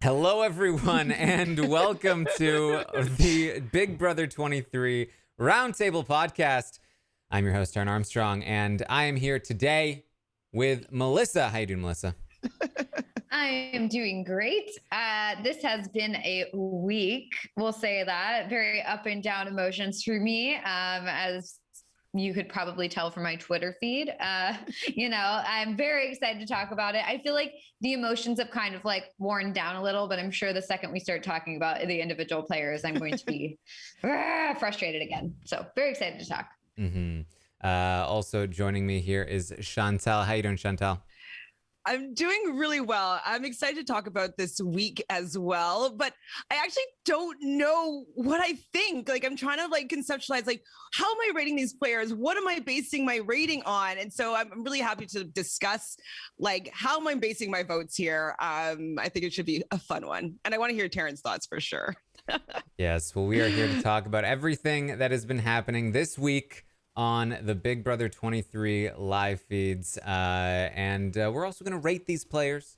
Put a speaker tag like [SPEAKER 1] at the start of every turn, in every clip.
[SPEAKER 1] Hello, everyone, and welcome to the Big Brother 23 Roundtable podcast. I'm your host, Taran Armstrong, and I am here today with Melissa. How you doing, Melissa?
[SPEAKER 2] I am doing great. This has been a week, we'll say that. Very up and down emotions for me, as you could probably tell from my Twitter feed. I'm very excited to talk about it. I feel like the emotions have kind of like worn down a little, but I'm sure the second we start talking about the individual players, I'm going to be frustrated again. So very excited to talk.
[SPEAKER 1] Mm-hmm. Also joining me here is Chantal. How you doing, Chantal?
[SPEAKER 3] I'm doing really well. I'm excited to talk about this week as well, but I actually don't know what I think. Like, I'm trying to conceptualize, how am I rating these players? What am I basing my rating on? And so I'm really happy to discuss how am I basing my votes here. I think it should be a fun one. And I want to hear Taran's thoughts for sure.
[SPEAKER 1] Yes, well, we are here to talk about everything that has been happening this week on the Big Brother 23 live feeds. And we're also going to rate these players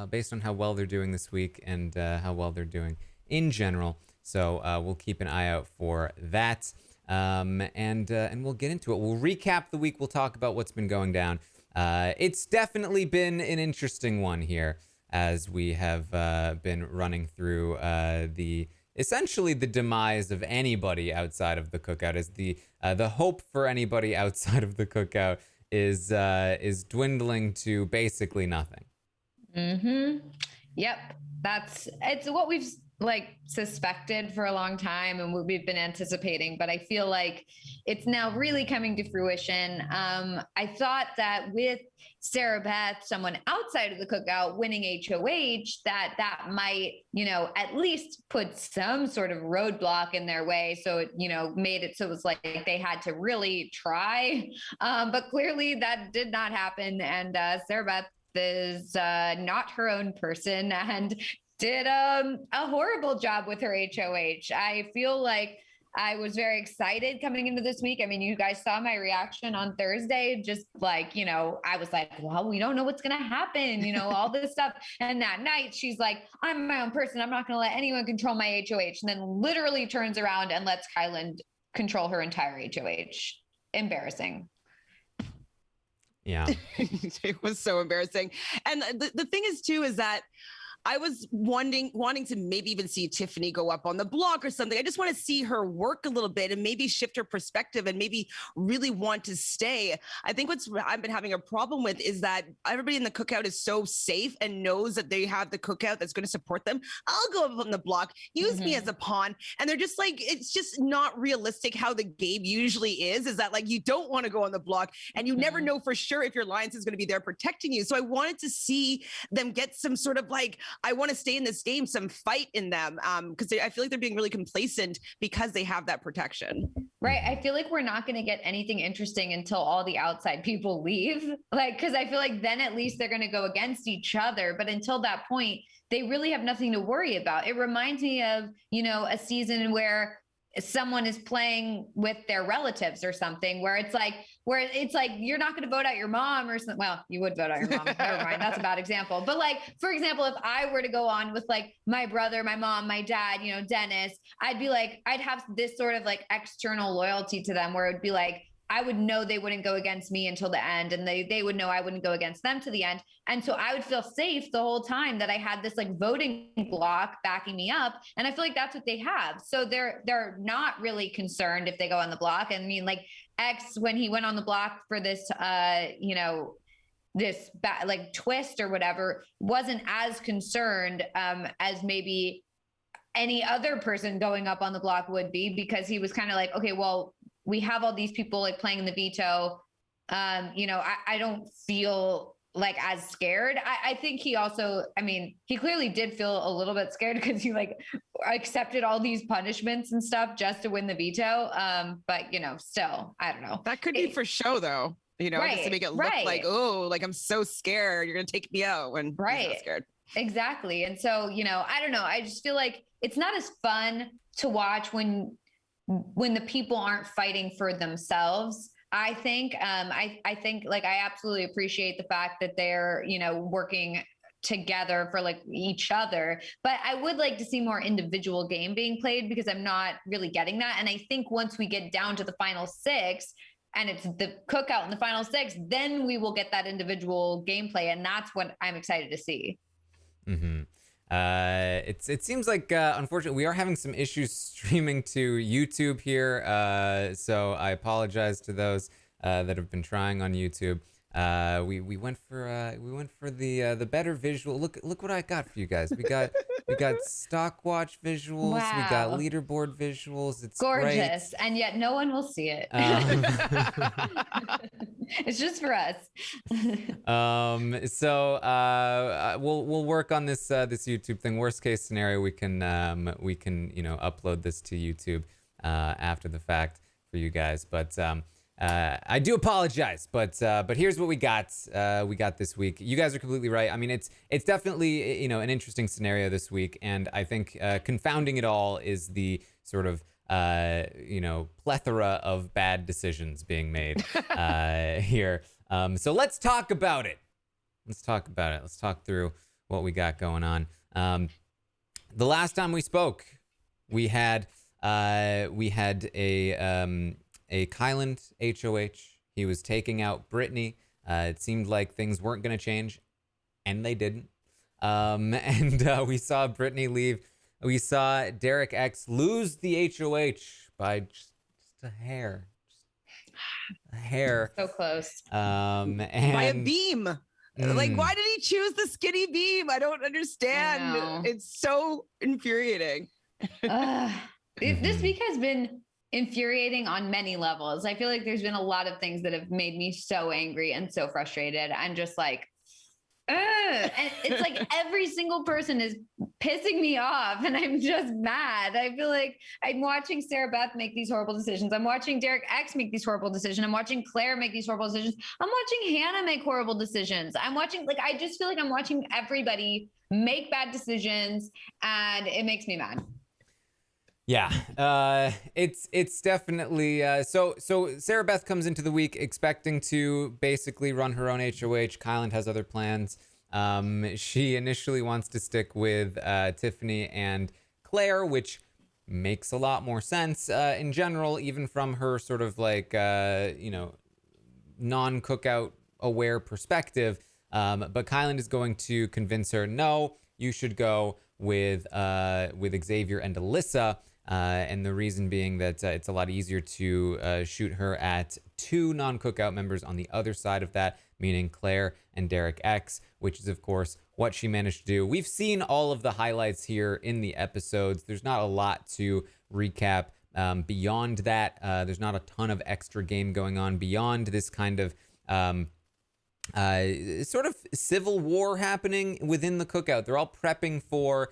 [SPEAKER 1] based on how well they're doing this week and how well they're doing in general. So we'll keep an eye out for that. And we'll get into it. We'll recap the week. We'll talk about what's been going down. It's definitely been an interesting one here as we have been running through essentially the demise of anybody outside of the cookout, as the hope for anybody outside of the cookout is dwindling to basically nothing.
[SPEAKER 2] Mm-hmm. Yep. It's what we've suspected for a long time and what we've been anticipating, but I feel like it's now really coming to fruition. I thought that with Sarah Beth, someone outside of the cookout winning HOH, that might, at least put some sort of roadblock in their way. So it, made it so it was like they had to really try. But clearly that did not happen. And Sarah Beth is not her own person and did a horrible job with her HOH. I feel like I was very excited coming into this week. I mean, you guys saw my reaction on Thursday, just I was like, well, we don't know what's going to happen, all this stuff. And that night she's like, I'm my own person. I'm not going to let anyone control my HOH. And then literally turns around and lets Kyland control her entire HOH. Embarrassing.
[SPEAKER 1] Yeah.
[SPEAKER 3] It was so embarrassing. And the thing is too, is that I was wanting to maybe even see Tiffany go up on the block or something. I just want to see her work a little bit and maybe shift her perspective and maybe really want to stay. I think I've been having a problem with is that everybody in the cookout is so safe and knows that they have the cookout that's going to support them. I'll go up on the block, use me as a pawn. And they're just it's just not realistic how the game usually is that you don't want to go on the block and you never know for sure if your alliance is going to be there protecting you. So I wanted to see them get some sort of I want to stay in this game, some fight in them, because I feel like they're being really complacent because they have that protection.
[SPEAKER 2] Right. I feel like we're not going to get anything interesting until all the outside people leave. Because I feel like then at least they're going to go against each other. But until that point, they really have nothing to worry about. It reminds me of, a season where someone is playing with their relatives or something where it's like you're not going to vote out your mom or something. Well, you would vote out your mom. Never mind. That's a bad example. But for example, if I were to go on with my brother, my mom, my dad, Dennis, I'd have this sort of external loyalty to them where it would be I would know they wouldn't go against me until the end, and they would know I wouldn't go against them to the end. And so I would feel safe the whole time that I had this voting block backing me up. And I feel like that's what they have. So they're not really concerned if they go on the block. And I mean, X, when he went on the block for this, this twist or whatever, wasn't as concerned as maybe any other person going up on the block would be, because he was kind of okay, well, we have all these people playing in the veto. I don't feel as scared. I think he also, he clearly did feel a little bit scared because he accepted all these punishments and stuff just to win the veto. But still, I don't know.
[SPEAKER 3] That could be for show though,
[SPEAKER 2] right,
[SPEAKER 3] just to make it look I'm so scared. You're going to take me out when I'm not scared.
[SPEAKER 2] Exactly. And so, I don't know. I just feel like it's not as fun to watch when the people aren't fighting for themselves. I think I think I absolutely appreciate the fact that they're, working together for like each other. But I would like to see more individual game being played, because I'm not really getting that. And I think once we get down to the final 6 and it's the cookout in the final 6, then we will get that individual gameplay. And that's what I'm excited to see.
[SPEAKER 1] Mm-hmm. It seems like, unfortunately, we are having some issues streaming to YouTube here. So I apologize to those that have been trying on YouTube. We went for the better visual. Look what I got for you guys. We got stock watch visuals.
[SPEAKER 2] Wow.
[SPEAKER 1] We got leaderboard visuals. It's
[SPEAKER 2] gorgeous,
[SPEAKER 1] great.
[SPEAKER 2] and yet no one will see it. It's just for us.
[SPEAKER 1] So we'll work on this YouTube thing. Worst case scenario, we can upload this to YouTube after the fact for you guys. But I do apologize, but here's what we got. We got this week. You guys are completely right. I mean, it's definitely an interesting scenario this week, and I think confounding it all is the sort of plethora of bad decisions being made here. So let's talk about it. Let's talk through what we got going on. The last time we spoke, we had a Kyland HOH. He was taking out Brittany. It seemed like things weren't going to change, and they didn't. And we saw Brittany leave. We saw Derek X lose the HOH by just a hair. A hair.
[SPEAKER 2] So close.
[SPEAKER 1] And
[SPEAKER 3] by a beam. Like, why did he choose the skinny beam? I don't understand. It's so infuriating.
[SPEAKER 2] This week has been infuriating on many levels. I feel like there's been a lot of things that have made me so angry and so frustrated. I'm just like, and it's like every single person is pissing me off, and I'm just mad. I feel like I'm watching Sarah Beth make these horrible decisions. I'm watching Derek X make these horrible decisions. I'm watching Claire make these horrible decisions. I'm watching Hannah make horrible decisions. I just feel like I'm watching everybody make bad decisions, and it makes me mad.
[SPEAKER 1] Yeah, it's definitely so Sarah Beth comes into the week expecting to basically run her own HOH. Kyland has other plans. She initially wants to stick with Tiffany and Claire, which makes a lot more sense in general, even from her sort of like non-cookout aware perspective. But Kyland is going to convince her, no, you should go with Xavier and Alyssa. And the reason being that it's a lot easier to shoot her at 2 non-cookout members on the other side of that, meaning Claire and Derek X, which is, of course, what she managed to do. We've seen all of the highlights here in the episodes. There's not a lot to recap beyond that. There's not a ton of extra game going on beyond this kind of sort of civil war happening within the cookout. They're all prepping for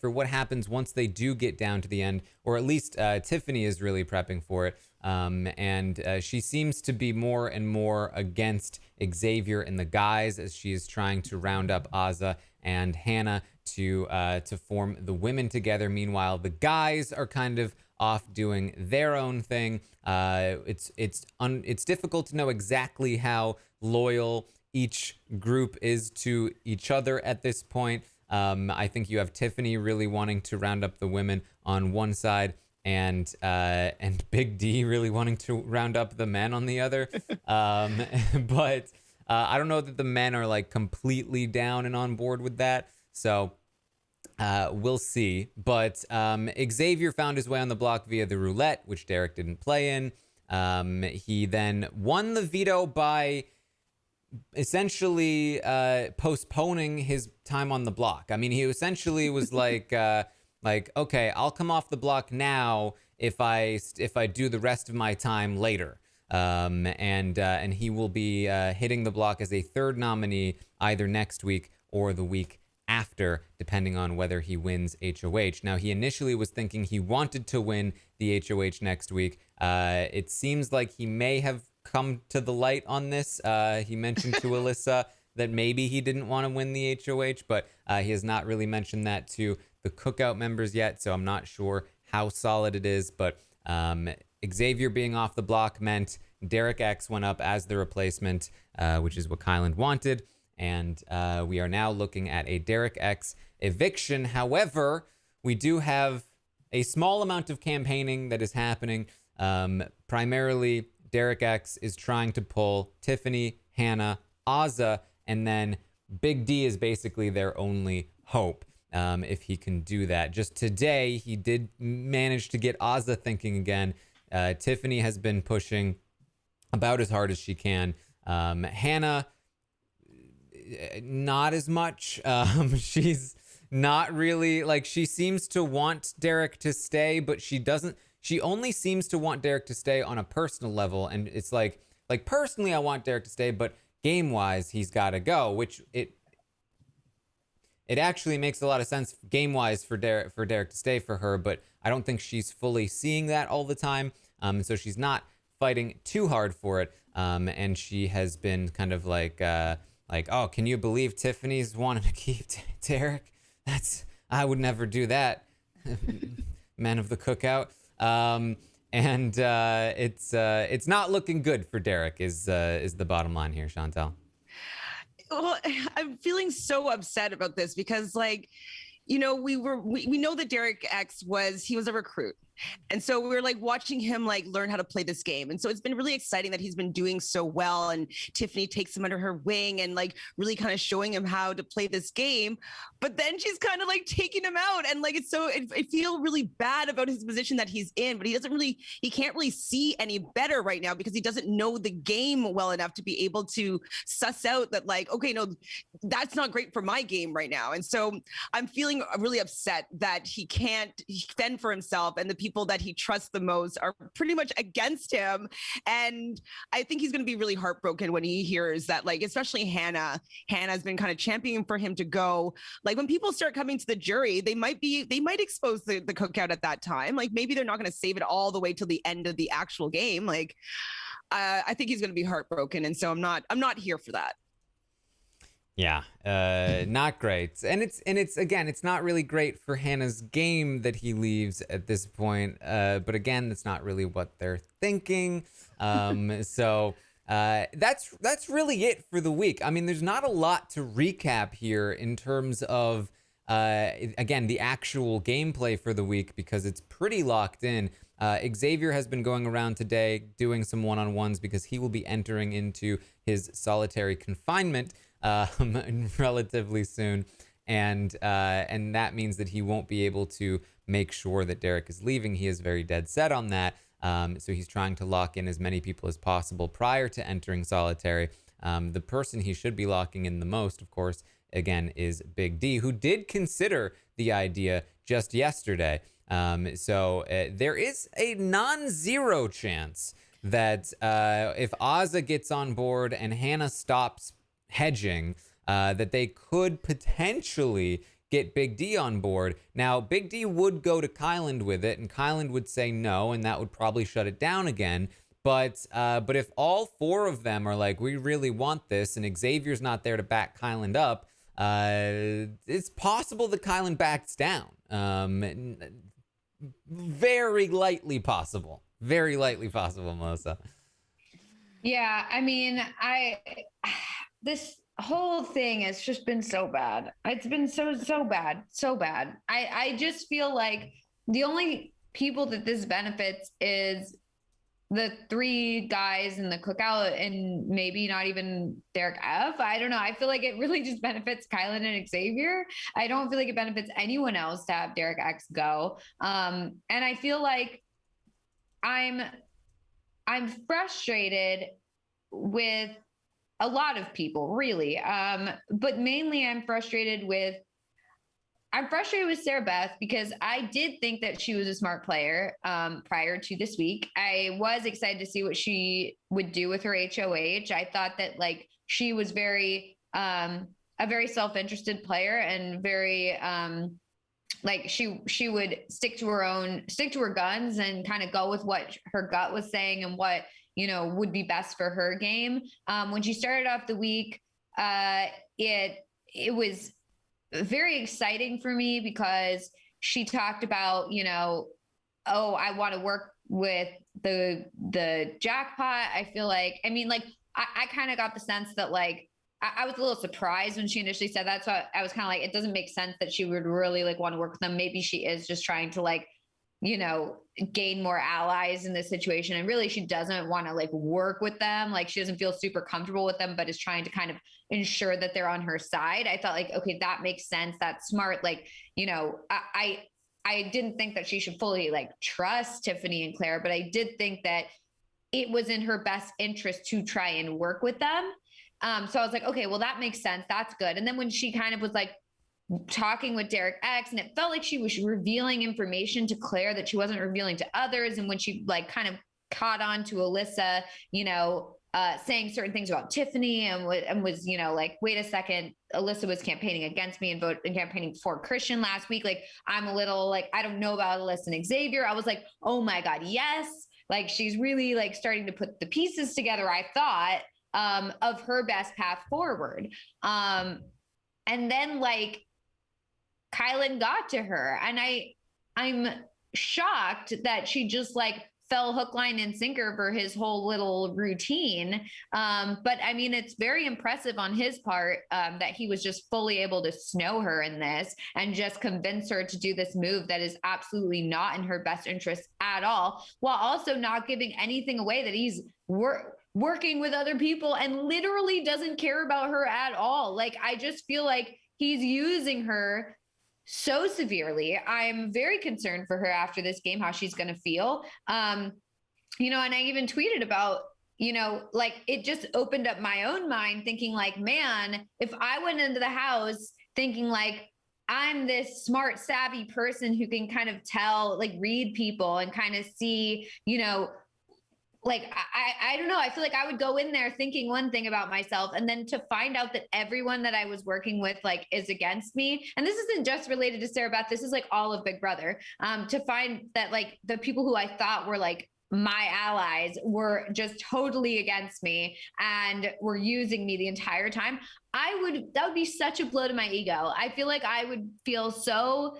[SPEAKER 1] what happens once they do get down to the end, or at least Tiffany is really prepping for it. And she seems to be more and more against Xavier and the guys as she is trying to round up Azah and Hannah to form the women together. Meanwhile, the guys are kind of off doing their own thing. It's difficult to know exactly how loyal each group is to each other at this point. I think you have Tiffany really wanting to round up the women on one side, and Big D really wanting to round up the men on the other. But I don't know that the men are like completely down and on board with that. So we'll see. But Xavier found his way on the block via the roulette, which Derek didn't play in. He then won the veto by essentially postponing his time on the block. I mean, he essentially was like, okay, I'll come off the block now if I do the rest of my time later. And he will be hitting the block as a third nominee either next week or the week after, depending on whether he wins HOH. Now, he initially was thinking he wanted to win the HOH next week. It seems like he may have come to the light on this. He mentioned to Alyssa that maybe he didn't want to win the HOH, but he has not really mentioned that to the cookout members yet, so I'm not sure how solid it is. But Xavier being off the block meant Derek X went up as the replacement, which is what Kyland wanted. And we are now looking at a Derek X eviction. However, we do have a small amount of campaigning that is happening. Primarily, Derek X is trying to pull Tiffany, Hannah, Azah, and then Big D is basically their only hope. If he can do that. Just today, he did manage to get Azah thinking again. Tiffany has been pushing about as hard as she can. Hannah, not as much. She's not really, like, she seems to want Derek to stay, but she doesn't. She only seems to want Derek to stay on a personal level. And it's like personally, I want Derek to stay, but game-wise, he's got to go, which it actually makes a lot of sense game-wise for Derek to stay for her, but I don't think she's fully seeing that all the time. So she's not fighting too hard for it. And she has been kind of like, oh, can you believe Tiffany's wanting to keep Derek? I would never do that. Men of the cookout. And it's not looking good for Derek is the bottom line here, Chantal.
[SPEAKER 3] Well, I'm feeling so upset about this because, like, you know, we know that Derek X was a recruit. And so we were like watching him like learn how to play this game. And so it's been really exciting that he's been doing so well. And Tiffany takes him under her wing and like really kind of showing him how to play this game. But then she's kind of like taking him out. And like, I feel really bad about his position that he's in, but he can't really see any better right now because he doesn't know the game well enough to be able to suss out that like, okay, no, that's not great for my game right now. And so I'm feeling really upset that he can't fend for himself and the people that he trusts the most are pretty much against him. And I think he's going to be really heartbroken when he hears that, like, especially Hannah's been kind of championing for him to go. Like when people start coming to the jury, they might expose the cookout at that time. Like maybe they're not going to save it all the way till the end of the actual game. Like I think he's going to be heartbroken. And so I'm not here for that.
[SPEAKER 1] Yeah, not great. And it's again, it's not really great for Hannah's game that he leaves at this point. But again, that's not really what they're thinking. So that's really it for the week. I mean, there's not a lot to recap here in terms of again, the actual gameplay for the week because it's pretty locked in. Xavier has been going around today doing some one-on-ones because he will be entering into his solitary confinement relatively soon, and that means that he won't be able to make sure that Derek is leaving. He is very dead set on that, so he's trying to lock in as many people as possible prior to entering solitary. The person he should be locking in the most, of course, again, is Big D, who did consider the idea just yesterday. So there is a non-zero chance that if Azah gets on board and Hannah stops hedging, that they could potentially get Big D on board. Now, Big D would go to Kyland with it, and Kyland would say no, and that would probably shut it down again. But if all four of them are like, we really want this, and Xavier's not there to back Kyland up, it's possible that Kyland backs down. Very lightly possible, Melissa.
[SPEAKER 2] Yeah, I mean, this whole thing has just been so bad. It's been so bad. I just feel like the only people that this benefits is the three guys in the cookout and maybe not even Derek F. I don't know. I feel like it really just benefits Kylan and Xavier. I don't feel like it benefits anyone else to have Derek X go. And I feel like I'm frustrated with a lot of people, really. But mainly I'm frustrated with Sarah Beth because I did think that she was a smart player prior to this week. I was excited to see what she would do with her HOH. I thought that like she was a very self-interested player and very like she would stick to her guns and kind of go with what her gut was saying and what, you know, would be best for her game. When she started off the week, it was very exciting for me because she talked about, you know, oh, I want to work with the jackpot. I feel like, I mean, like, I kind of got the sense that like I was a little surprised when she initially said that. So I was kind of like, it doesn't make sense that she would really like want to work with them. Maybe she is just trying to like, you know, gain more allies in this situation. And really she doesn't want to like work with them. Like she doesn't feel super comfortable with them, but is trying to kind of ensure that they're on her side. I thought like, okay, that makes sense. That's smart. Like, you know, I didn't think that she should fully like trust Tiffany and Claire, but I did think that it was in her best interest to try and work with them. So I was like, okay, well, that makes sense. That's good. And then when she kind of was like talking with Derek X, and it felt like she was revealing information to Claire that she wasn't revealing to others. And when she like kind of caught on to Alyssa, you know, saying certain things about Tiffany and was, you know, like, wait a second, Alyssa was campaigning against me and campaigning for Christian last week. Like, I'm a little like, I don't know about Alyssa and Xavier. I was like, oh my God, yes. Like, she's really like starting to put the pieces together, I thought, of her best path forward. And then like Kylan got to her, and I'm shocked that she just like fell hook, line, and sinker for his whole little routine. But I mean, it's very impressive on his part that he was just fully able to snow her in this and just convince her to do this move that is absolutely not in her best interest at all, while also not giving anything away that he's working with other people and literally doesn't care about her at all. Like, I just feel like he's using her so severely. I'm very concerned for her after this game, how she's going to feel. You know, and I even tweeted about, you know, like it just opened up my own mind thinking like, man, if I went into the house thinking like, I'm this smart, savvy person who can kind of tell, like read people and kind of see, you know, like, I don't know. I feel like I would go in there thinking one thing about myself, and then to find out that everyone that I was working with, like, is against me. And this isn't just related to Sarah Beth. This is like all of Big Brother. To find that like the people who I thought were like my allies were just totally against me and were using me the entire time. That would be such a blow to my ego. I feel like I would feel so,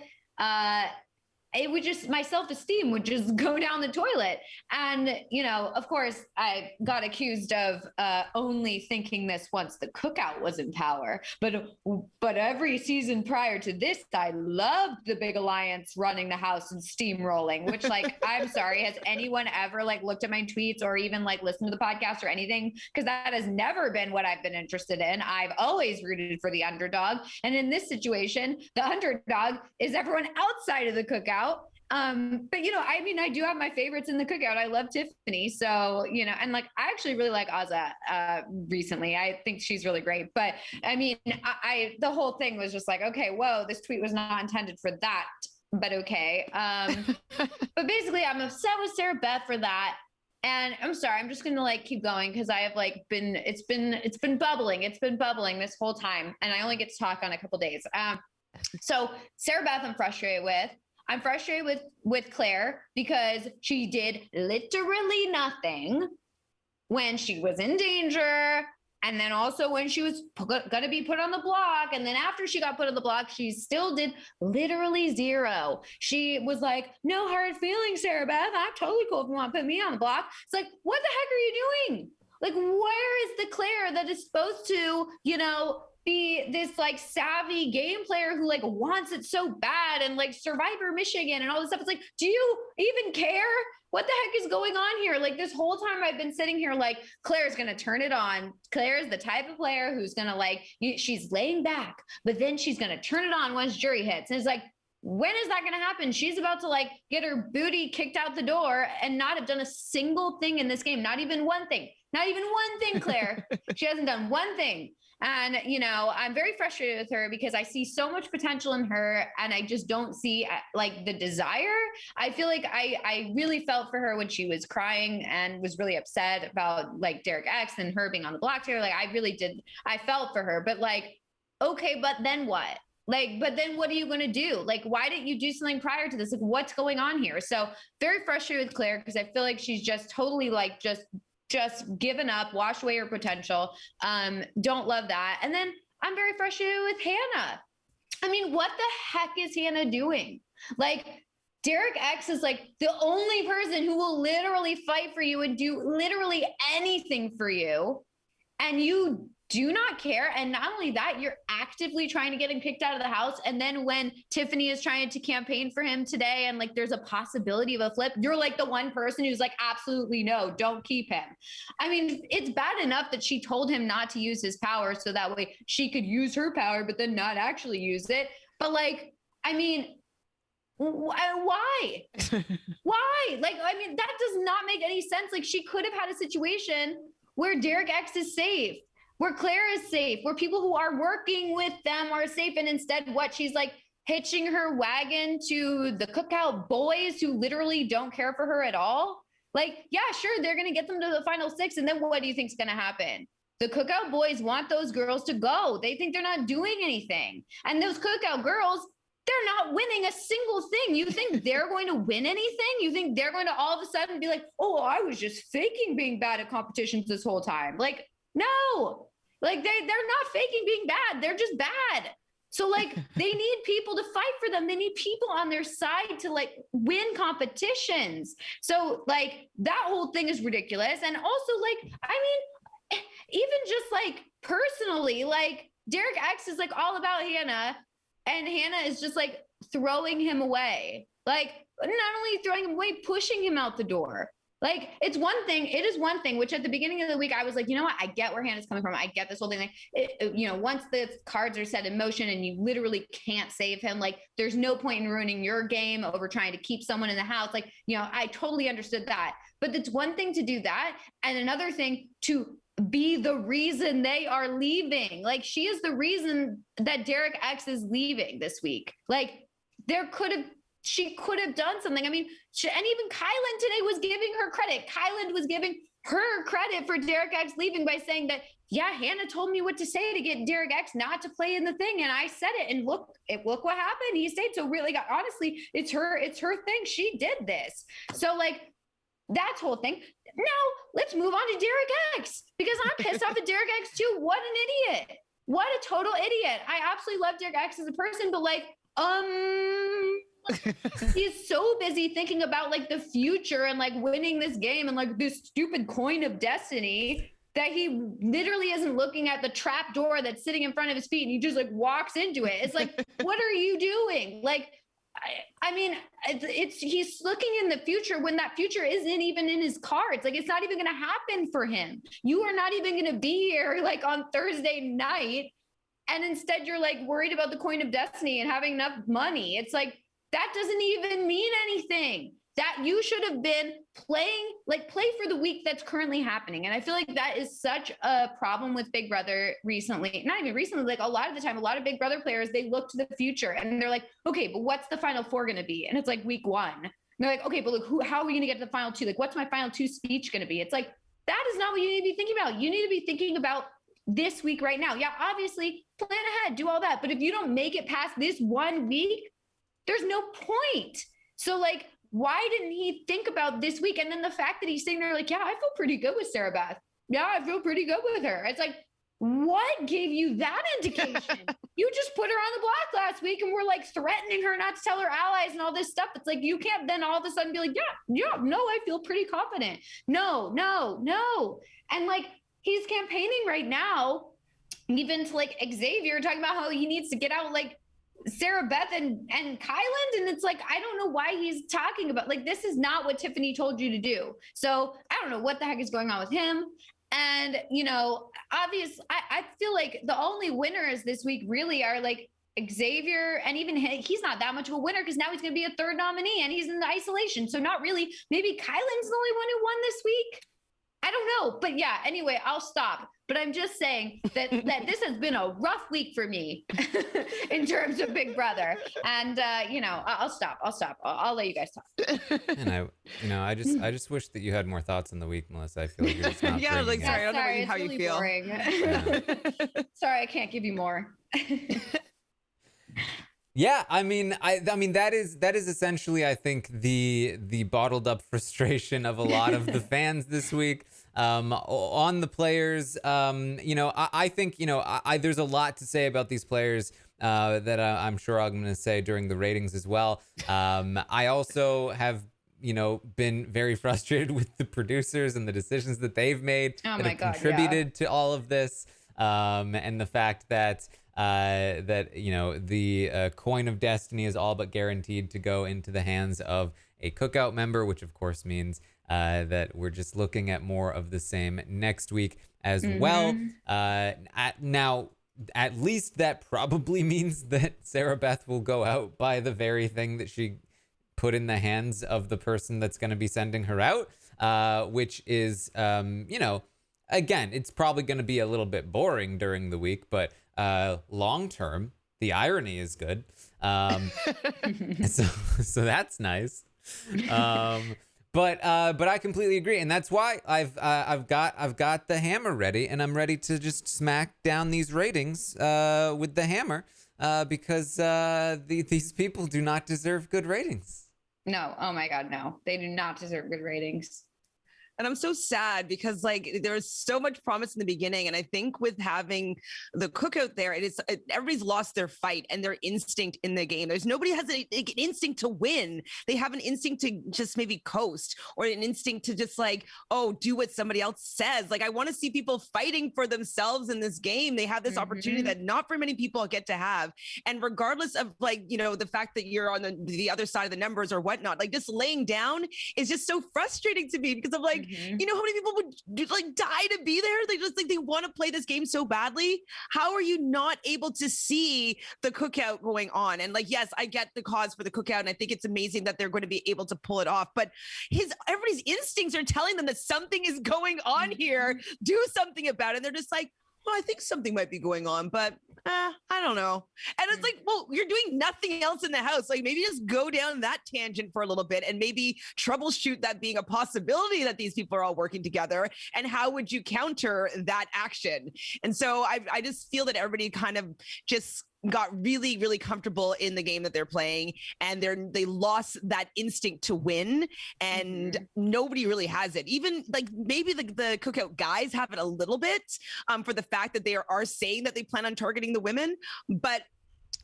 [SPEAKER 2] it would just, my self-esteem would just go down the toilet. And, you know, of course, I got accused of only thinking this once the cookout was in power. But every season prior to this, I loved the big alliance running the house and steamrolling, which, like, I'm sorry, has anyone ever like looked at my tweets or even like listened to the podcast or anything? Because that has never been what I've been interested in. I've always rooted for the underdog. And in this situation, the underdog is everyone outside of the cookout. But you know, I mean, I do have my favorites in the cookout. I love Tiffany. So, you know, and like, I actually really like Azza recently. I think she's really great. But I mean, the whole thing was just like, okay, whoa, this tweet was not intended for that, but okay. But basically I'm upset with Sarah Beth for that. And I'm sorry, I'm just going to like keep going because I have like it's been bubbling. It's been bubbling this whole time. And I only get to talk on a couple days. So Sarah Beth, I'm frustrated with. I'm frustrated with Claire because she did literally nothing when she was in danger. And then also when she was going to be put on the block. And then after she got put on the block, she still did literally zero. She was like, no hard feelings, Sarah Beth. I'm totally cool if you want to put me on the block. It's like, what the heck are you doing? Like, where is the Claire that is supposed to, you know, be this like savvy game player who like wants it so bad and like Survivor Michigan and all this stuff? It's like, do you even care? What the heck is going on here? Like this whole time I've been sitting here like, Claire's going to turn it on. Claire's the type of player who's going to like, she's laying back, but then she's going to turn it on once jury hits. And it's like, when is that going to happen? She's about to like get her booty kicked out the door and not have done a single thing in this game. Not even one thing, Claire. She hasn't done one thing. And, you know, I'm very frustrated with her because I see so much potential in her and I just don't see like the desire. I feel like I really felt for her when she was crying and was really upset about like Derek X and her being on the block here. Like I really did. I felt for her, but like, okay, but then what? Like, but then what are you going to do? Like, why didn't you do something prior to this? Like, what's going on here? So very frustrated with Claire because I feel like she's just totally like just given up, washed away her potential. Don't love that. And then I'm very frustrated with Hannah. I mean, what the heck is Hannah doing? Like, Derek X is like the only person who will literally fight for you and do literally anything for you. And you do not care. And not only that, you're actively trying to get him kicked out of the house. And then when Tiffany is trying to campaign for him today and like there's a possibility of a flip, you're like the one person who's like, absolutely no, don't keep him. I mean, it's bad enough that she told him not to use his power so that way she could use her power, but then not actually use it. But like, I mean, why? Why? Like, I mean, that does not make any sense. Like, she could have had a situation where Derek X is safe, where Claire is safe, where people who are working with them are safe. And instead, what, she's like hitching her wagon to the Cookout Boys who literally don't care for her at all. Like, yeah, sure, they're going to get them to the final 6. And then what do you think is going to happen? The Cookout Boys want those girls to go. They think they're not doing anything. And those Cookout girls, they're not winning a single thing. You think they're going to win anything? You think they're going to all of a sudden be like, oh, I was just faking being bad at competitions this whole time? Like, no, like they're not faking being bad. They're just bad. So like they need people to fight for them. They need people on their side to like win competitions. So like that whole thing is ridiculous. And also like, I mean, even just like personally, like Derek X is like all about Hannah. And Hannah is just like throwing him away. Like not only throwing him away, pushing him out the door. Like it is one thing, which at the beginning of the week, I was like, you know what? I get where Hannah's coming from. I get this whole thing. Like, you know, once the cards are set in motion and you literally can't save him, like there's no point in ruining your game over trying to keep someone in the house. Like, you know, I totally understood that. But it's one thing to do that. And another thing to be the reason they are leaving. Like she is the reason that Derek X is leaving this week. Like she could have done something. I mean, and even Kylan today was giving her credit. Kylan was giving her credit for Derek X leaving by saying that, yeah, Hannah told me what to say to get Derek X not to play in the thing. And I said it, and look what happened. He stayed. So really, honestly, it's her thing. She did this. So like, that whole thing. Now let's move on to Derek X because I'm pissed off at Derek X too. What an idiot. What a total idiot. I absolutely love Derek X as a person, but like, he's so busy thinking about like the future and like winning this game and like this stupid coin of destiny that he literally isn't looking at the trap door that's sitting in front of his feet and he just like walks into it. It's like, what are you doing? Like, I mean, he's looking in the future when that future isn't even in his cards. Like, it's not even going to happen for him. You are not even going to be here like on Thursday night. And instead you're like worried about the coin of destiny and having enough money. It's like, that doesn't even mean anything. That you should have been play for the week that's currently happening. And I feel like that is such a problem with Big Brother recently. Not even recently, like a lot of the time, a lot of Big Brother players, they look to the future and they're like, okay, but what's the final 4 going to be? And it's like week 1. And they're like, okay, but look, how are we going to get to the final 2? Like, what's my final 2 speech going to be? It's like, that is not what you need to be thinking about. You need to be thinking about this week right now. Yeah, obviously plan ahead, do all that. But if you don't make it past this 1 week, there's no point. So like, why didn't he think about this week? And then the fact that he's sitting there like, yeah, I feel pretty good with Sarah Beth. Yeah, I feel pretty good with her. It's like, what gave you that indication? You just put her on the block last week and we're like threatening her not to tell her allies and all this stuff. It's like, you can't then all of a sudden be like, yeah, no, I feel pretty confident. No. And like, he's campaigning right now, even to like Xavier, talking about how he needs to get out like Sarah Beth and Kylan. And it's like, I don't know why he's talking about, like, this is not what Tiffany told you to do. So I don't know what the heck is going on with him. And, you know, obviously I feel like the only winners this week really are like Xavier, and even he's not that much of a winner because now he's going to be a 3rd nominee and he's in the isolation. So not really, maybe Kylan's the only one who won this week. I don't know. But yeah, anyway, I'll stop. But I'm just saying that this has been a rough week for me in terms of Big Brother. And, you know, I'll stop. I'll let you guys talk.
[SPEAKER 1] And I just wish that you had more thoughts on the week, Melissa. I feel like you're just not
[SPEAKER 3] yeah, like, sorry, I don't know how
[SPEAKER 2] really
[SPEAKER 3] you feel.
[SPEAKER 2] Yeah. Sorry, I can't give you more.
[SPEAKER 1] Yeah, I mean that is essentially, I think, the bottled up frustration of a lot of the fans this week on the players. You know, I think, you know, there's a lot to say about these players that I'm sure I'm going to say during the ratings as well. I also have, you know, been very frustrated with the producers and the decisions that they've made that have contributed to all of this. and the fact that the coin of destiny is all but guaranteed to go into the hands of a cookout member, which of course means that we're just looking at more of the same next week as well. Now, at least that probably means that Sarah Beth will go out by the very thing that she put in the hands of the person that's going to be sending her out, which is, again, it's probably going to be a little bit boring during the week, but long term, the irony is good. So that's nice. But I completely agree, and that's why I've got the hammer ready, and I'm ready to just smack down these ratings with the hammer, because these people do not deserve good ratings.
[SPEAKER 2] No, oh my God, no, they do not deserve good ratings.
[SPEAKER 3] And I'm so sad because there was so much promise in the beginning. And I think with having the cookout there, everybody's lost their fight and their instinct in the game. Nobody has an instinct to win. They have an instinct to just maybe coast, or an instinct to just do what somebody else says. I want to see people fighting for themselves in this game. They have this opportunity that not very many people get to have. And regardless of the fact that you're on the other side of the numbers or whatnot, just laying down is just so frustrating to me, because I'm you know how many people would die to be there? They just they want to play this game so badly. How are you not able to see the cookout going on? And yes, I get the cause for the cookout, and I think it's amazing that they're going to be able to pull it off. But everybody's instincts are telling them that something is going on here. Do something about it. And they're just well, I think something might be going on, but I don't know. And it's well, you're doing nothing else in the house. Maybe just go down that tangent for a little bit and maybe troubleshoot that being a possibility that these people are all working together. And how would you counter that action? And so I just feel that everybody kind of just got really, really comfortable in the game that they're playing, and they lost that instinct to win, and nobody really has it. Even maybe the cookout guys have it a little bit, for the fact that they are saying that they plan on targeting the women, but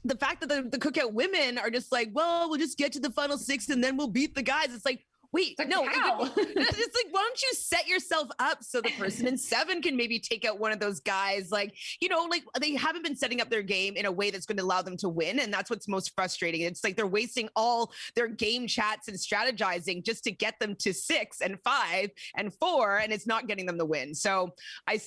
[SPEAKER 3] the fact that the cookout women are just well, we'll just get to the final 6 and then we'll beat the guys. It's wait, no, it's why don't you set yourself up so the person in 7 can maybe take out one of those guys? They haven't been setting up their game in a way that's going to allow them to win. And that's what's most frustrating. It's they're wasting all their game chats and strategizing just to get them to 6 and 5 and 4, and it's not getting them the win. So I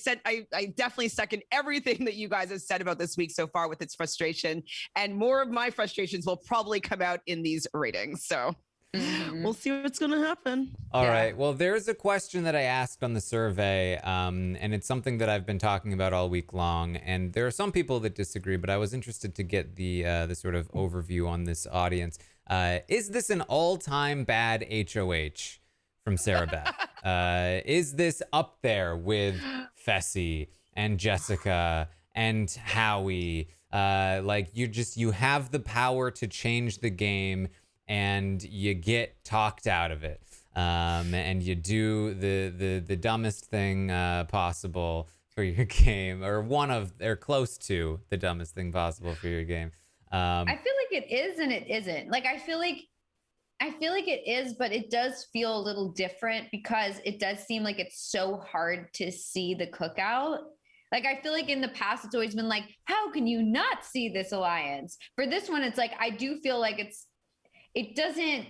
[SPEAKER 3] definitely second everything that you guys have said about this week so far with its frustration, and more of my frustrations will probably come out in these ratings. So we'll see what's going to happen.
[SPEAKER 1] All right. Well, there's a question that I asked on the survey, and it's something that I've been talking about all week long. And there are some people that disagree, but I was interested to get the sort of overview on this audience. Is this an all-time bad HOH from Sarah Beth? Is this up there with Fessy and Jessica and Howie? You have the power to change the game, and you get talked out of it, and you do the dumbest thing possible for your game, or close to the dumbest thing possible for your game.
[SPEAKER 2] I feel like it is and it isn't. I feel like it is, but it does feel a little different, because it does seem like it's so hard to see the cookout. I feel like in the past, it's always been how can you not see this alliance? For this one, it's I do feel like it doesn't,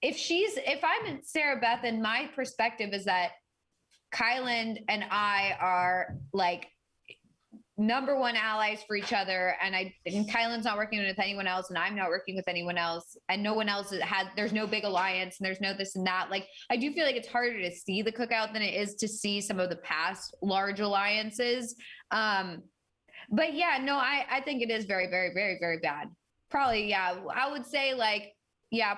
[SPEAKER 2] if I'm in Sarah Beth, and my perspective is that Kyland and I are number one allies for each other. And Kyland's not working with anyone else, and I'm not working with anyone else, and no one else there's no big alliance, and there's no this and that. I do feel like it's harder to see the cookout than it is to see some of the past large alliances. But yeah, no, I think it is very, very, very, very bad. Probably, yeah. I would say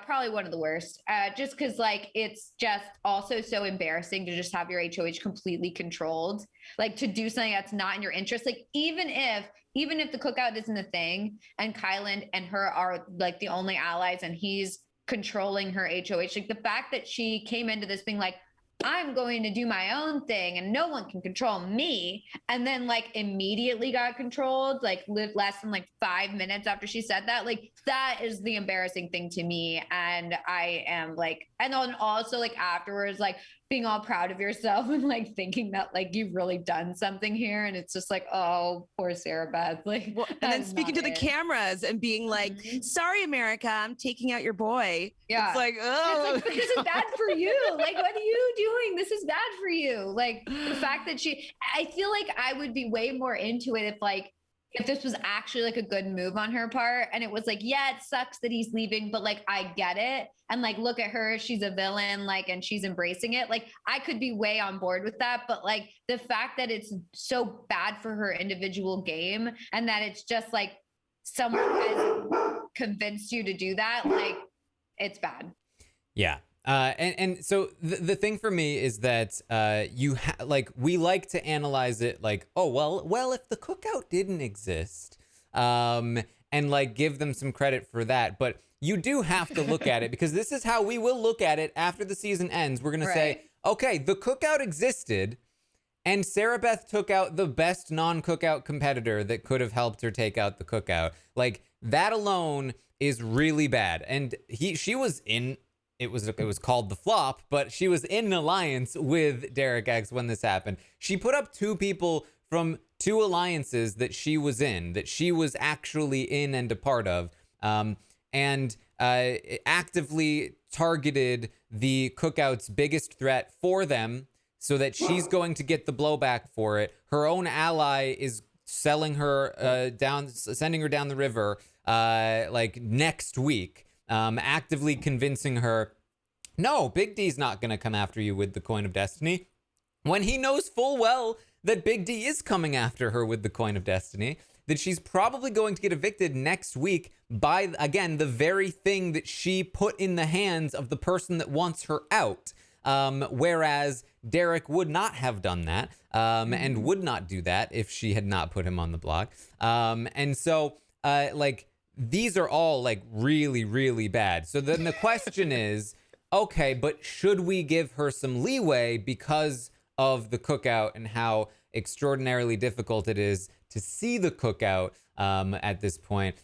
[SPEAKER 2] probably one of the worst. Just because it's just also so embarrassing to just have your HOH completely controlled. To do something that's not in your interest. Even if the cookout isn't a thing, and Kyland and her are the only allies, and he's controlling her HOH. The fact that she came into this being I'm going to do my own thing and no one can control me. And then like immediately got controlled, like lived less than like 5 minutes after she said that. Like that is the embarrassing thing to me. And I am like, and then also like afterwards, like being all proud of yourself and like thinking that like you've really done something here. And it's just like, oh, poor Sarah Beth. Like,
[SPEAKER 3] well, and then speaking to the cameras and being like, sorry, America, I'm taking out your boy.
[SPEAKER 2] Yeah.
[SPEAKER 3] It's like, oh,
[SPEAKER 2] it's like, this is bad for you. Like, what are you doing? This is bad for you. Like the fact that I feel like I would be way more into it if this was actually like a good move on her part. And it was like, yeah, it sucks that he's leaving, but like, I get it. And like, look at her, she's a villain, like, and she's embracing it. Like, I could be way on board with that. But like the fact that it's so bad for her individual game and that it's just like someone has convinced you to do that, like, it's bad.
[SPEAKER 1] Yeah. And so the thing for me is that we like to analyze it like, oh, well, if the cookout didn't exist, and like give them some credit for that. But you do have to look at it because this is how we will look at it after the season ends. We're going to say, okay, the cookout existed and Sarah Beth took out the best non-cookout competitor that could have helped her take out the cookout. Like that alone is really bad. And she was in, it was called the flop, but she was in an alliance with Derek X when this happened. She put up two people from two alliances that she was in, that she was actually in and a part of, and actively targeted the cookout's biggest threat for them so that she's going to get the blowback for it. Her own ally is sending her down the river like next week, actively convincing her, no, Big D's not going to come after you with the coin of destiny, when he knows full well that Big D is coming after her with the coin of destiny, that she's probably going to get evicted next week by, again, the very thing that she put in the hands of the person that wants her out. Whereas Derek would not have done that, and would not do that if she had not put him on the block. And so, like, these are all like really, really bad. So then the question is, okay, but should we give her some leeway because of the cookout and how extraordinarily difficult it is to see the cookout at this point?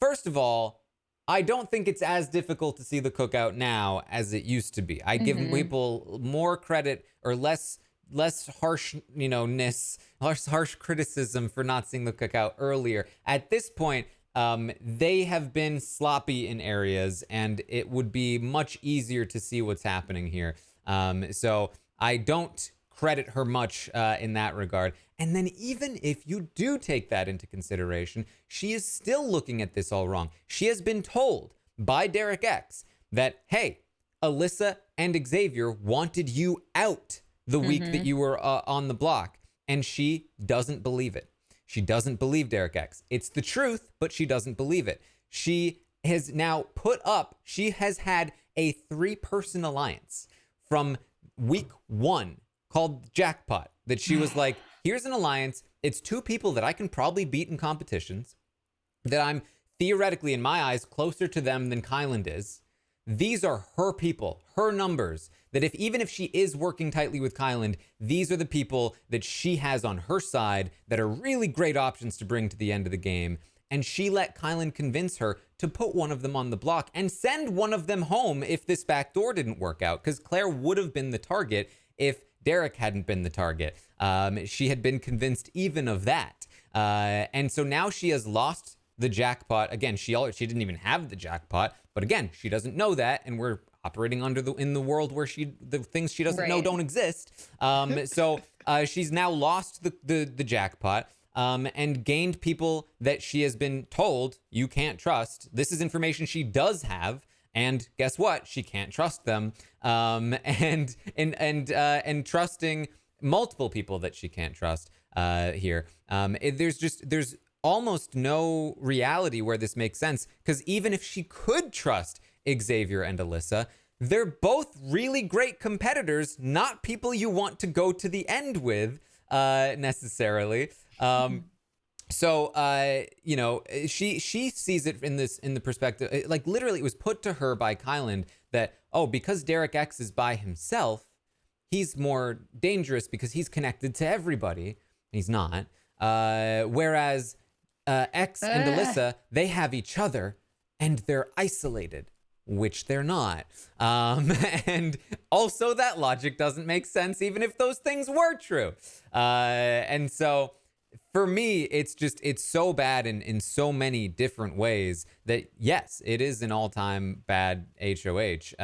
[SPEAKER 1] First of all, I don't think it's as difficult to see the cookout now as it used to be. I give people more credit or less harsh, harsh criticism for not seeing the cookout earlier. At this point, they have been sloppy in areas, and it would be much easier to see what's happening here. So I don't credit her much in that regard. And then even if you do take that into consideration, she is still looking at this all wrong. She has been told by Derek X that, hey, Alyssa and Xavier wanted you out the week that you were on the block. And she doesn't believe it. She doesn't believe Derek X. It's the truth, but she doesn't believe it. She has now she has had a 3-person alliance from week 1 called Jackpot, that she was like, here's an alliance. It's 2 people that I can probably beat in competitions, that I'm theoretically, in my eyes, closer to them than Kyland is. These are her people, her numbers, that even if she is working tightly with Kyland, these are the people that she has on her side that are really great options to bring to the end of the game. And she let Kyland convince her to put one of them on the block and send one of them home if this back door didn't work out, because Claire would have been the target if Derek hadn't been the target. She had been convinced even of that. And so now she has lost the jackpot. Again, she didn't even have the jackpot, but again, she doesn't know that, and we're operating in the world where the things she doesn't know don't exist. So she's now lost the jackpot, and gained people that she has been told you can't trust. This is information she does have. And guess what? She can't trust them, and trusting multiple people that she can't trust here. There's almost no reality where this makes sense, because even if she could trust Xavier and Alyssa, they're both really great competitors, not people you want to go to the end with necessarily. So, she sees it in the perspective, like literally it was put to her by Kyland that, oh, because Derek X is by himself, he's more dangerous because he's connected to everybody. He's not. Whereas X and Alyssa, they have each other and they're isolated, which they're not. And also that logic doesn't make sense even if those things were true. And so for me, it's so bad in so many different ways that, yes, it is an all-time bad HOH.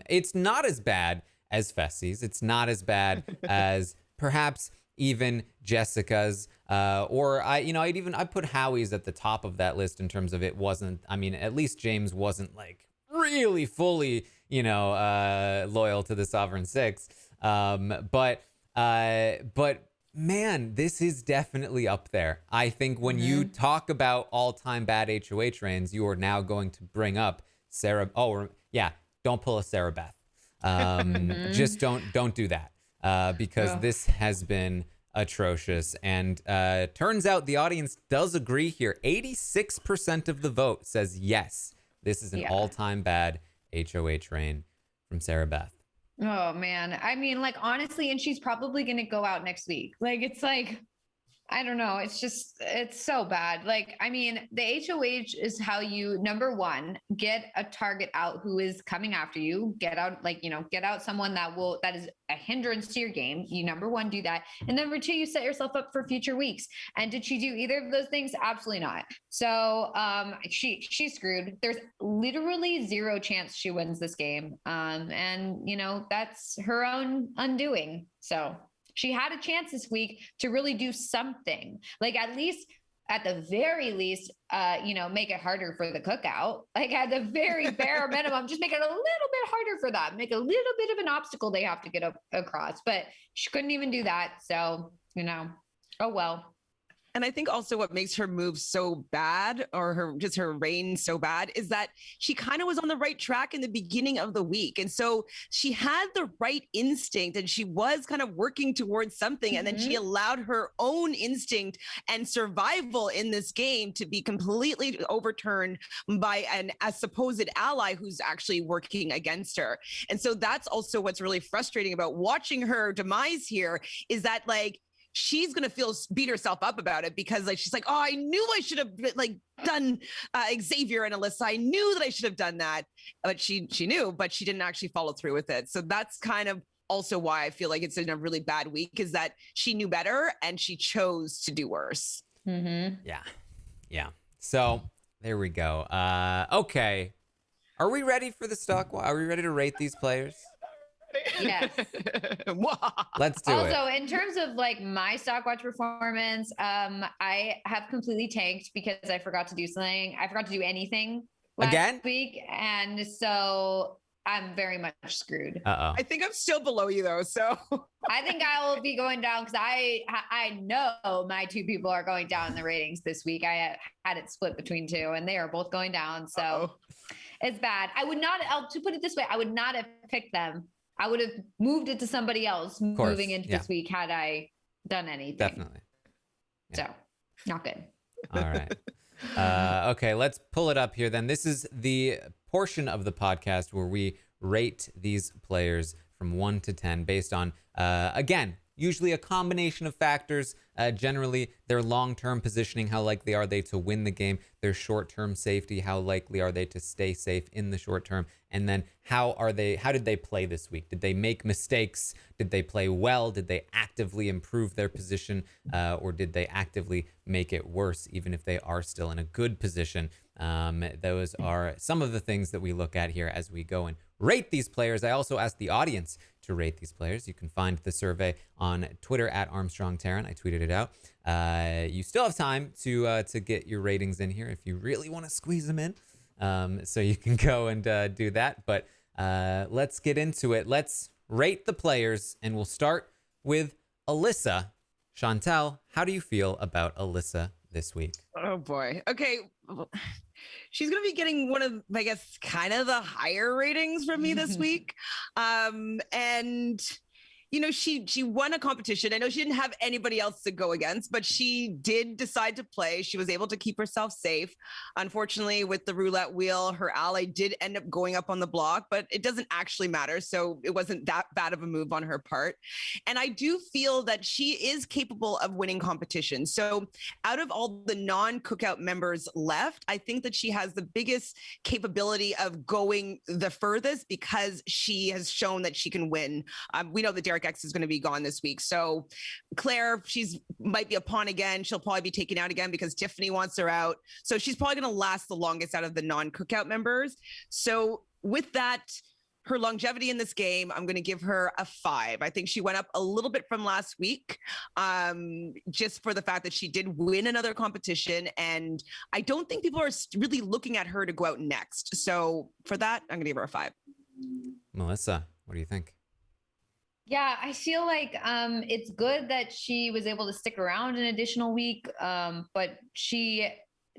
[SPEAKER 1] It's not as bad as Fessy's. It's not as bad as perhaps even Jessica's, or I'd put Howie's at the top of that list in terms of it wasn't, I mean, at least James wasn't like really fully, loyal to the Sovereign Six. But man, this is definitely up there. I think when you talk about all-time bad HOH reigns, you are now going to bring up Sarah. Oh, yeah, don't pull a Sarah Beth. Just don't do that. Because this has been atrocious. And turns out the audience does agree here. 86% of the vote says yes, this is an all-time bad HOH reign from Sarah Beth.
[SPEAKER 2] Oh man. I mean, like, honestly, and she's probably going to go out next week. Like, it's like, I don't know. It's so bad. Like, I mean, the HOH is how you, number one, get a target out who is coming after you, get out someone that is a hindrance to your game. You, number one, do that. And number two, you set yourself up for future weeks. And did she do either of those things? Absolutely not. So, she's screwed. There's literally zero chance she wins this game. And that's her own undoing. So she had a chance this week to really do something, like at the very least, make it harder for the cookout. Like at the very bare minimum, just make it a little bit harder for them, make a little bit of an obstacle they have to get across. But she couldn't even do that. So, oh well.
[SPEAKER 3] And I think also what makes her move so bad, or her reign so bad, is that she kind of was on the right track in the beginning of the week. And so she had the right instinct and she was kind of working towards something. And then she allowed her own instinct and survival in this game to be completely overturned by a supposed ally who's actually working against her. And so that's also what's really frustrating about watching her demise here, is that like, she's going to beat herself up about it, because like, she's like, oh, I knew I should have done Xavier and Alyssa. I knew that I should have done that, but she knew, but she didn't actually follow through with it. So that's kind of also why I feel like it's in a really bad week, is that she knew better and she chose to do worse.
[SPEAKER 1] Yeah. So there we go. Okay. Are we ready for the stock? Are we ready to rate these players?
[SPEAKER 2] Yes.
[SPEAKER 1] Let's do it.
[SPEAKER 2] Also, in terms of like my stock watch performance, I have completely tanked because I forgot to do something. I forgot to do anything last week. And so I'm very much screwed.
[SPEAKER 3] I think I'm still below you though. So
[SPEAKER 2] I think I will be going down because I know my two people are going down in the ratings this week. I had it split between two and they are both going down. So it's bad. I would not, to put it this way, I would not have picked them. I would have moved it to somebody else moving into this week had I done anything.
[SPEAKER 1] Definitely.
[SPEAKER 2] Yeah. So, not good.
[SPEAKER 1] All right. Okay, let's pull it up here then. This is the portion of the podcast where we rate these players from 1 to 10 based on, again, usually a combination of factors. Generally, their long-term positioning, how likely are they to win the game? Their short-term safety, how likely are they to stay safe in the short term? And then how did they play this week? Did they make mistakes? Did they play well? Did they actively improve their position? Or did they actively make it worse, even if they are still in a good position? Those are some of the things that we look at here as we go and rate these players. I also asked the audience to rate these players. You can find the survey on Twitter at Armstrong Taran. I tweeted it out. You still have time to get your ratings in here if you really want to squeeze them in. So you can go and do that. But let's get into it. Let's rate the players, and we'll start with Alyssa. Chantal, how do you feel about Alyssa this week?
[SPEAKER 3] Oh boy. Okay. She's going to be getting one of, I guess, kind of the higher ratings from me this week. And you know, she won a competition. I know she didn't have anybody else to go against, but she did decide to play. She was able to keep herself safe. Unfortunately, with the roulette wheel, her ally did end up going up on the block, but it doesn't actually matter. So it wasn't that bad of a move on her part. And I do feel that she is capable of winning competitions. So out of all the non-cookout members left, I think that she has the biggest capability of going the furthest because she has shown that she can win. We know that Derek X is going to be gone this week. So Claire, might be a pawn again. She'll probably be taken out again because Tiffany wants her out. So she's probably going to last the longest out of the non-cookout members. So with that, her longevity in this game, I'm going to give her a 5. I think she went up a little bit from last week, just for the fact that she did win another competition. And I don't think people are really looking at her to go out next. So for that, I'm going to give her a 5.
[SPEAKER 1] Melissa, what do you think?
[SPEAKER 2] Yeah, I feel like it's good that she was able to stick around an additional week, but she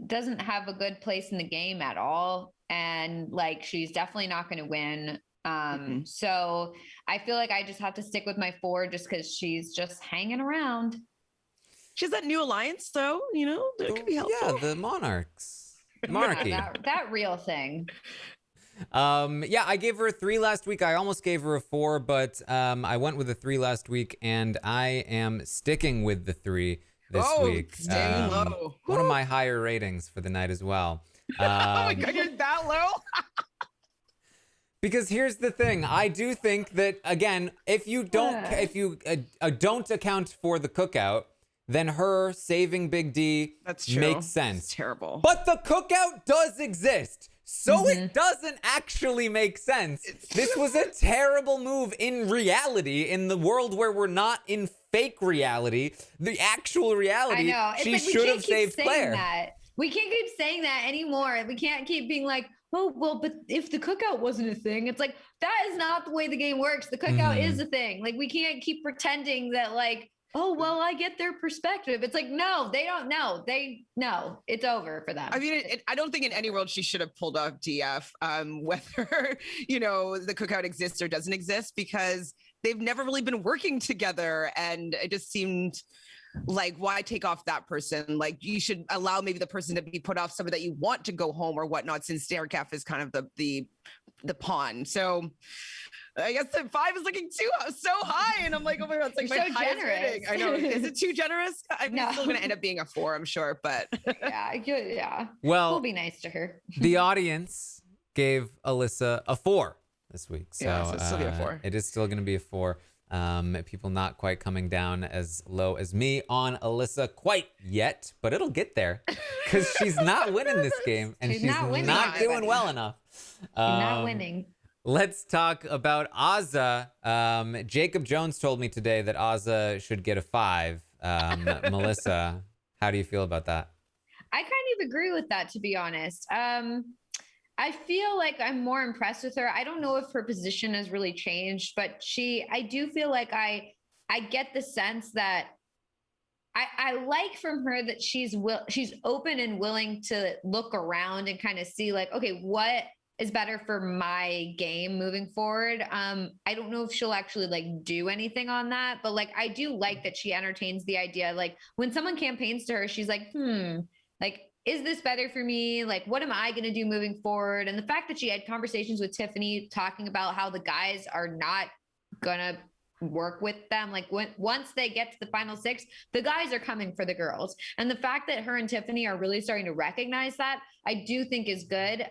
[SPEAKER 2] doesn't have a good place in the game at all. And like, she's definitely not going to win. So I feel like I just have to stick with my 4 just because she's just hanging around.
[SPEAKER 3] She has that new alliance, though, you know, that could be helpful.
[SPEAKER 1] Yeah, the Monarchs. Monarchy.
[SPEAKER 2] That real thing.
[SPEAKER 1] Yeah, I gave her a 3 last week. I almost gave her a 4, but I went with a 3 last week, and I am sticking with the 3 this week.
[SPEAKER 3] Staying low.
[SPEAKER 1] One of my higher ratings for the night as well.
[SPEAKER 3] Oh my God, you're that low?
[SPEAKER 1] Because here's the thing, I do think that, again, if you don't account for the cookout, then her saving Big D makes sense.
[SPEAKER 3] It's terrible.
[SPEAKER 1] But the cookout does exist. So it doesn't actually make sense. This was a terrible move in reality, in the world where we're not in fake reality. The actual reality,
[SPEAKER 2] I know.
[SPEAKER 1] she should have saved Claire.
[SPEAKER 2] That. We can't keep saying that anymore. We can't keep being like, oh, well, but if the cookout wasn't a thing, it's like, that is not the way the game works. The cookout is a thing. Like, we can't keep pretending that like, oh, well, I get their perspective. It's like, no, they don't know. It's over for them.
[SPEAKER 3] I mean, I don't think in any world she should have pulled off DF, whether, you know, the cookout exists or doesn't exist, because they've never really been working together. And it just seemed like, why take off that person? Like, you should allow maybe the person to be put off, somebody that you want to go home or whatnot, since Derek F is kind of the pawn. So I guess the 5 is looking so high, and I'm like, oh my God, it's like
[SPEAKER 2] You're
[SPEAKER 3] my
[SPEAKER 2] so
[SPEAKER 3] highest
[SPEAKER 2] generous.
[SPEAKER 3] rating. I know. Is it too generous? I'm
[SPEAKER 2] No.
[SPEAKER 3] still going to end up being a 4, I'm sure, but
[SPEAKER 2] yeah.
[SPEAKER 1] Well,
[SPEAKER 2] We'll be nice to her.
[SPEAKER 1] the audience gave Alyssa a 4 this week. So,
[SPEAKER 3] yeah, it's still be a 4.
[SPEAKER 1] It is still going to be a 4. People not quite coming down as low as me on Alyssa quite yet, but it'll get there because she's not winning this game, and she's not doing well enough.
[SPEAKER 2] She's not winning.
[SPEAKER 1] Let's talk about Azza. Jacob Jones told me today that Azza should get a 5. Melissa, how do you feel about that?
[SPEAKER 2] I kind of agree with that, to be honest. I feel like I'm more impressed with her. I don't know if her position has really changed, but I do feel like I get the sense that I like from her that she's open and willing to look around and kind of see like, okay, what is better for my game moving forward. I don't know if she'll actually like do anything on that, but like, I do like that she entertains the idea. Like when someone campaigns to her, she's like, like, is this better for me? Like, what am I going to do moving forward? And the fact that she had conversations with Tiffany talking about how the guys are not going to work with them. Like once they get to the final 6, the guys are coming for the girls. And the fact that her and Tiffany are really starting to recognize that, I do think is good.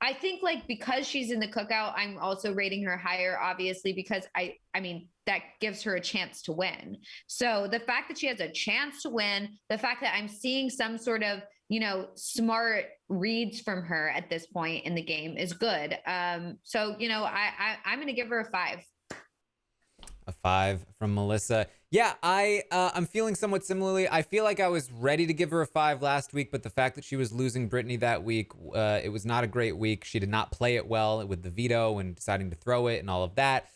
[SPEAKER 2] I think like because she's in the cookout, I'm also rating her higher, obviously, because I mean, that gives her a chance to win. So the fact that she has a chance to win, the fact that I'm seeing some sort of, smart reads from her at this point in the game is good. So, I'm going to give her a 5.
[SPEAKER 1] A 5 from Melissa. Yeah, I'm feeling somewhat similarly. I feel like I was ready to give her a 5 last week, but the fact that she was losing Brittany that week, it was not a great week. She did not play it well with the veto and deciding to throw it and all of that.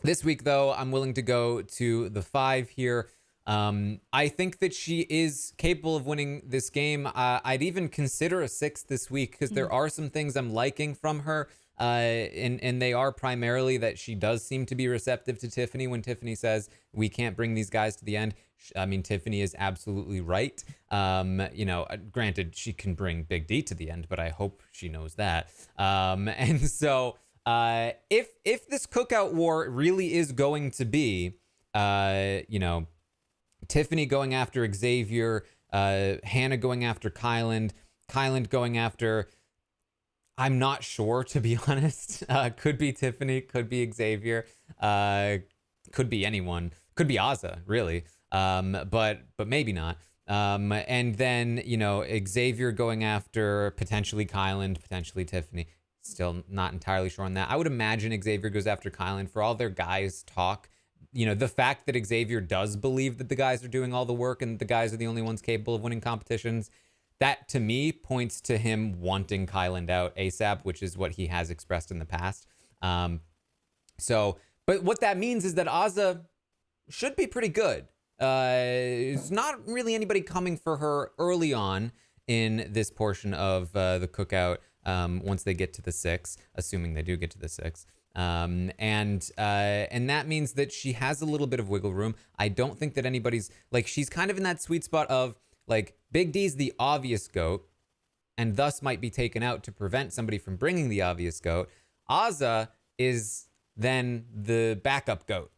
[SPEAKER 1] This week, though, I'm willing to go to the 5 here. I think that she is capable of winning this game. I'd even consider a 6 this week because there are some things I'm liking from her. and they are primarily that she does seem to be receptive to Tiffany when Tiffany says we can't bring these guys to the end. I mean, Tiffany is absolutely right. Granted, she can bring Big D to the end, but I hope she knows that. And so if this cookout war really is going to be, Tiffany going after Xavier, Hannah going after Kyland going after, I'm not sure, to be honest. Could be Tiffany, could be Xavier, could be anyone, could be Azza, really. But maybe not. And then, Xavier going after potentially Kyland, potentially Tiffany. Still not entirely sure on that. I would imagine Xavier goes after Kyland for all their guys talk. The fact that Xavier does believe that the guys are doing all the work and the guys are the only ones capable of winning competitions, that to me points to him wanting Kyland out ASAP, which is what he has expressed in the past. But what that means is that Azza should be pretty good. There's not really anybody coming for her early on in this portion of the cookout once they get to the 6, assuming they do get to the 6. And that means that she has a little bit of wiggle room. I don't think that anybody's she's kind of in that sweet spot of Big D's the obvious goat and thus might be taken out to prevent somebody from bringing the obvious goat. Azza is then the backup goat.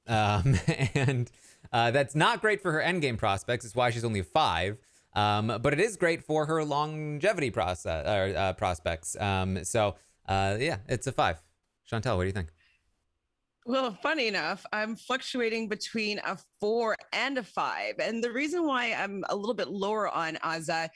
[SPEAKER 1] And that's not great for her endgame prospects. It's why she's only a 5. But it is great for her longevity prospects. It's a 5. Chantal, what do you think?
[SPEAKER 3] Well, funny enough, I'm fluctuating between a 4 and a 5. And the reason why I'm a little bit lower on Azza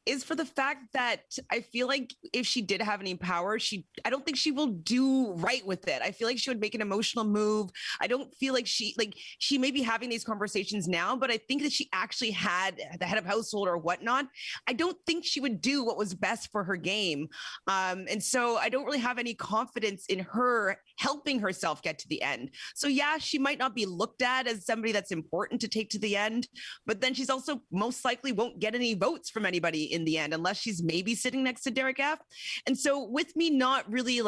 [SPEAKER 3] is for the fact that I feel like if she did have any power, I don't think she will do right with it. I feel like she would make an emotional move. I don't feel like she may be having these conversations now, but I think that she actually had the head of household or whatnot. I don't think she would do what was best for her game. And so I don't really have any confidence in her helping herself get to the end. So yeah, she might not be looked at as somebody that's important to take to the end, but then she's also most likely won't get any votes from anybody in the end unless she's maybe sitting next to Derek F. And so with me not really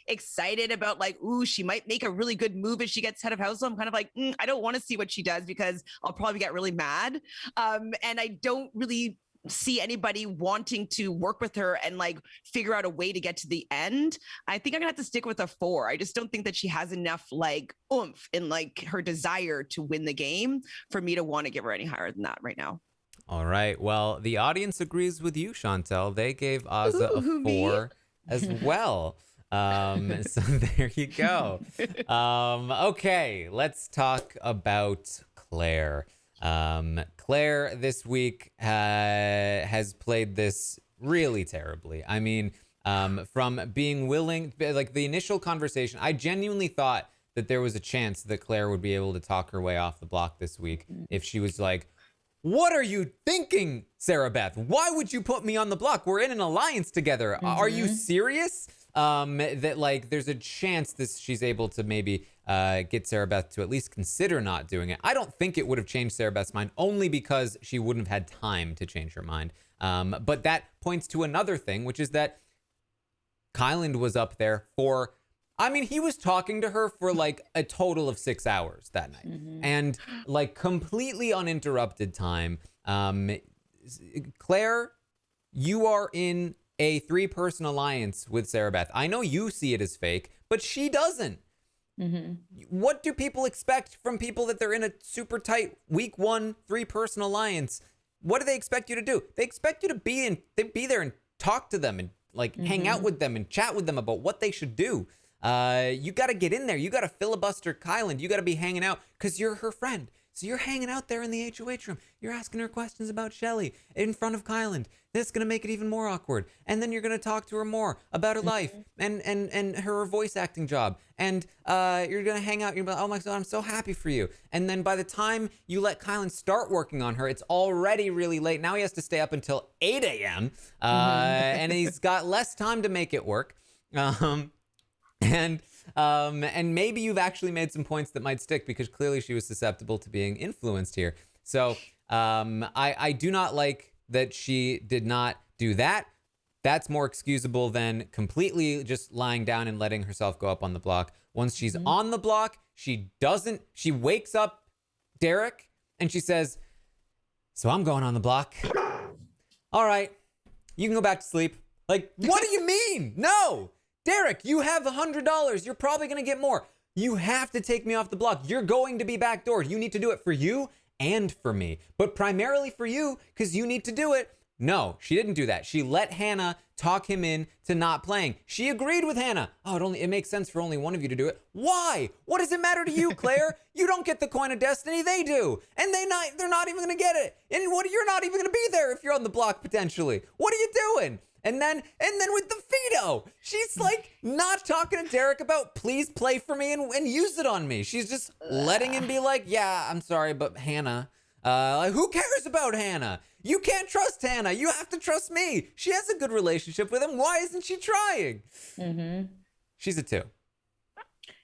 [SPEAKER 3] excited about she might make a really good move if she gets head of household, I'm kind of I don't want to see what she does because I'll probably get really mad. And I don't really see anybody wanting to work with her and figure out a way to get to the end. I think I'm gonna have to stick with a 4. I just don't think that she has enough oomph in her desire to win the game for me to want to give her any higher than that right now.
[SPEAKER 1] All right. Well, the audience agrees with you, Chantal. They gave Azza a 4 as well. So there you go. Okay, let's talk about Claire. Claire this week has played this really terribly. I mean, from being willing, the initial conversation, I genuinely thought that there was a chance that Claire would be able to talk her way off the block this week if she was what are you thinking, Sarah Beth? Why would you put me on the block? We're in an alliance together. Mm-hmm. Are you serious? That there's a chance she's able to maybe get Sarah Beth to at least consider not doing it. I don't think it would have changed Sarah Beth's mind, only because she wouldn't have had time to change her mind. But that points to another thing, which is that Kyland was up there he was talking to her for a total of 6 hours that night. Mm-hmm. And completely uninterrupted time. Claire, you are in a 3-person alliance with Sarah Beth. I know you see it as fake, but she doesn't. Mm-hmm. What do people expect from people that they're in a super tight week 1 3-person alliance? What do they expect you to do? They expect you to be there and talk to them and hang out with them and chat with them about what they should do. You got to get in there. You got to filibuster Kyland. You got to be hanging out because you're her friend. So you're hanging out there in the HOH room. You're asking her questions about Shelly in front of Kyland. That's going to make it even more awkward. And then you're going to talk to her more about her life and her voice acting job. And you're going to hang out. You're going to be like, oh my God, I'm so happy for you. And then by the time you let Kyland start working on her, it's already really late. Now he has to stay up until 8 a.m. And he's got less time to make it work. And maybe you've actually made some points that might stick because clearly she was susceptible to being influenced here. So I do not like that she did not do that. that's more excusable than completely just lying down and letting herself go up on the block. Once she's on the block, she wakes up Derek and she says, so I'm going on the block. All right, you can go back to sleep. Like, what do you mean? No, Derek, you have $100. You're probably going to get more. You have to take me off the block. You're going to be backdoored. You need to do it for you and for me, but primarily for you because you need to do it. No, she didn't do that. She let Hannah talk him in to not playing. She agreed with Hannah. Oh, it makes sense for only one of you to do it. Why? What does it matter to you, Claire? You don't get the coin of destiny. They do. And they're not even going to get it. And you're not even going to be there if you're on the block potentially. What are you doing? And then with the veto, she's like not talking to Derek about please play for me and use it on me. She's just letting him be like, yeah, I'm sorry, but Hannah, who cares about Hannah? You can't trust Hannah. You have to trust me. She has a good relationship with him. Why isn't she trying? She's a 2.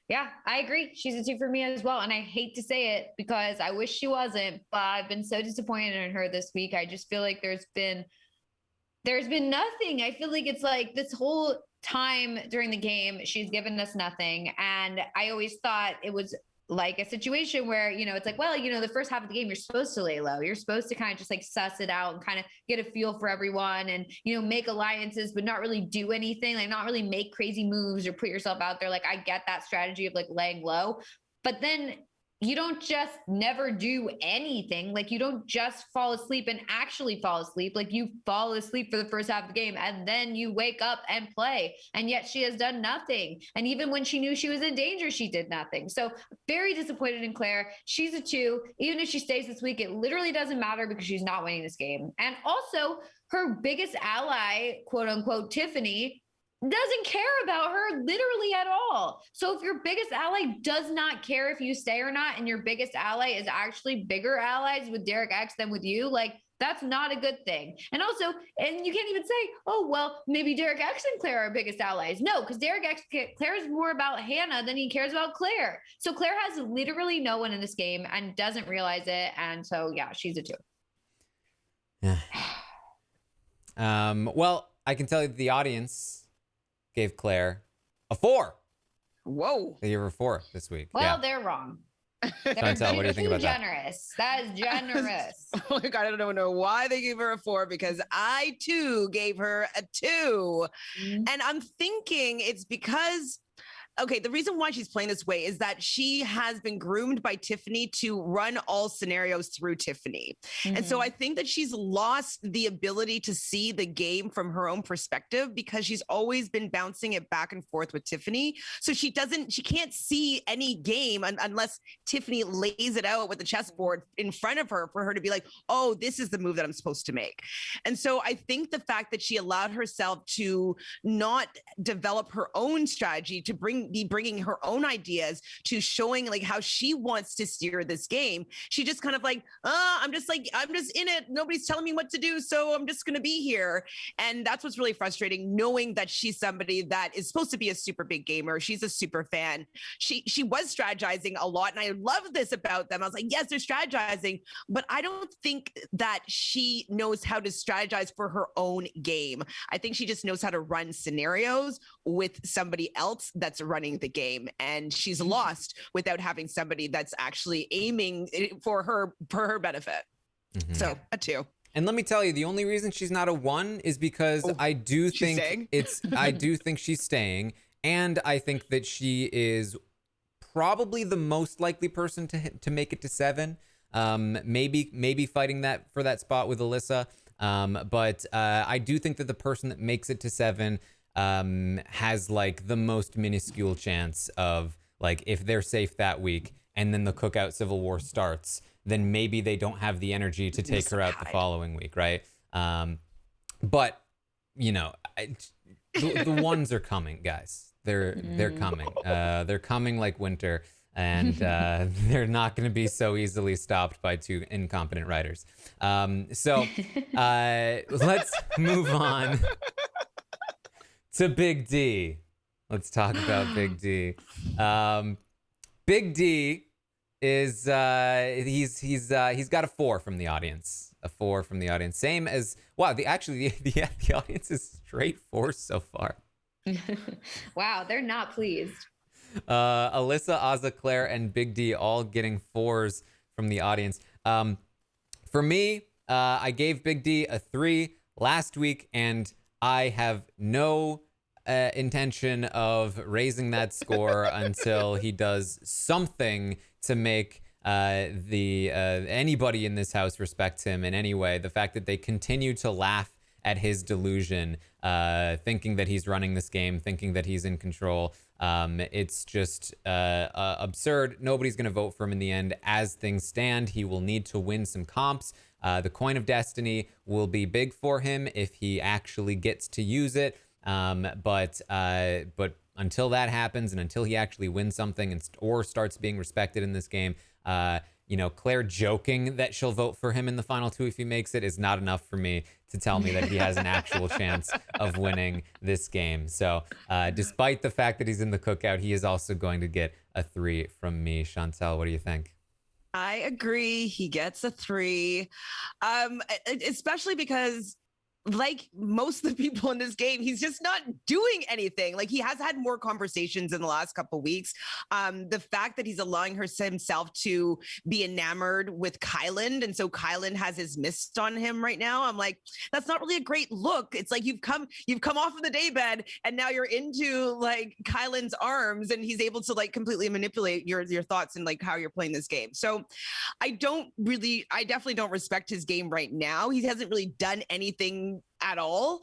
[SPEAKER 2] Yeah, I agree. She's a 2 for me as well. And I hate to say it because I wish she wasn't, but I've been so disappointed in her this week. I just feel like there's been nothing. I feel like it's like this whole time during the game, she's given us nothing. And I always thought it was like a situation where, it's like, well, the first half of the game, you're supposed to lay low. You're supposed to kind of just like suss it out and kind of get a feel for everyone and, make alliances, but not really do anything, like not really make crazy moves or put yourself out there. Like I get that strategy of like laying low, but then you don't just never do anything. Like you don't just fall asleep and actually fall asleep. Like you fall asleep for the first half of the game and then you wake up and play. And yet she has done nothing. And even when she knew she was in danger, she did nothing. So very disappointed in Claire. She's a 2. Even if she stays this week, it literally doesn't matter because she's not winning this game. And also her biggest ally, quote unquote, Tiffany, doesn't care about her literally at all. So if your biggest ally does not care if you stay or not, and your biggest ally is actually bigger allies with Derek X than with you, like that's not a good thing. And also, and you can't even say, oh, well, maybe Derek X and Claire are biggest allies. No, because Derek X cares more about Hannah than he cares about Claire. So Claire has literally no one in this game and doesn't realize it. And so, yeah, she's a 2.
[SPEAKER 1] Yeah. Well, I can tell you the audience gave Claire a 4.
[SPEAKER 3] Whoa.
[SPEAKER 1] They gave her a 4 this week.
[SPEAKER 2] Well, they're wrong.
[SPEAKER 1] Chantal, what do you think about
[SPEAKER 2] generous. That is generous.
[SPEAKER 3] Oh my God, I don't know why they gave her a 4 because I too gave her a 2. And I'm thinking it's because, okay, the reason why she's playing this way is that she has been groomed by Tiffany to run all scenarios through Tiffany. And so I think that she's lost the ability to see the game from her own perspective because she's always been bouncing it back and forth with Tiffany. So she can't see any game unless Tiffany lays it out with the chessboard in front of her for her to be like, oh, this is the move that I'm supposed to make. And so I think the fact that she allowed herself to not develop her own strategy to be bringing her own ideas to showing like how she wants to steer this game. She just kind of like, I'm just in it. Nobody's telling me what to do. So I'm just going to be here. And that's what's really frustrating, knowing that she's somebody that is supposed to be a super big gamer. She's a super fan. She was strategizing a lot. And I love this about them. I was like, yes, they're strategizing, but I don't think that she knows how to strategize for her own game. I think she just knows how to run scenarios with somebody else that's running the game, and she's lost without having somebody that's actually aiming for her benefit. So a 2.
[SPEAKER 1] And let me tell you, the only reason she's not a 1 is because I do think she's staying, and I think that she is probably the most likely person to make it to 7. Maybe fighting for that spot with Alyssa. But I do think that the person that makes it to 7 has like the most minuscule chance of like, if they're safe that week and then the Cookout Civil War starts, then maybe they don't have the energy to take her out the following week, right? But the ones are coming, guys. They're coming. They're coming like winter, and they're not going to be so easily stopped by 2 incompetent writers. So let's move on to Big D. Let's talk about Big D. Big D is he's got a 4 from the audience. A 4 from the audience. Same as the audience is straight fours so far.
[SPEAKER 2] Wow, they're not pleased.
[SPEAKER 1] Alyssa, Ozza, Claire, and Big D all getting fours from the audience. For me, I gave Big D a 3 last week, and I have no intention of raising that score until he does something to make anybody in this house respect him in any way. The fact that they continue to laugh at his delusion, thinking that he's running this game, thinking that he's in control. It's just absurd. Nobody's going to vote for him in the end. As things stand, he will need to win some comps. The coin of destiny will be big for him if he actually gets to use it. But until that happens and until he actually wins something or starts being respected in this game, Claire joking that she'll vote for him in the final 2 if he makes it is not enough for me to tell me that he has an actual chance of winning this game. So despite the fact that he's in the cookout, he is also going to get a 3 from me. Chantal, what do you think?
[SPEAKER 3] I agree. He gets a 3, especially because, like most of the people in this game, he's just not doing anything. Like, he has had more conversations in the last couple of weeks. The fact that he's allowing himself to be enamored with Kylan, and so Kylan has his mist on him right now. I'm like, that's not really a great look. It's like you've come off of the daybed, and now you're into like Kylan's arms, and he's able to like completely manipulate your thoughts and like how you're playing this game. So I definitely don't respect his game right now. He hasn't really done anything at all.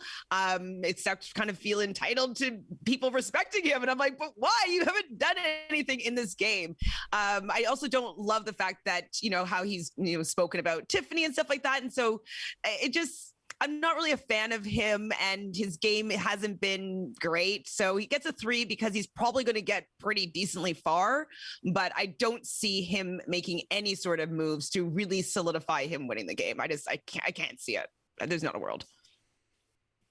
[SPEAKER 3] Except to kind of feel entitled to people respecting him. And I'm like, but why? You haven't done anything in this game. I also don't love the fact that, how he's, spoken about Tiffany and stuff like that. And so I'm not really a fan of him, and his game hasn't been great. So he gets a 3 because he's probably going to get pretty decently far, but I don't see him making any sort of moves to really solidify him winning the game. I can't see it. There's not a world.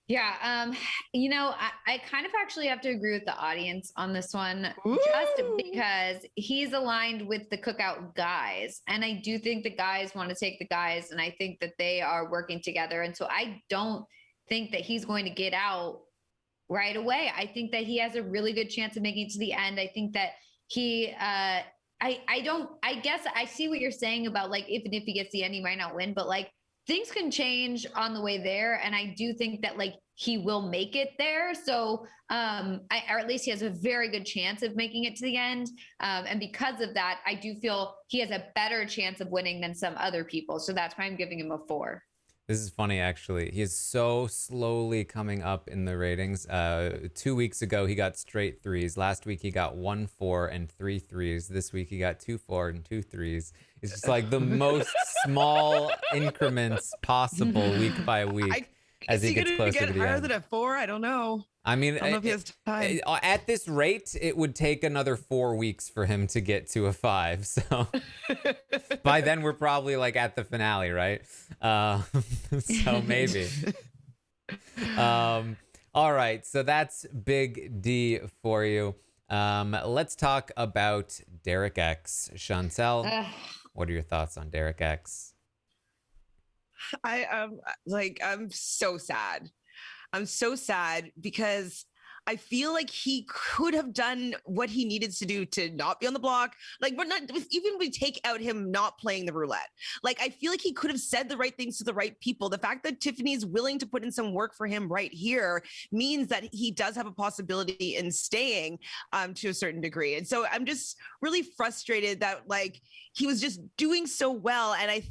[SPEAKER 2] Yeah. I kind of actually have to agree with the audience on this one.
[SPEAKER 3] Ooh.
[SPEAKER 2] Just because he's aligned with the cookout guys. And I do think the guys want to take the guys, and I think that they are working together. And so I don't think that he's going to get out right away. I think that he has a really good chance of making it to the end. I think that he, I guess I see what you're saying about like, even if he gets the end, he might not win, but like, things can change on the way there. And I do think that like he will make it there. So, or at least he has a very good chance of making it to the end. And because of that, I do feel he has a better chance of winning than some other people. So that's why I'm giving him a 4.
[SPEAKER 1] This is funny, actually. He is so slowly coming up in the ratings. 2 weeks ago, he got straight 3s. Last week, he got 1 4 and 3 3s. This week, he got 2 4 and 2 3s. It's just like the most small increments possible week by week as he gets closer to the
[SPEAKER 3] higher
[SPEAKER 1] end.
[SPEAKER 3] than a 4? I don't know.
[SPEAKER 1] I mean,
[SPEAKER 3] I don't know if he has time.
[SPEAKER 1] At this rate, it would take another 4 weeks for him to get to a 5. So by then, we're probably like at the finale, right? So maybe. All right. So that's Big D for you. Let's talk about Derek X. Chantal, what are your thoughts on Derek X?
[SPEAKER 3] I'm so sad. I'm so sad because I feel like he could have done what he needed to do to not be on the block. Like, even we take out him not playing the roulette. Like, I feel like he could have said the right things to the right people. The fact that Tiffany is willing to put in some work for him right here means that he does have a possibility in staying to a certain degree. And so I'm just really frustrated that like he was just doing so well. And I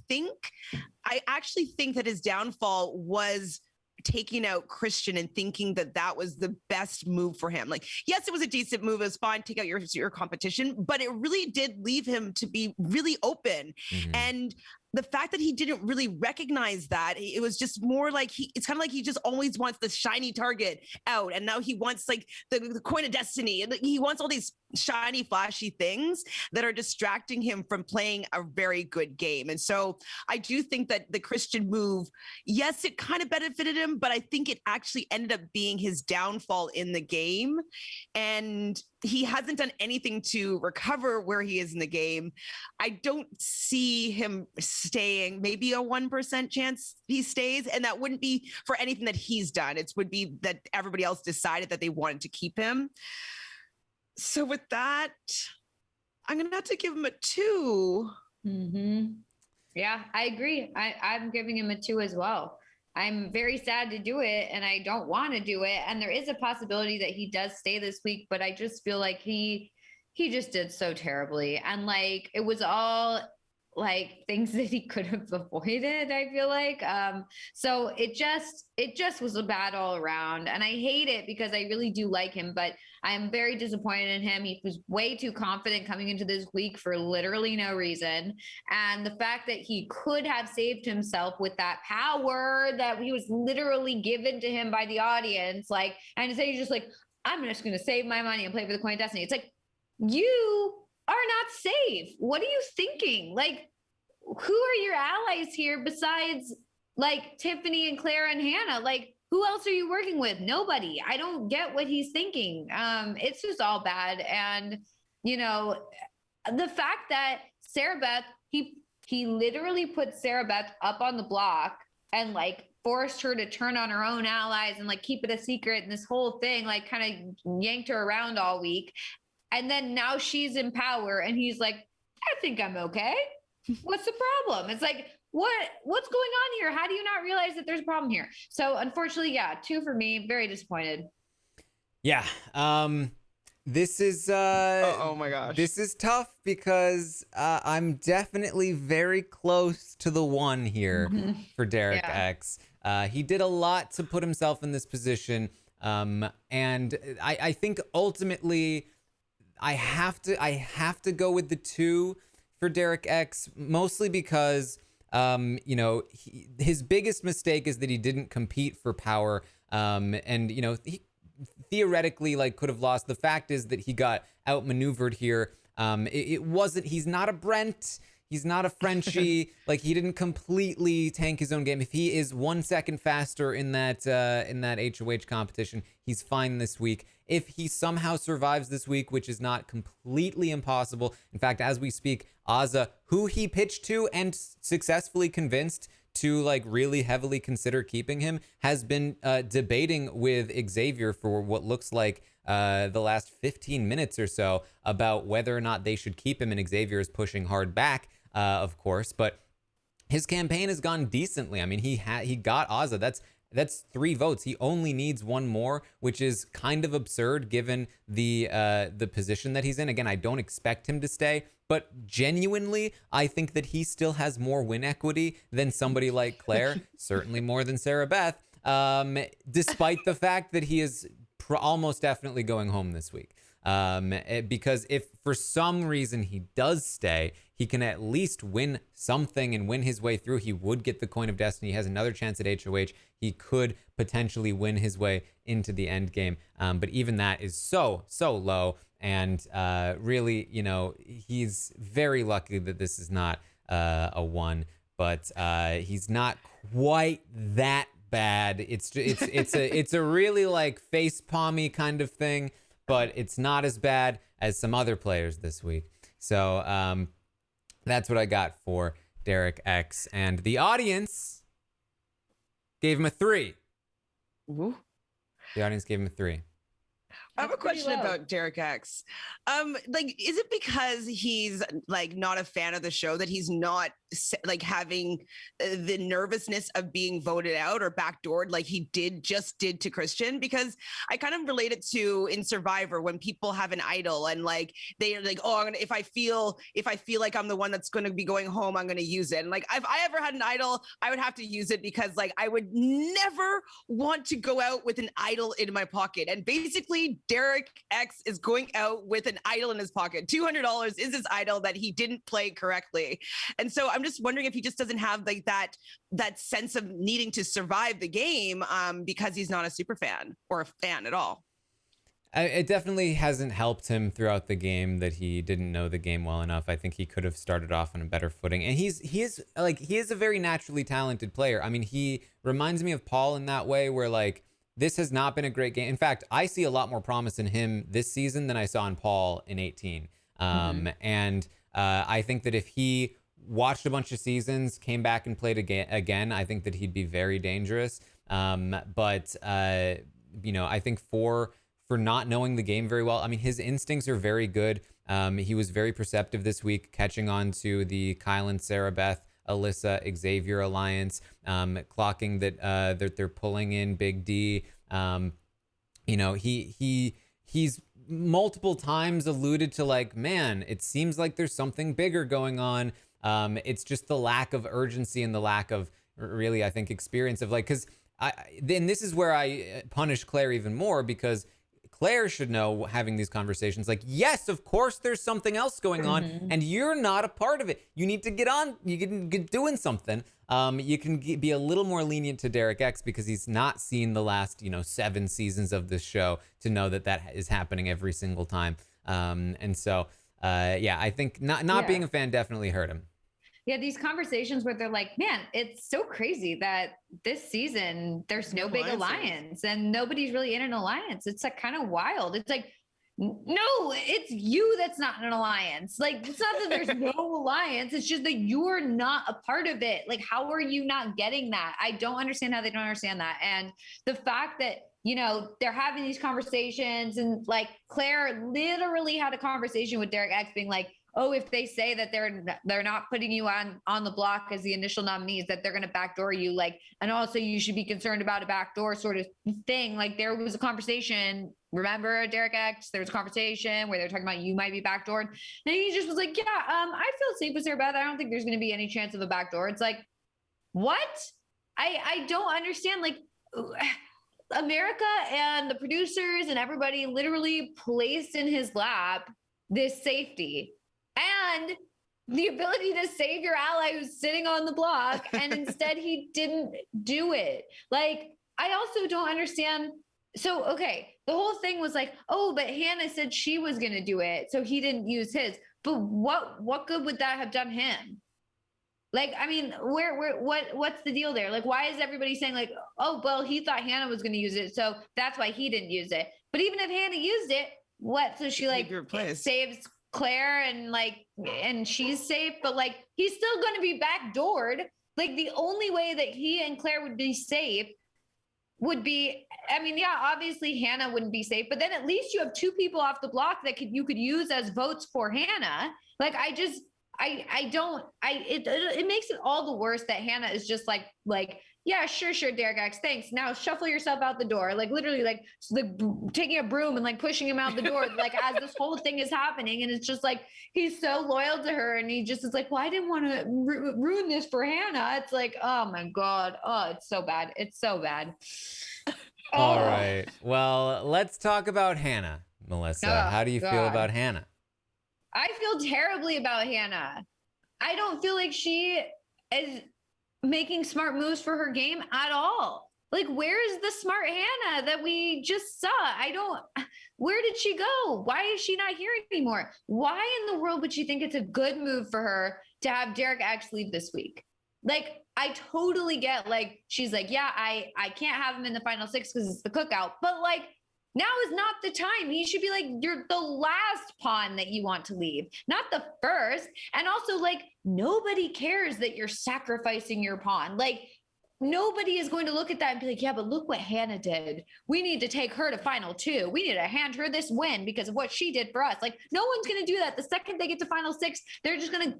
[SPEAKER 3] actually think that his downfall was taking out Christian and thinking that that was the best move for him. Like, yes, it was a decent move. It was fine. Take out your competition, but it really did leave him to be really open. Mm-hmm. And the fact that he didn't really recognize that, it was just more like it's kind of like he just always wants the shiny target out. And now he wants like the coin of destiny. And he wants all these shiny, flashy things that are distracting him from playing a very good game. And so I do think that the Christian move, yes, it kind of benefited him, but I think it actually ended up being his downfall in the game. And he hasn't done anything to recover where he is in the game. I don't see him staying. Maybe a 1% chance he stays, and that wouldn't be for anything that he's done. It would be that everybody else decided that they wanted to keep him. So with that, I'm gonna have to give him a 2.
[SPEAKER 2] Mm-hmm. Yeah, I agree. I'm giving him a 2 as well. I'm very sad to do it, and I don't want to do it. And there is a possibility that he does stay this week, but I just feel like he just did so terribly. And like, it was all like things that he could have avoided, I feel like. So it just was a bad all around. And I hate it because I really do like him, but I'm very disappointed in him. He was way too confident coming into this week for literally no reason. And the fact that he could have saved himself with that power that he was literally given to him by the audience, like, and to say he's just like, I'm just going to save my money and play for the Coin of Destiny. It's like, you are not safe. What are you thinking? Like, who are your allies here besides like Tiffany and Claire and Hannah? Like, who else are you working with? Nobody. I don't get what he's thinking. It's just all bad. And, you know, the fact that Sarah Beth, he literally put Sarah Beth up on the block and like forced her to turn on her own allies and like keep it a secret. And this whole thing, like, kind of yanked her around all week. And then now she's in power and he's like, I think I'm okay. What's the problem? It's like, what's going on here? How do you not realize that there's a problem here? So unfortunately, yeah, 2 for me. Very disappointed.
[SPEAKER 1] Yeah. This is
[SPEAKER 3] oh my gosh.
[SPEAKER 1] This is tough because I'm definitely very close to the 1 here for Derek X. He did a lot to put himself in this position. And I think ultimately I have to go with the 2 for Derek X, mostly because you know, his biggest mistake is that he didn't compete for power, and you know, he theoretically like could have lost. The fact is that he got outmaneuvered here. It wasn't, he's not a Brent, he's not a Frenchie. Like, he didn't completely tank his own game. If he is 1 second faster in that HOH competition, he's fine this week. If he somehow survives this week, which is not completely impossible. In fact, as we speak, Azza, who he pitched to and successfully convinced to like really heavily consider keeping him, has been debating with Xavier for what looks like the last 15 minutes or so about whether or not they should keep him, and Xavier is pushing hard back, of course, but his campaign has gone decently. I mean, he got Azza. That's 3 votes. He only needs 1 more, which is kind of absurd given the position that he's in. Again, I don't expect him to stay, but genuinely, I think that he still has more win equity than somebody like Claire, certainly more than Sarah Beth, despite the fact that he is almost definitely going home this week. Because if for some reason he does stay, he can at least win something and win his way through. He would get the Coin of Destiny. He has another chance at HOH. He could potentially win his way into the end game. But even that is so low. And really, you know, he's very lucky that this is not a 1. But he's not quite that bad. It's a really like face palmy kind of thing, but it's not as bad as some other players this week. So that's what I got for Derek X. And the audience gave him a 3.
[SPEAKER 3] Ooh.
[SPEAKER 1] The audience gave him a 3.
[SPEAKER 3] I have a question about Derek X. Like, is it because he's like not a fan of the show that he's not like having the nervousness of being voted out or backdoored like he did to Christian? Because I kind of relate it to in Survivor when people have an idol and like they're like, oh, if I feel like I'm the one that's going to be going home, I'm going to use it. And like, if I ever had an idol, I would have to use it because like I would never want to go out with an idol in my pocket. And basically, Derek X is going out with an idol in his pocket. $200 is his idol that he didn't play correctly. And so I'm just wondering if he just doesn't have like that sense of needing to survive the game because he's not a super fan or a fan at all.
[SPEAKER 1] It definitely hasn't helped him throughout the game that he didn't know the game well enough. I think he could have started off on a better footing. And he is a very naturally talented player. I mean, he reminds me of Paul in that way where like this has not been a great game. In fact, I see a lot more promise in him this season than I saw in Paul in 18. And I think that if he watched a bunch of seasons, came back and played again, I think that he'd be very dangerous. But I think for not knowing the game very well, I mean, his instincts are very good. He was very perceptive this week, catching on to the Kyle and Sarah Beth, Alyssa, Xavier alliance, clocking that they're pulling in Big D. He's multiple times alluded to, like, man, it seems like there's something bigger going on. It's just the lack of urgency and the lack of really, I think, experience of, like, because then this is where I punish Claire even more, because Claire should know, having these conversations, like, yes, of course there's something else going on and you're not a part of it. You need to get on, you can get doing something. You can be a little more lenient to Derek X because he's not seen the last, 7 seasons of this show to know that is happening every single time. I think not being a fan definitely hurt him.
[SPEAKER 2] Yeah, these conversations where they're like, man, it's so crazy that this season there's no big alliance and nobody's really in an alliance. It's like kind of wild. It's like, no, it's you that's not in an alliance. Like, it's not that there's no alliance. It's just that you're not a part of it. Like, how are you not getting that? I don't understand how they don't understand that. And the fact that, they're having these conversations, and like Claire literally had a conversation with Derek X being like, oh, if they say that they're not putting you on the block as the initial nominees, that they're going to backdoor you, like, and also you should be concerned about a backdoor sort of thing. Like, there was a conversation, remember, Derek X, there was a conversation where they're talking about you might be backdoored. And he just was like, yeah, I feel safe with Sarah Beth. I don't think there's going to be any chance of a backdoor. It's like, what? I don't understand. Like, America and the producers and everybody literally placed in his lap this safety and the ability to save your ally who's sitting on the block. And instead he didn't do it. Like, I also don't understand. So, okay, the whole thing was like, oh, but Hannah said she was going to do it, so he didn't use his. But what good would that have done him? Like, I mean, what's the deal there? Like, why is everybody saying like, oh, well, he thought Hannah was going to use it, so that's why he didn't use it. But even if Hannah used it, what? So she like saves Claire and she's safe, but like, he's still going to be backdoored. Like, the only way that he and Claire would be safe would be, I mean, yeah, obviously Hannah wouldn't be safe, but then at least you have 2 people off the block that you could use as votes for Hannah. Like, it makes it all the worse that Hannah is just like, yeah, sure, Derek X, thanks. Now shuffle yourself out the door. Like, literally, like taking a broom and like pushing him out the door, like, as this whole thing is happening. And it's just like, he's so loyal to her. And he just is like, well, I didn't want to ruin this for Hannah. It's like, oh my God. Oh, it's so bad. It's so bad.
[SPEAKER 1] All right. Well, let's talk about Hannah, Melissa. How do you feel about Hannah?
[SPEAKER 2] I feel terribly about Hannah. I don't feel like she is making smart moves for her game at all. Like, where's the smart Hannah that we just saw? Where did she go? Why is she not here anymore? Why in the world would she think it's a good move for her to have Derek X leave this week? Like, I totally get, like, she's like, yeah, I can't have him in the final 6 because it's the cookout. But like, now is not the time. He should be like, you're the last pawn that you want to leave, not the first. And also, like, nobody cares that you're sacrificing your pawn. Like, nobody is going to look at that and be like, yeah, but look what Hannah did. We need to take her to final 2. We need to hand her this win because of what she did for us. Like, no one's going to do that. The second they get to final 6, they're just going to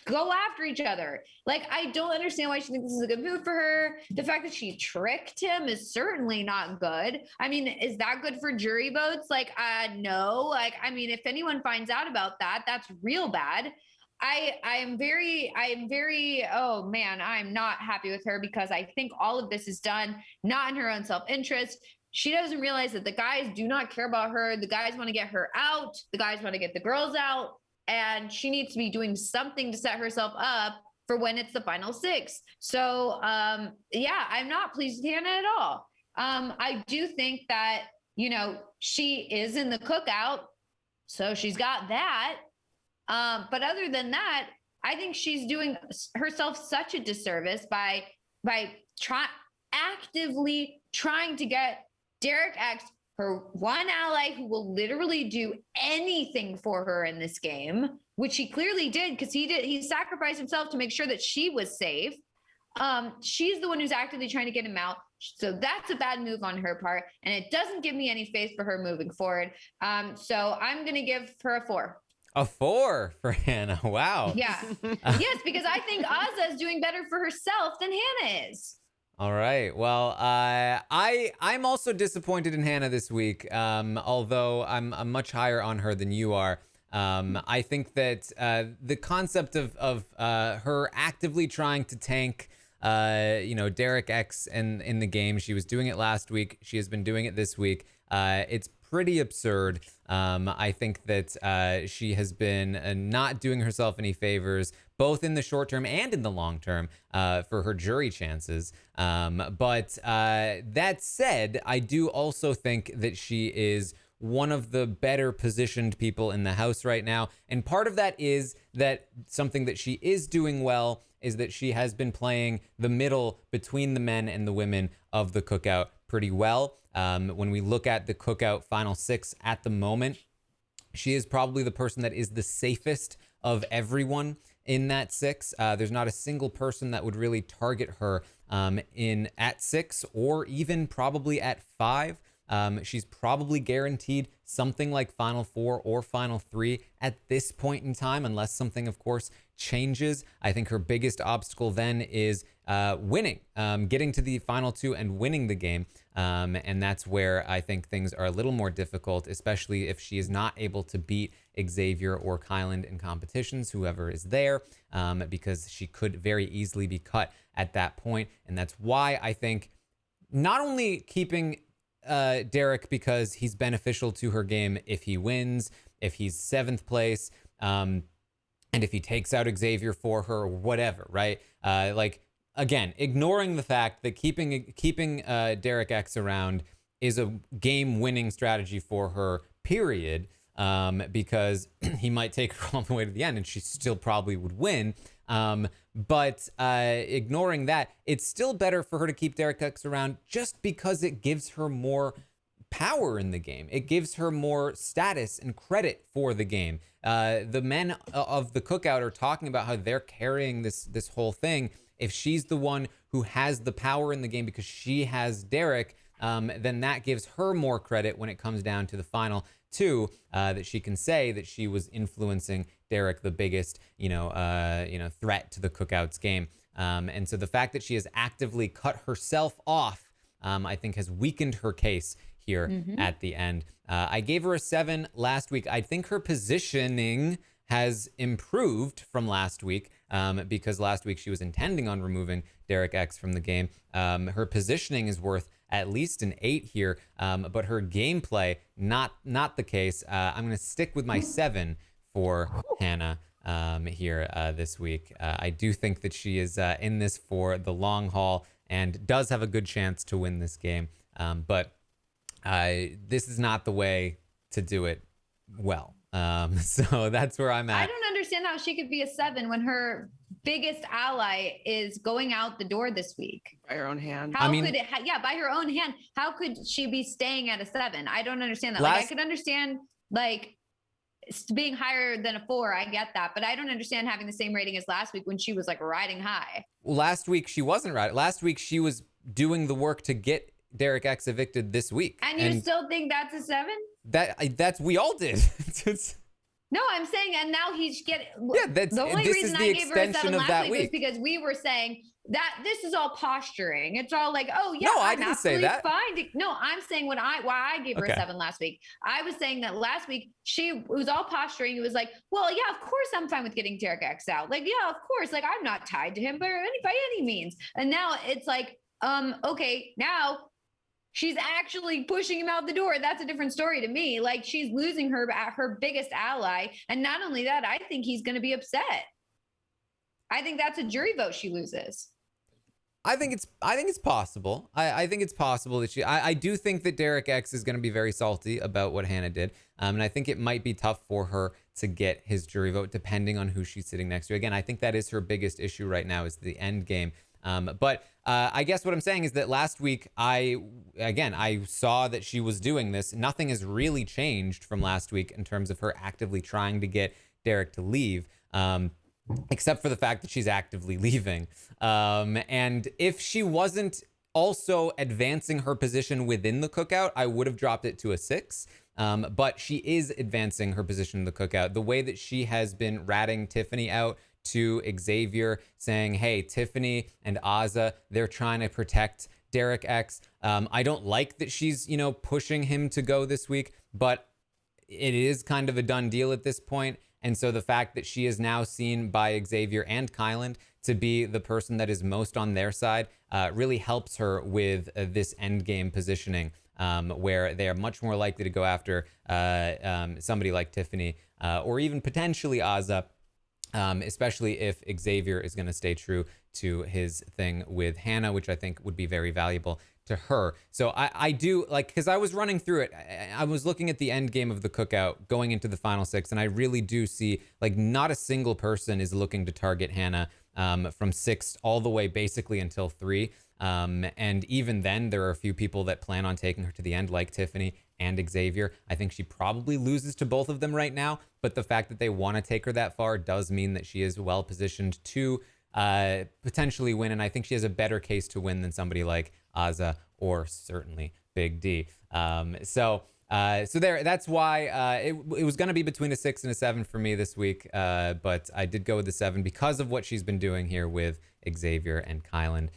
[SPEAKER 2] go after each other. Like, I don't understand why she thinks this is a good move for her. The fact that she tricked him is certainly not good. I mean, is that good for jury votes? Like, no. Like, I mean, if anyone finds out about that, that's real bad. I am very, oh man, I'm not happy with her because I think all of this is done not in her own self-interest. She doesn't realize that the guys do not care about her. The guys want to get her out. The guys want to get the girls out. And she needs to be doing something to set herself up for when it's the final 6. So, yeah, I'm not pleased with Hannah at all. I do think that, she is in the cookout, so she's got that. But other than that, I think she's doing herself such a disservice by actively trying to get Derek X, her one ally who will literally do anything for her in this game, which he clearly did because he sacrificed himself to make sure that she was safe. She's the one who's actively trying to get him out. So that's a bad move on her part. And it doesn't give me any faith for her moving forward. So I'm going to give her a 4.
[SPEAKER 1] A 4 for Hannah. Wow.
[SPEAKER 2] Yeah. Yes, because I think Azza is doing better for herself than Hannah is.
[SPEAKER 1] All right. Well, I'm also disappointed in Hannah this week, although I'm much higher on her than you are. I think that the concept of her actively trying to tank, Derek X in the game, she was doing it last week. She has been doing it this week. It's pretty absurd. I think that she has been not doing herself any favors, both in the short term and in the long term, for her jury chances. But that said, I do also think that she is one of the better positioned people in the house right now. And part of that is that something that she is doing well is that she has been playing the middle between the men and the women of the cookout pretty well. When we look at the cookout final 6 at the moment, she is probably the person that is the safest of everyone in that 6. There's not a single person that would really target her at 6 or even probably at 5. She's probably guaranteed something like Final 4 or Final 3 at this point in time, unless something, of course, changes. I think her biggest obstacle then is winning, getting to the Final 2 and winning the game. And that's where I think things are a little more difficult, especially if she is not able to beat Xavier or Kyland in competitions, whoever is there, because she could very easily be cut at that point. And that's why I think not only keeping Derek because he's beneficial to her game if he wins, if he's 7th place, and if he takes out Xavier for her or whatever, right? Again, ignoring the fact that keeping Derek X around is a game-winning strategy for her, period, because he might take her all the way to the end and she still probably would win. But ignoring that, it's still better for her to keep Derek X around just because it gives her more power in the game. It gives her more status and credit for the game. The men of the cookout are talking about how they're carrying this whole thing. If she's the one who has the power in the game because she has Derek, then that gives her more credit when it comes down to the final 2, that she can say that she was influencing Derek, the biggest, threat to the Cookouts game. And so the fact that she has actively cut herself off, I think has weakened her case here at the end. I gave her a 7 last week. I think her positioning has improved from last week, because last week she was intending on removing Derek X from the game. Her positioning is worth at least an 8 here, but her gameplay, not the case. I'm going to stick with my 7 for Hannah here this week. I do think that she is in this for the long haul and does have a good chance to win this game. But this is not the way to do it well. So that's where I'm at.
[SPEAKER 2] I don't understand how she could be a 7 when her biggest ally is going out the door this week.
[SPEAKER 3] By her own hand.
[SPEAKER 2] By her own hand. How could she be staying at a 7? I don't understand that. I could understand being higher than a 4. I get that, but I don't understand having the same rating as last week when she was riding high.
[SPEAKER 1] Last week she wasn't right. Last week she was doing the work to get Derek X evicted this week.
[SPEAKER 2] And you still think that's a 7?
[SPEAKER 1] That's we all did.
[SPEAKER 2] No, I'm saying, and now he's getting.
[SPEAKER 1] Yeah, the only reason I gave her a 7 last week
[SPEAKER 2] was because we were saying that this is all posturing. It's all like, oh yeah,
[SPEAKER 1] no, I didn't say that.
[SPEAKER 2] Fine. No, I'm saying why I gave her a 7 last week. I was saying that last week it was all posturing. It was like, well, yeah, of course I'm fine with getting Derek X out. Yeah, of course. I'm not tied to him by any means. And now it's like, okay, now she's actually pushing him out the door. That's a different story to me. She's losing her biggest ally. And not only that, I think he's going to be upset. I think that's a jury vote she loses.
[SPEAKER 1] I think it's possible. I think it's possible that I do think that Derek X is going to be very salty about what Hannah did. And I think it might be tough for her to get his jury vote depending on who she's sitting next to. Again, I think that is her biggest issue right now is the end game. But I guess what I'm saying is that last week, I saw that she was doing this. Nothing has really changed from last week in terms of her actively trying to get Derek to leave. Except for the fact that she's actively leaving. And if she wasn't also advancing her position within the cookout, I would have dropped it to a 6. But she is advancing her position in the cookout. The way that she has been ratting Tiffany out to Xavier, saying, hey, Tiffany and Azah, they're trying to protect Derek X. I don't like that she's, pushing him to go this week, but it is kind of a done deal at this point. And so the fact that she is now seen by Xavier and Kyland to be the person that is most on their side really helps her with this endgame positioning, where they are much more likely to go after somebody like Tiffany or even potentially Azah, especially if Xavier is going to stay true to his thing with Hannah, which I think would be very valuable to her. So I do like, because I was running through it, I was looking at the end game of the cookout going into the final 6, and I really do see like not a single person is looking to target Hannah from 6 all the way basically until 3. And even then, there are a few people that plan on taking her to the end, like Tiffany and Xavier. I think she probably loses to both of them right now, but the fact that they want to take her that far does mean that she is well positioned to potentially win, and I think she has a better case to win than somebody like Azah or certainly Big D. So there, that's why it was going to be between a 6 and a 7 for me this week, but I did go with the 7 because of what she's been doing here with Xavier and Kyland.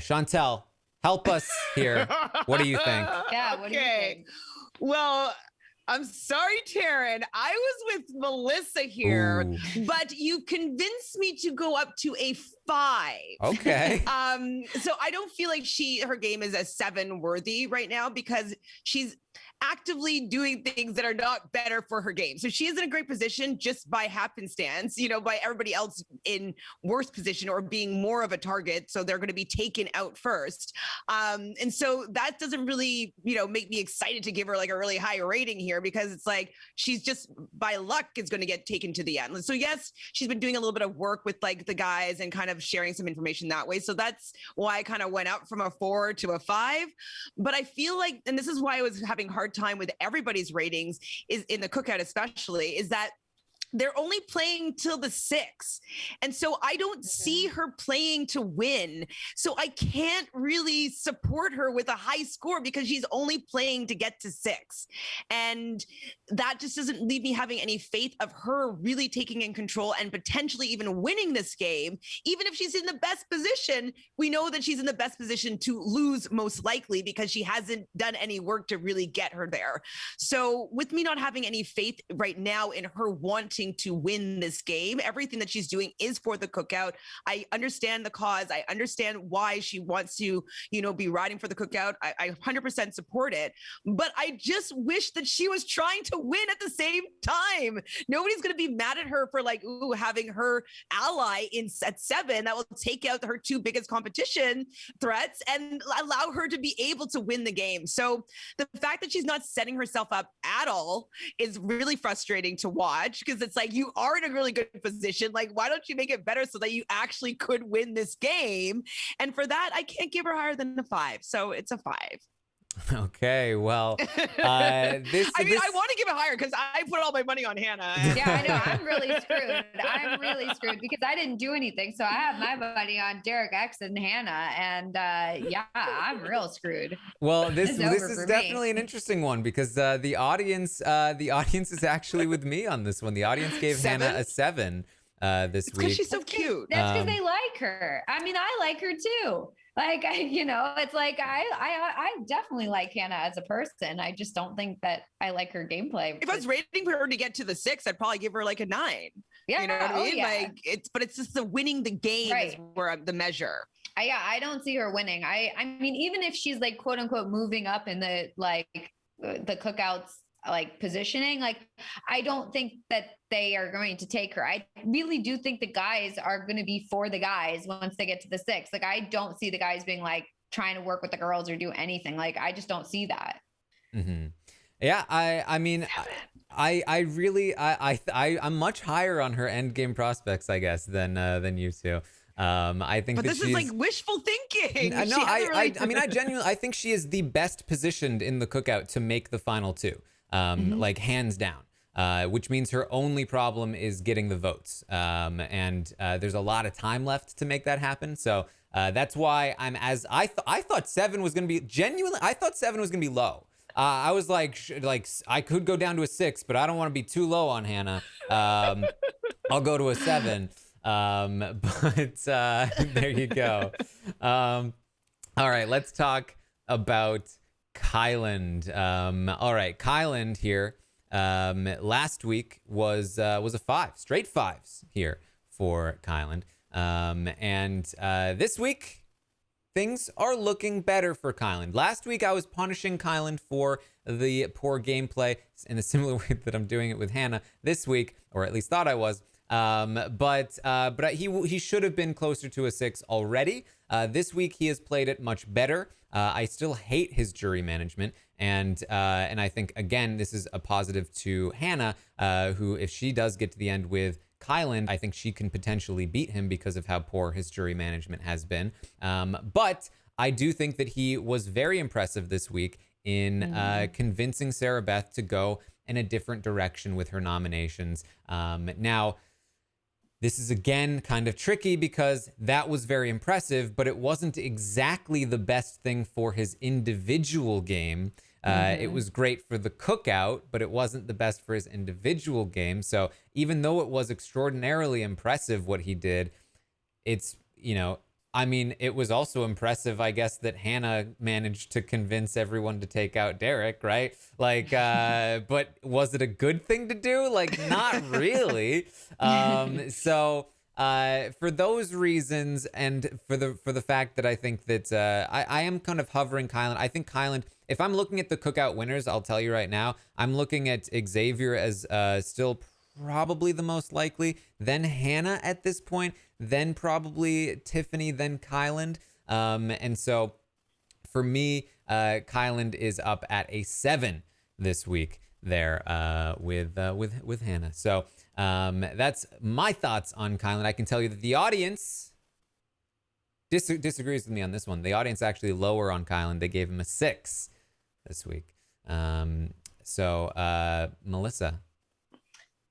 [SPEAKER 1] Chantal, help us here. What do you think?
[SPEAKER 2] Yeah, what do you think?
[SPEAKER 3] Well, I'm sorry, Taran. I was with Melissa here,
[SPEAKER 1] Ooh.
[SPEAKER 3] but you convinced me to go up to a 5.
[SPEAKER 1] Okay.
[SPEAKER 3] So I don't feel like her game is a 7 worthy right now because she's actively doing things that are not better for her game. So she is in a great position just by happenstance, by everybody else in worse position or being more of a target. So they're going to be taken out first. And so that doesn't really, make me excited to give her like a really high rating here because it's like she's just by luck is going to get taken to the end. So yes, she's been doing a little bit of work with like the guys and kind of sharing some information that way. So that's why I kind of went up from a 4 to a 5. But I feel like, and this is why I was having a hard time with everybody's ratings is in the cookout, especially, is that they're only playing till the 6. And so I don't see her playing to win. So I can't really support her with a high score because she's only playing to get to 6. And that just doesn't leave me having any faith of her really taking in control and potentially even winning this game. Even if she's in the best position, we know that she's in the best position to lose most likely because she hasn't done any work to really get her there. So with me not having any faith right now in her wanting to win this game, everything that she's doing is for the cookout. I understand the cause. I understand why she wants to, be riding for the cookout. I 100% support it, but I just wish that she was trying to win at the same time. Nobody's going to be mad at her for like, having her ally at 7 that will take out her 2 biggest competition threats and allow her to be able to win the game. So the fact that she's not setting herself up at all is really frustrating to watch because it's like, you are in a really good position. Like, why don't you make it better so that you actually could win this game? And for that, I can't give her higher than a 5. So it's a 5.
[SPEAKER 1] Okay, well,
[SPEAKER 3] I want to give it higher because I put all my money on Hannah.
[SPEAKER 2] Yeah, I know. I'm really screwed. I'm really screwed because I didn't do anything. So I have my money on Derek X and Hannah. And I'm real screwed.
[SPEAKER 1] Well, this is definitely an interesting one because the audience is actually with me on this one. The audience gave 7? Hannah a 7 this week.
[SPEAKER 3] Because she's so cute.
[SPEAKER 2] That's because they like her. I mean, I like her too. Like, it's like I definitely like Hannah as a person. I just don't think that I like her gameplay.
[SPEAKER 3] If I was rating for her to get to the 6, I'd probably give her like a 9.
[SPEAKER 2] Yeah,
[SPEAKER 3] you know what I mean?
[SPEAKER 2] Yeah.
[SPEAKER 3] Like it's just the winning the game is where the measure.
[SPEAKER 2] I don't see her winning. I mean, even if she's like quote unquote moving up in the the cookouts like positioning, like I don't think that they are going to take her. I really do think the guys are going to be for the guys once they get to the 6. Like I don't see the guys being like trying to work with the girls or do anything. Like I just don't see that.
[SPEAKER 1] Mm-hmm. Yeah, I mean, I really I'm much higher on her end game prospects, I guess, than you two. I think
[SPEAKER 3] But
[SPEAKER 1] that
[SPEAKER 3] this is like wishful thinking.
[SPEAKER 1] No, I mean, I genuinely, I think she is the best positioned in the cookout to make the final two, like hands down. Which means her only problem is getting the votes. And there's a lot of time left to make that happen. So that's why I thought 7 was going to be I thought 7 was going to be low. I was like I could go down to a 6, but I don't want to be too low on Hannah. I'll go to a 7. But there you go. All right, let's talk about Kyland. All right, Kyland here. Last week was a 5, straight 5s here for Kyland. And this week things are looking better for Kyland. Last week I was punishing Kyland for the poor gameplay in a similar way that I'm doing it with Hannah this week, or at least thought I was. But he should have been closer to a 6 already. This week he has played it much better. I still hate his jury management, and I think again this is a positive to Hannah, who if she does get to the end with Kyland, I think she can potentially beat him because of how poor his jury management has been. But I do think that he was very impressive this week in convincing Sarah Beth to go in a different direction with her nominations. Now, this is again kind of tricky because that was very impressive, but it wasn't exactly the best thing for his individual game. It was great for the cookout, but it wasn't the best for his individual game. So even though it was extraordinarily impressive what he did, it's, I mean, it was also impressive, I guess, that Hannah managed to convince everyone to take out Derek, right? Like, but was it a good thing to do? Like, not really. So for those reasons, and for the fact that I think that I am kind of hovering Kyland. I think Kyland, if I'm looking at the cookout winners, I'll tell you right now, I'm looking at Xavier as still probably the most likely, then Hannah at this point, then probably Tiffany, then Kyland. And so for me, Kyland is up at a 7 this week there with Hannah. So that's my thoughts on Kyland. I can tell you that the audience disagrees with me on this one. The audience actually lower on Kyland. They gave him a 6 this week. So Melissa,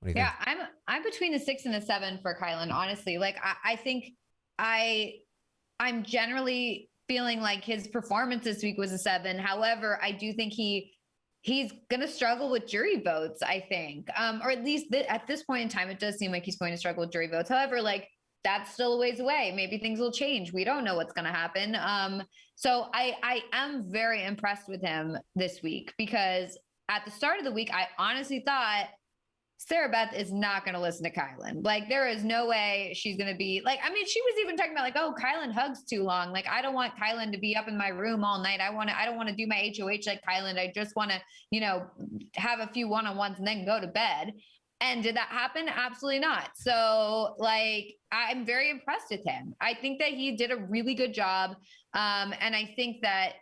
[SPEAKER 1] what do you think?
[SPEAKER 2] Yeah, I'm between a 6 and a 7 for Kyland, honestly. Like I think I'm generally feeling like his performance this week was a 7. However, I do think he's going to struggle with jury votes, I think. Or at least at this point in time, it does seem like he's going to struggle with jury votes. However, like that's still a ways away. Maybe things will change. We don't know what's going to happen. So I am very impressed with him this week because at the start of the week, I honestly thought Sarah Beth is not going to listen to Kyland. Like, there is no way she's going to be like, I mean, she was even talking about like, oh, Kyland hugs too long. Like, I don't want Kyland to be up in my room all night. I don't want to do my HOH like Kyland. I just want to, have a few one-on-ones and then go to bed. And did that happen? Absolutely not. So like, I'm very impressed with him. I think that he did a really good job. And I think that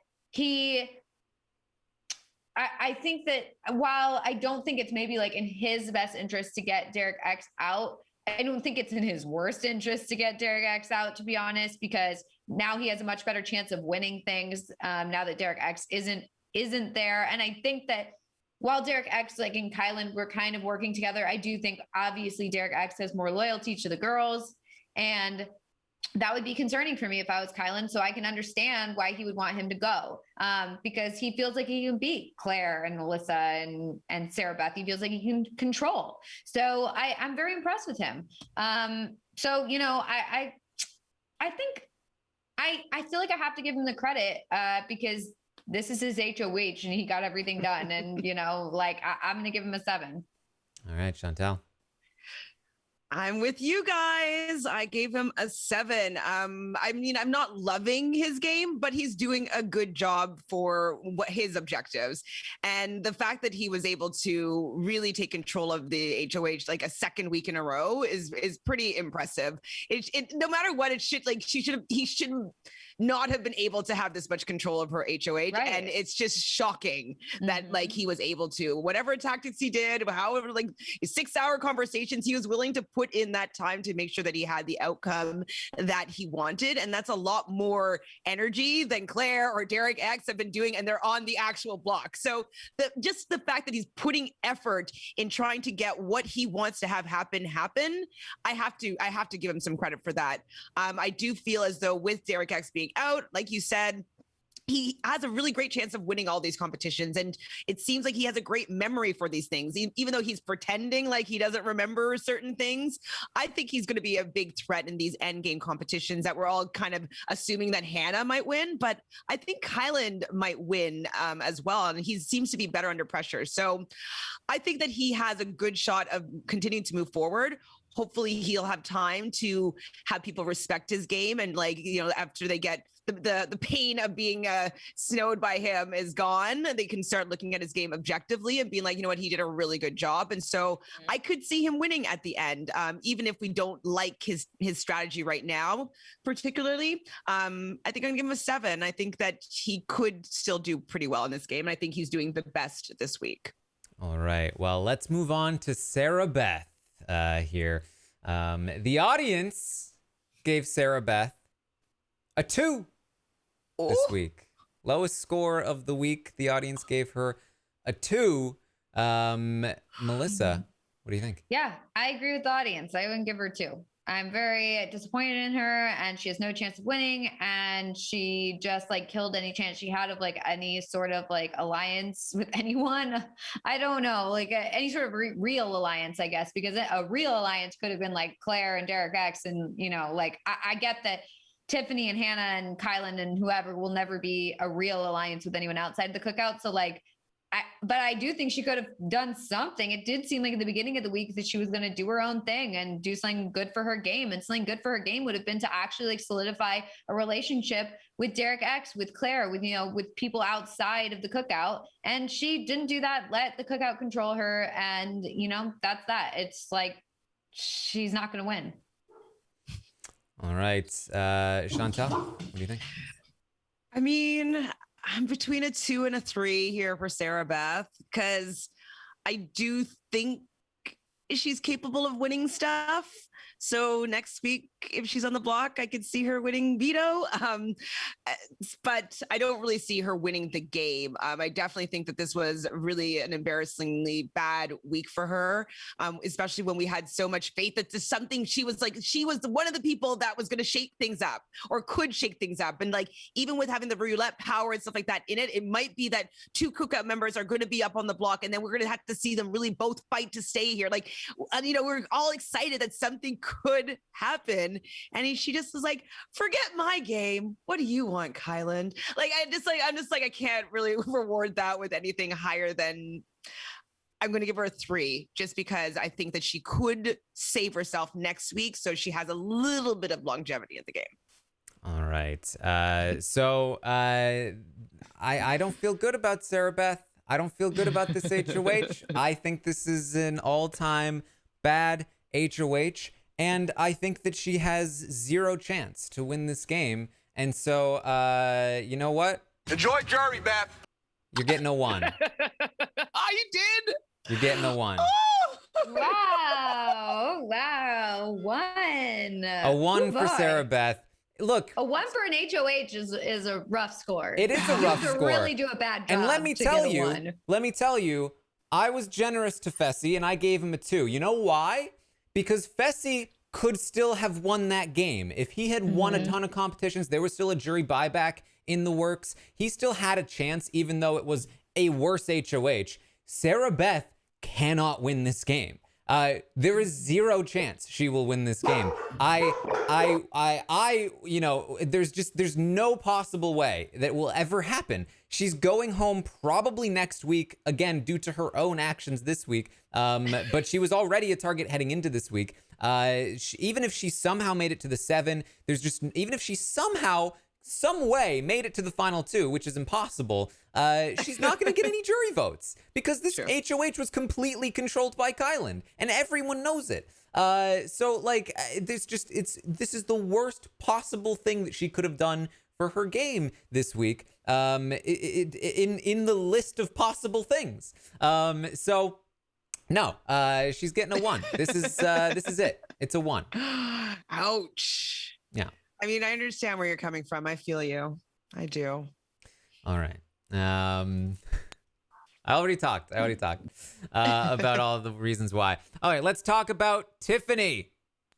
[SPEAKER 2] I think that while I don't think it's maybe like in his best interest to get Derek X out, I don't think it's in his worst interest to get Derek X out, to be honest, because now he has a much better chance of winning things now that Derek X isn't there. And I think that while Derek X, like in Kyland, we're kind of working together, I do think obviously Derek X has more loyalty to the girls, and that would be concerning for me if I was Kyland. So I can understand why he would want him to go because he feels like he can beat Claire and Melissa and Sarah Beth. He feels like he can control. So I'm very impressed with him. So, I think I feel like I have to give him the credit because this is his HOH and he got everything done. And, I'm going to give him a 7.
[SPEAKER 1] All right, Chantal.
[SPEAKER 3] I'm with you guys. I gave him a 7. I mean, I'm not loving his game, but he's doing a good job for what his objectives. And the fact that he was able to really take control of the HOH like a second week in a row is pretty impressive. It no matter what, he should not have been able to have this much control of her HOH. Right. And it's just shocking that like he was able to, whatever tactics he did, however, like 6-hour conversations he was willing to put in that time to make sure that he had the outcome that he wanted. And that's a lot more energy than Claire or Derek X have been doing, and they're on the actual block. So just the fact that he's putting effort in trying to get what he wants to have happen, I have to give him some credit for that. I do feel as though with Derek X being out, like you said, he has a really great chance of winning all these competitions. And it seems like he has a great memory for these things. Even though he's pretending like he doesn't remember certain things, I think he's going to be a big threat in these end game competitions that we're all kind of assuming that Hannah might win. But I think Kyland might win as well. And he seems to be better under pressure. So I think that he has a good shot of continuing to move forward. Hopefully he'll have time to have people respect his game. And after they get the pain of being snowed by him is gone, they can start looking at his game objectively and being like, you know what, he did a really good job. And so I could see him winning at the end, even if we don't like his strategy right now, particularly. I think I'm gonna give him a 7. I think that he could still do pretty well in this game. And I think he's doing the best this week.
[SPEAKER 1] All right. Well, let's move on to Sarah Beth here. The audience gave Sarah Beth a 2 this week. Lowest score of the week. The audience gave her a 2. Melissa, what do you think?
[SPEAKER 2] Yeah, I agree with the audience. I wouldn't give her 2. I'm very disappointed in her, and she has no chance of winning, and she just killed any chance she had of any sort of alliance with anyone. I don't know, any sort of real alliance, I guess, because a real alliance could have been Claire and Derek X, and I get that Tiffany and Hannah and Kyland and whoever will never be a real alliance with anyone outside the cookout. So but I do think she could have done something. It did seem like at the beginning of the week that she was going to do her own thing and do something good for her game. And something good for her game would have been to actually solidify a relationship with Derek X, with Claire, with people outside of the cookout. And she didn't do that. Let the cookout control her. And, that's that. It's she's not going to win.
[SPEAKER 1] All right. Chantal, what do you think?
[SPEAKER 3] I mean, I'm between a 2 and a 3 here for Sarah Beth, because I do think she's capable of winning stuff. So next week, if she's on the block, I could see her winning veto. But I don't really see her winning the game. I definitely think that this was really an embarrassingly bad week for her, especially when we had so much faith that this something she was one of the people that was going to shake things up or could shake things up. And even with having the roulette power and stuff like that in it, it might be that 2 cookout members are going to be up on the block, and then we're going to have to see them really both fight to stay here. We're all excited that something could happen. And she just was forget my game. What do you want, Kyland? I'm just I can't really reward that with anything higher than, I'm going to give her a 3, just because I think that she could save herself next week, so she has a little bit of longevity in the game.
[SPEAKER 1] All right. So I don't feel good about Sarah Beth. I don't feel good about this HOH. I think this is an all-time bad HOH. And I think that she has 0 chance to win this game. And so, you know what?
[SPEAKER 4] Enjoy jury, Beth.
[SPEAKER 1] You're getting a 1.
[SPEAKER 3] Oh, you did?
[SPEAKER 1] You're getting a 1.
[SPEAKER 2] Wow. 1.
[SPEAKER 1] A 1 for Sarah Beth. Look,
[SPEAKER 2] a 1 for an HOH is a rough score.
[SPEAKER 1] It is a rough score.
[SPEAKER 2] Really do a bad job.
[SPEAKER 1] And let me tell you, I was generous to Fessy and I gave him a 2. You know why? Because Fessy could still have won that game. If he had won a ton of competitions, there was still a jury buyback in the works. He still had a chance, even though it was a worse HOH. Sarah Beth cannot win this game. There is 0 chance she will win this game. There's no possible way that will ever happen. She's going home probably next week, again, due to her own actions this week. But she was already a target heading into this week. Even if she somehow made it to the 7, even if she somehow, some way made it to the final 2, which is impossible, she's not going to get any jury votes because this HOH was completely controlled by Kyland and everyone knows it. This is the worst possible thing that she could have done for her game this week, in the list of possible things. So No, she's getting a 1. This is it. It's a 1.
[SPEAKER 3] Ouch.
[SPEAKER 1] Yeah.
[SPEAKER 3] I mean, I understand where you're coming from. I feel you. I do.
[SPEAKER 1] All right. I already talked about all the reasons why. All right, let's talk about Tiffany.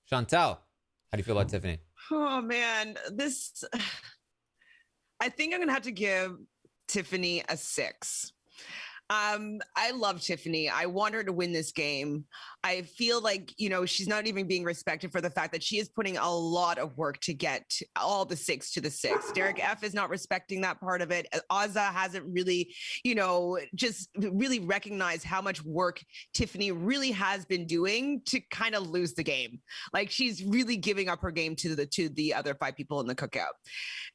[SPEAKER 1] Chantal, how do you feel about Tiffany?
[SPEAKER 3] Oh man, I think I'm gonna have to give Tiffany a 6. I love Tiffany. I want her to win this game. I feel like, she's not even being respected for the fact that she is putting a lot of work to get all the 6 to the 6. Derek F is not respecting that part of it. Ozza hasn't really, just really recognized how much work Tiffany really has been doing to kind of lose the game. Like she's really giving up her game to the other 5 people in the cookout.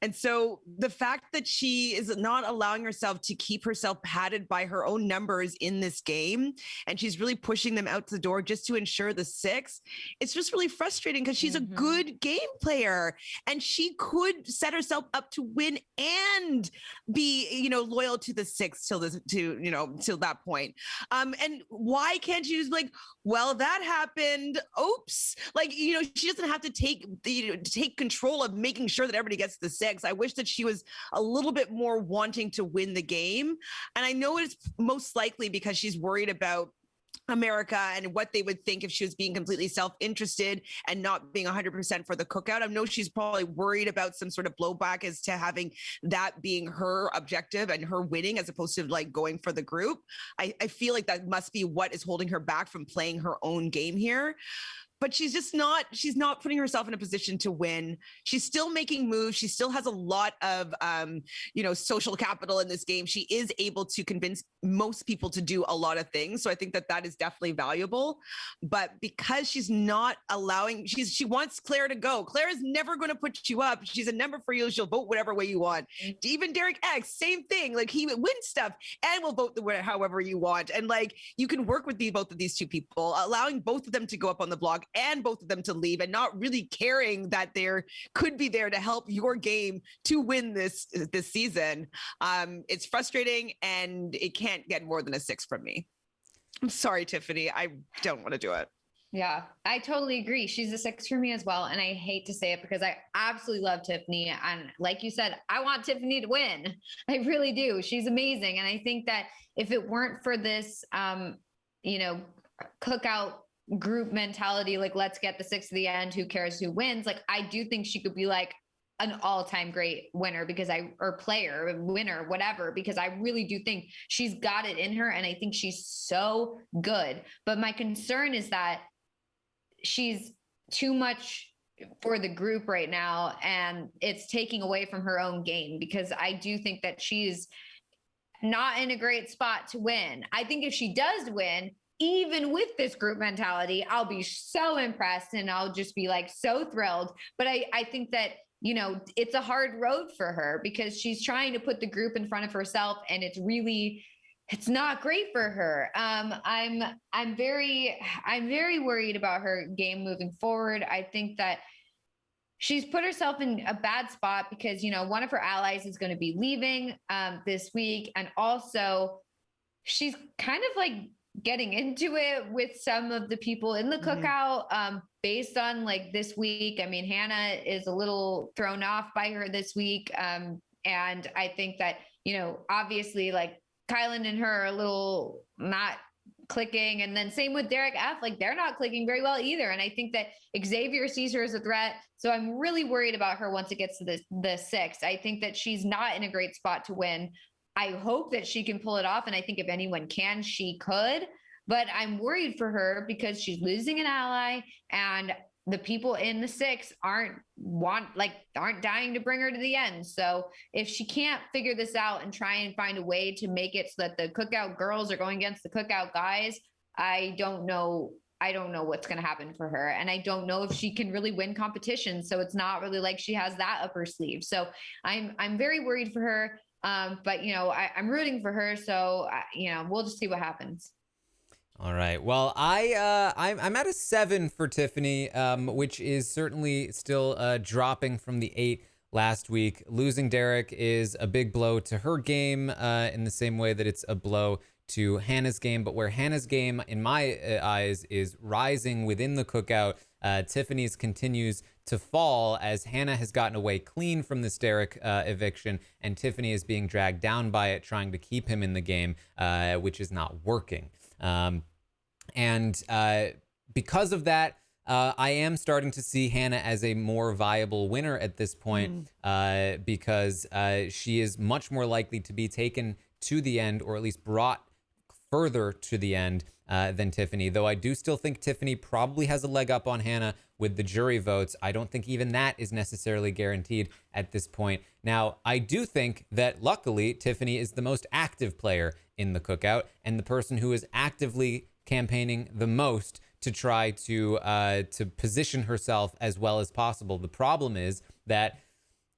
[SPEAKER 3] And so the fact that she is not allowing herself to keep herself padded by her own numbers in this game, and she's really pushing them out the door just to ensure the 6, it's just really frustrating because she's a good game player and she could set herself up to win and be, loyal to the 6 till that point. And why can't you just like, well, that happened. Oops. Like, she doesn't have to take control of making sure that everybody gets the 6. I wish that she was a little bit more wanting to win the game. And I know it's most likely because she's worried about America and what they would think if she was being completely self-interested and not being 100% for the cookout. I know she's probably worried about some sort of blowback as to having that being her objective and her winning as opposed to like going for the group. I feel like that must be what is holding her back from playing her own game here. But she's not putting herself in a position to win. She's still making moves. She still has a lot of, social capital in this game. She is able to convince most people to do a lot of things. So I think that is definitely valuable. But because she's not allowing, she wants Claire to go. Claire is never going to put you up. She's a number for you. She'll vote whatever way you want. Even Derek X, same thing. Like he wins stuff and will vote however you want. And like you can work with both of these 2 people, allowing both of them to go up on the blog and both of them to leave and not really caring that they could be there to help your game to win this season. It's frustrating and it can't get more than a 6 from me. I'm sorry, Tiffany. I don't want to do it.
[SPEAKER 2] Yeah, I totally agree. She's a 6 for me as well. And I hate to say it because I absolutely love Tiffany. And like you said, I want Tiffany to win. I really do. She's amazing. And I think that if it weren't for this, cookout group mentality, like let's get the 6 to the end, who cares who wins, like I do think she could be like an all-time great winner or player, winner, whatever, because I really do think she's got it in her and I think she's so good. But my concern is that she's too much for the group right now and it's taking away from her own game, because I do think that she's not in a great spot to win. I think if she does win, even with this group mentality, I'll be so impressed and I'll just be like so thrilled. But I think that, it's a hard road for her because she's trying to put the group in front of herself and it's not great for her. I'm very worried about her game moving forward. I think that she's put herself in a bad spot because, one of her allies is going to be leaving this week. And also she's kind of like getting into it with some of the people in the cookout based on like this week. I mean, Hannah is a little thrown off by her this week. And I think that, obviously like Kylan and her are a little not clicking. And then same with Derek F, like they're not clicking very well either. And I think that Xavier sees her as a threat. So I'm really worried about her once it gets to the 6. I think that she's not in a great spot to win. I hope that she can pull it off. And I think if anyone can, she could, but I'm worried for her because she's losing an ally and the people in the 6 aren't dying to bring her to the end. So if she can't figure this out and try and find a way to make it so that the cookout girls are going against the cookout guys, I don't know what's going to happen for her. And I don't know if she can really win competitions. So it's not really like she has that up her sleeve. So I'm very worried for her. But I'm rooting for her. So, we'll just see what happens.
[SPEAKER 1] All right. Well, I'm at a 7 for Tiffany, which is certainly still dropping from the 8 last week. Losing Derek is a big blow to her game in the same way that it's a blow to Hannah's game, but where Hannah's game, in my eyes, is rising within the cookout, Tiffany's continues to fall as Hannah has gotten away clean from this Derek eviction, and Tiffany is being dragged down by it, trying to keep him in the game, which is not working. And because of that, I am starting to see Hannah as a more viable winner at this point, because she is much more likely to be taken to the end, or at least brought further to the end than Tiffany. Though I do still think Tiffany probably has a leg up on Hannah with the jury votes. I don't think even that is necessarily guaranteed at this point. Now, I do think that luckily Tiffany is the most active player in the cookout and the person who is actively campaigning the most to try to position herself as well as possible. The problem is that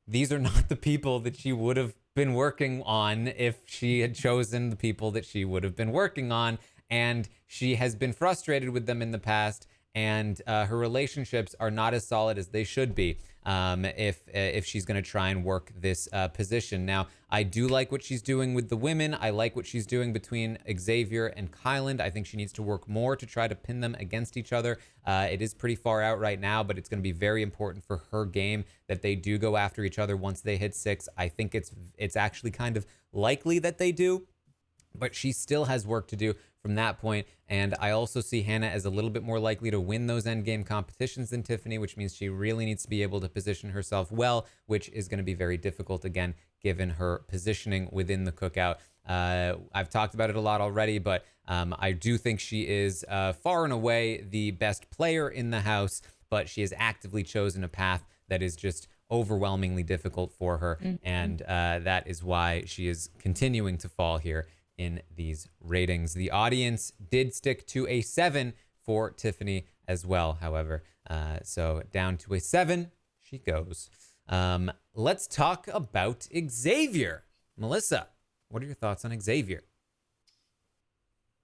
[SPEAKER 1] these are not the people that she would have been working on if she had chosen the people that she would have been working on, and she has been frustrated with them in the past, and her relationships are not as solid as they should be if she's going to try and work this position. Now, I do like what she's doing with the women. I like what she's doing between Xavier and Kyland. I think she needs to work more to try to pin them against each other. It is pretty far out right now, but it's going to be very important for her game that they do go after each other once they hit 6. I think it's actually kind of likely that they do, but she still has work to do from that point. And I also see Hannah as a little bit more likely to win those endgame competitions than Tiffany, which means she really needs to be able to position herself well, which is going to be very difficult, again, given her positioning within the cookout. I've talked about it a lot already, but I do think she is far and away the best player in the house, but she has actively chosen a path that is just overwhelmingly difficult for her. And that is why she is continuing to fall here in these ratings. The audience did stick to a 7 for Tiffany as well, however. So down to a 7 she goes. Let's talk about Xavier. Melissa, what are your thoughts on Xavier?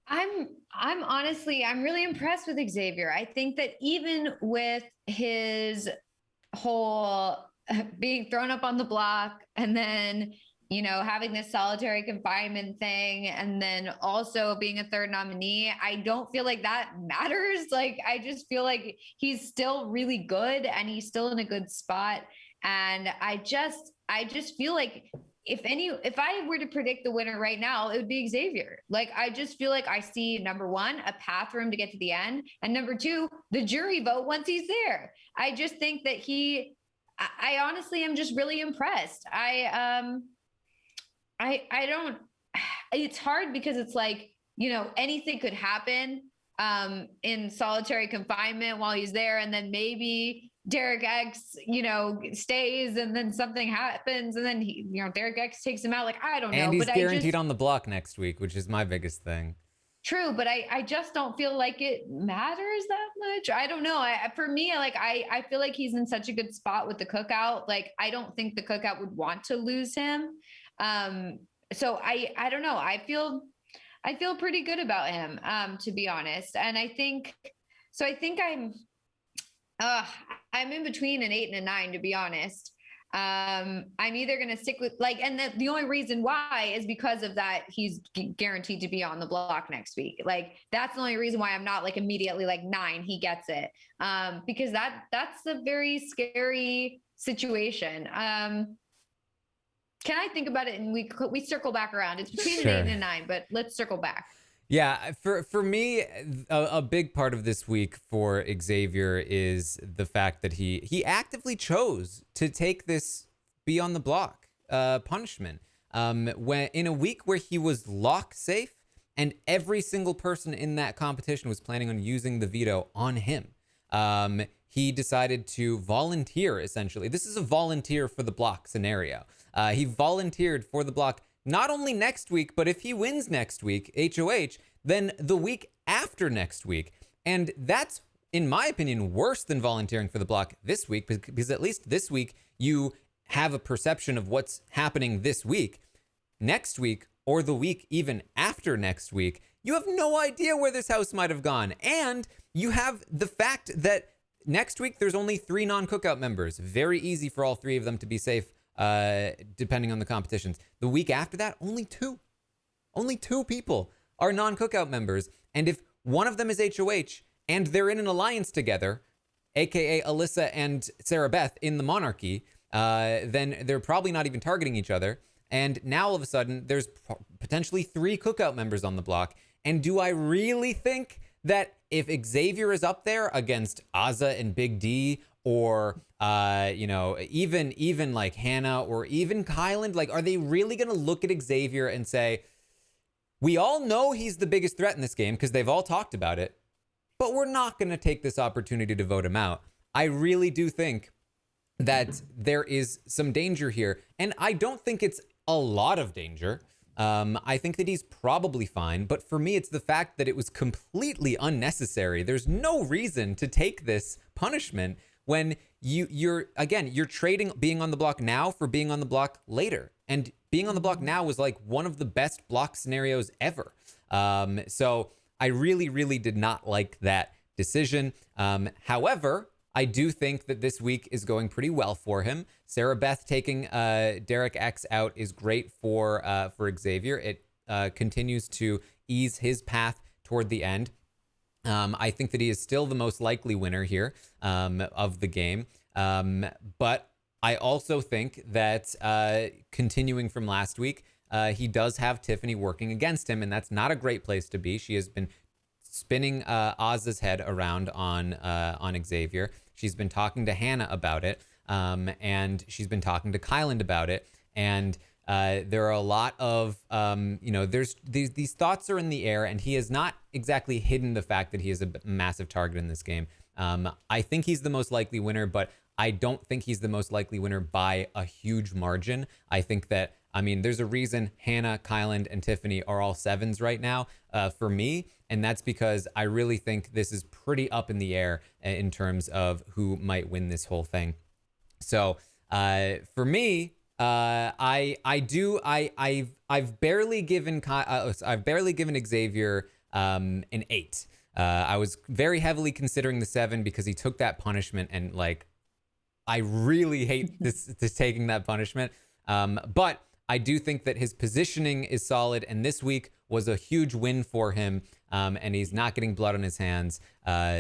[SPEAKER 2] I'm honestly, I'm really impressed with Xavier. I think that even with his whole being thrown up on the block and then, you know, having this solitary confinement thing, and then also being a third nominee, I don't feel like that matters. Like, I just feel like he's still really good and he's still in a good spot. And I just feel like if I were to predict the winner right now, it would be Xavier. Like, I just feel like I see, number one, a path for him to get to the end. And number two, the jury vote once he's there. I just think that I honestly am just really impressed. I don't, it's hard because it's like, you know, anything could happen in solitary confinement while he's there. And then maybe Derek X, you know, stays and then something happens and then he, you know, Derek X takes him out. Like, I don't know.
[SPEAKER 1] And he's
[SPEAKER 2] but
[SPEAKER 1] guaranteed on the block next week, which is my biggest thing.
[SPEAKER 2] True, but I just don't feel like it matters that much. I don't know. For me, like, I feel like he's in such a good spot with the cookout. Like, I don't think the cookout would want to lose him. So I don't know. I feel pretty good about him, to be honest. And I think I'm in between an 8 and a 9, to be honest. I'm either going to stick with and the only reason why is because of that. He's guaranteed to be on the block next week. Like, that's the only reason why I'm not like immediately like 9, he gets it. Because that's a very scary situation. Can I think about it and we circle back around? It's between an 8 and a 9, but let's circle back.
[SPEAKER 1] Yeah, for me, a big part of this week for Xavier is the fact that he actively chose to take this be on the block punishment when in a week where he was lock safe and every single person in that competition was planning on using the veto on him. He decided to volunteer, essentially. This is a volunteer for the block scenario. He volunteered for the block not only next week, but if he wins next week, HOH, then the week after next week. And that's, in my opinion, worse than volunteering for the block this week, because at least this week you have a perception of what's happening this week. Next week, or the week even after next week, you have no idea where this house might have gone. And you have the fact that next week there's only 3 non-cookout members. Very easy for all 3 of them to be safe, depending on the competitions. The week after that, only 2 people are non-cookout members. And if one of them is HOH and they're in an alliance together, aka Alyssa and Sarah Beth in the Monarchy, then they're probably not even targeting each other. And now all of a sudden, there's potentially 3 cookout members on the block. And do I really think that if Xavier is up there against Azah and Big D, or even like Hannah or even Kyland, like, are they really gonna look at Xavier and say, we all know he's the biggest threat in this game because they've all talked about it, but we're not gonna take this opportunity to vote him out? I really do think that there is some danger here, and I don't think it's a lot of danger. I think that he's probably fine, but for me, it's the fact that it was completely unnecessary. There's no reason to take this punishment when you're trading being on the block now for being on the block later. And being on the block now was like one of the best block scenarios ever. So I really, really did not like that decision. However, I do think that this week is going pretty well for him. Sarah Beth taking Derek X out is great for Xavier. It continues to ease his path toward the end. I think that he is still the most likely winner here of the game. But I also think that continuing from last week, he does have Tiffany working against him, and that's not a great place to be. She has been spinning Azah's head around on Xavier. She's been talking to Hannah about it, and she's been talking to Kyland about it. And there are a lot of, there's these thoughts are in the air, and he has not exactly hidden the fact that he is a massive target in this game. I think he's the most likely winner, but I don't think he's the most likely winner by a huge margin. I think that, there's a reason Hannah, Kyland, and Tiffany are all 7s right now for me. And that's because I really think this is pretty up in the air in terms of who might win this whole thing. So for me, I've barely given Xavier an 8. I was very heavily considering the 7 because he took that punishment, and like, I really hate this taking that punishment. But I do think that his positioning is solid, and this week was a huge win for him, and he's not getting blood on his hands.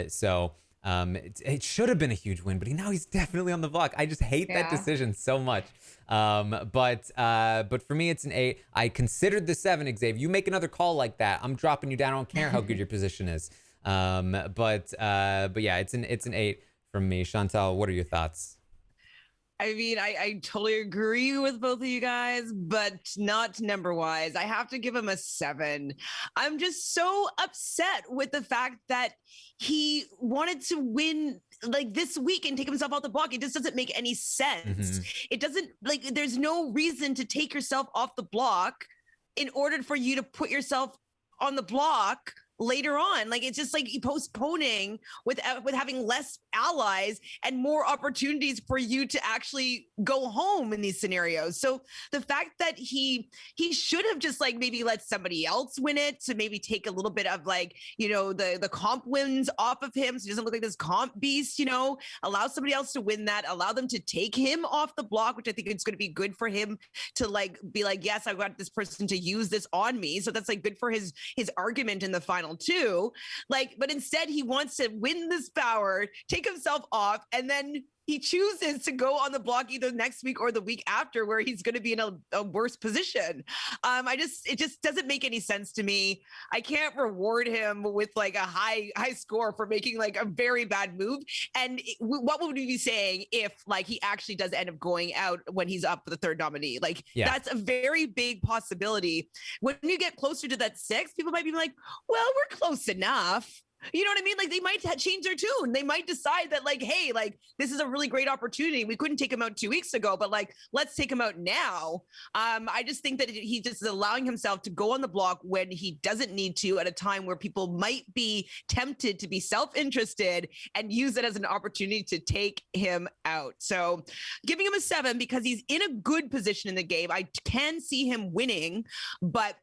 [SPEAKER 1] So it should have been a huge win, but now he's definitely on the block. I just hate that decision so much. But for me, it's an 8. I considered the 7, Xavier. You make another call like that, I'm dropping you down. I don't care how good your position is. But yeah, it's an 8 from me. Chantal, what are your thoughts?
[SPEAKER 3] I totally agree with both of you guys, but not number wise. I have to give him a 7. I'm just so upset with the fact that he wanted to win like this week and take himself off the block. It just doesn't make any sense. It doesn't, like, there's no reason to take yourself off the block in order for you to put yourself on the block later on. Like, it's just like postponing with having less allies and more opportunities for you to actually go home in these scenarios. So the fact that he should have just like maybe let somebody else win it to maybe take a little bit of like, the comp wins off of him, so he doesn't look like this comp beast, allow somebody else to win that, allow them to take him off the block, which I think is going to be good for him to like be like, yes, I got this person to use this on me. So that's like good for his argument in the final two. Like, but instead he wants to win this power, take himself off, and then he chooses to go on the block either next week or the week after, where he's going to be in a worse position. It just doesn't make any sense to me. I can't reward him with like a high score for making like a very bad move. And what would we be saying if like he actually does end up going out when he's up for the third nominee? Like, that's a very big possibility. When you get closer to that 6, people might be like, well, we're close enough. You know what I mean? Like, they might change their tune. They might decide that like, hey, like, this is a really great opportunity. We couldn't take him out 2 weeks ago, but like, let's take him out now. I just think that he just is allowing himself to go on the block when he doesn't need to, at a time where people might be tempted to be self-interested and use it as an opportunity to take him out. So giving him a 7 because he's in a good position in the game. I can see him winning, but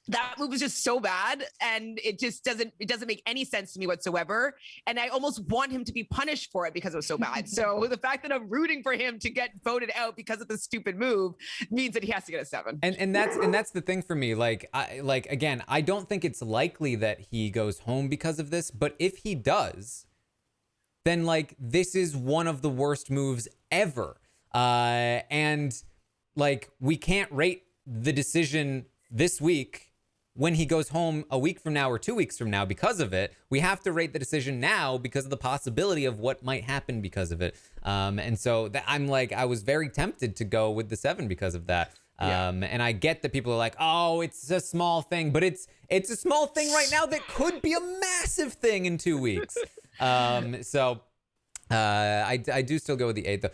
[SPEAKER 3] that move was just so bad, and it doesn't make any sense to me whatsoever. And I almost want him to be punished for it because it was so bad. So the fact that I'm rooting for him to get voted out because of this stupid move means that he has to get a 7.
[SPEAKER 1] And that's the thing for me. Like again, I don't think it's likely that he goes home because of this, but if he does, then like this is one of the worst moves ever. And like we can't rate the decision this week when he goes home a week from now or 2 weeks from now because of it. We have to rate the decision now because of the possibility of what might happen because of it. And so I'm like, I was very tempted to go with the 7 because of that. And I get that people are like, oh, it's a small thing, but it's a small thing right now that could be a massive thing in 2 weeks. I do still go with the 8 though.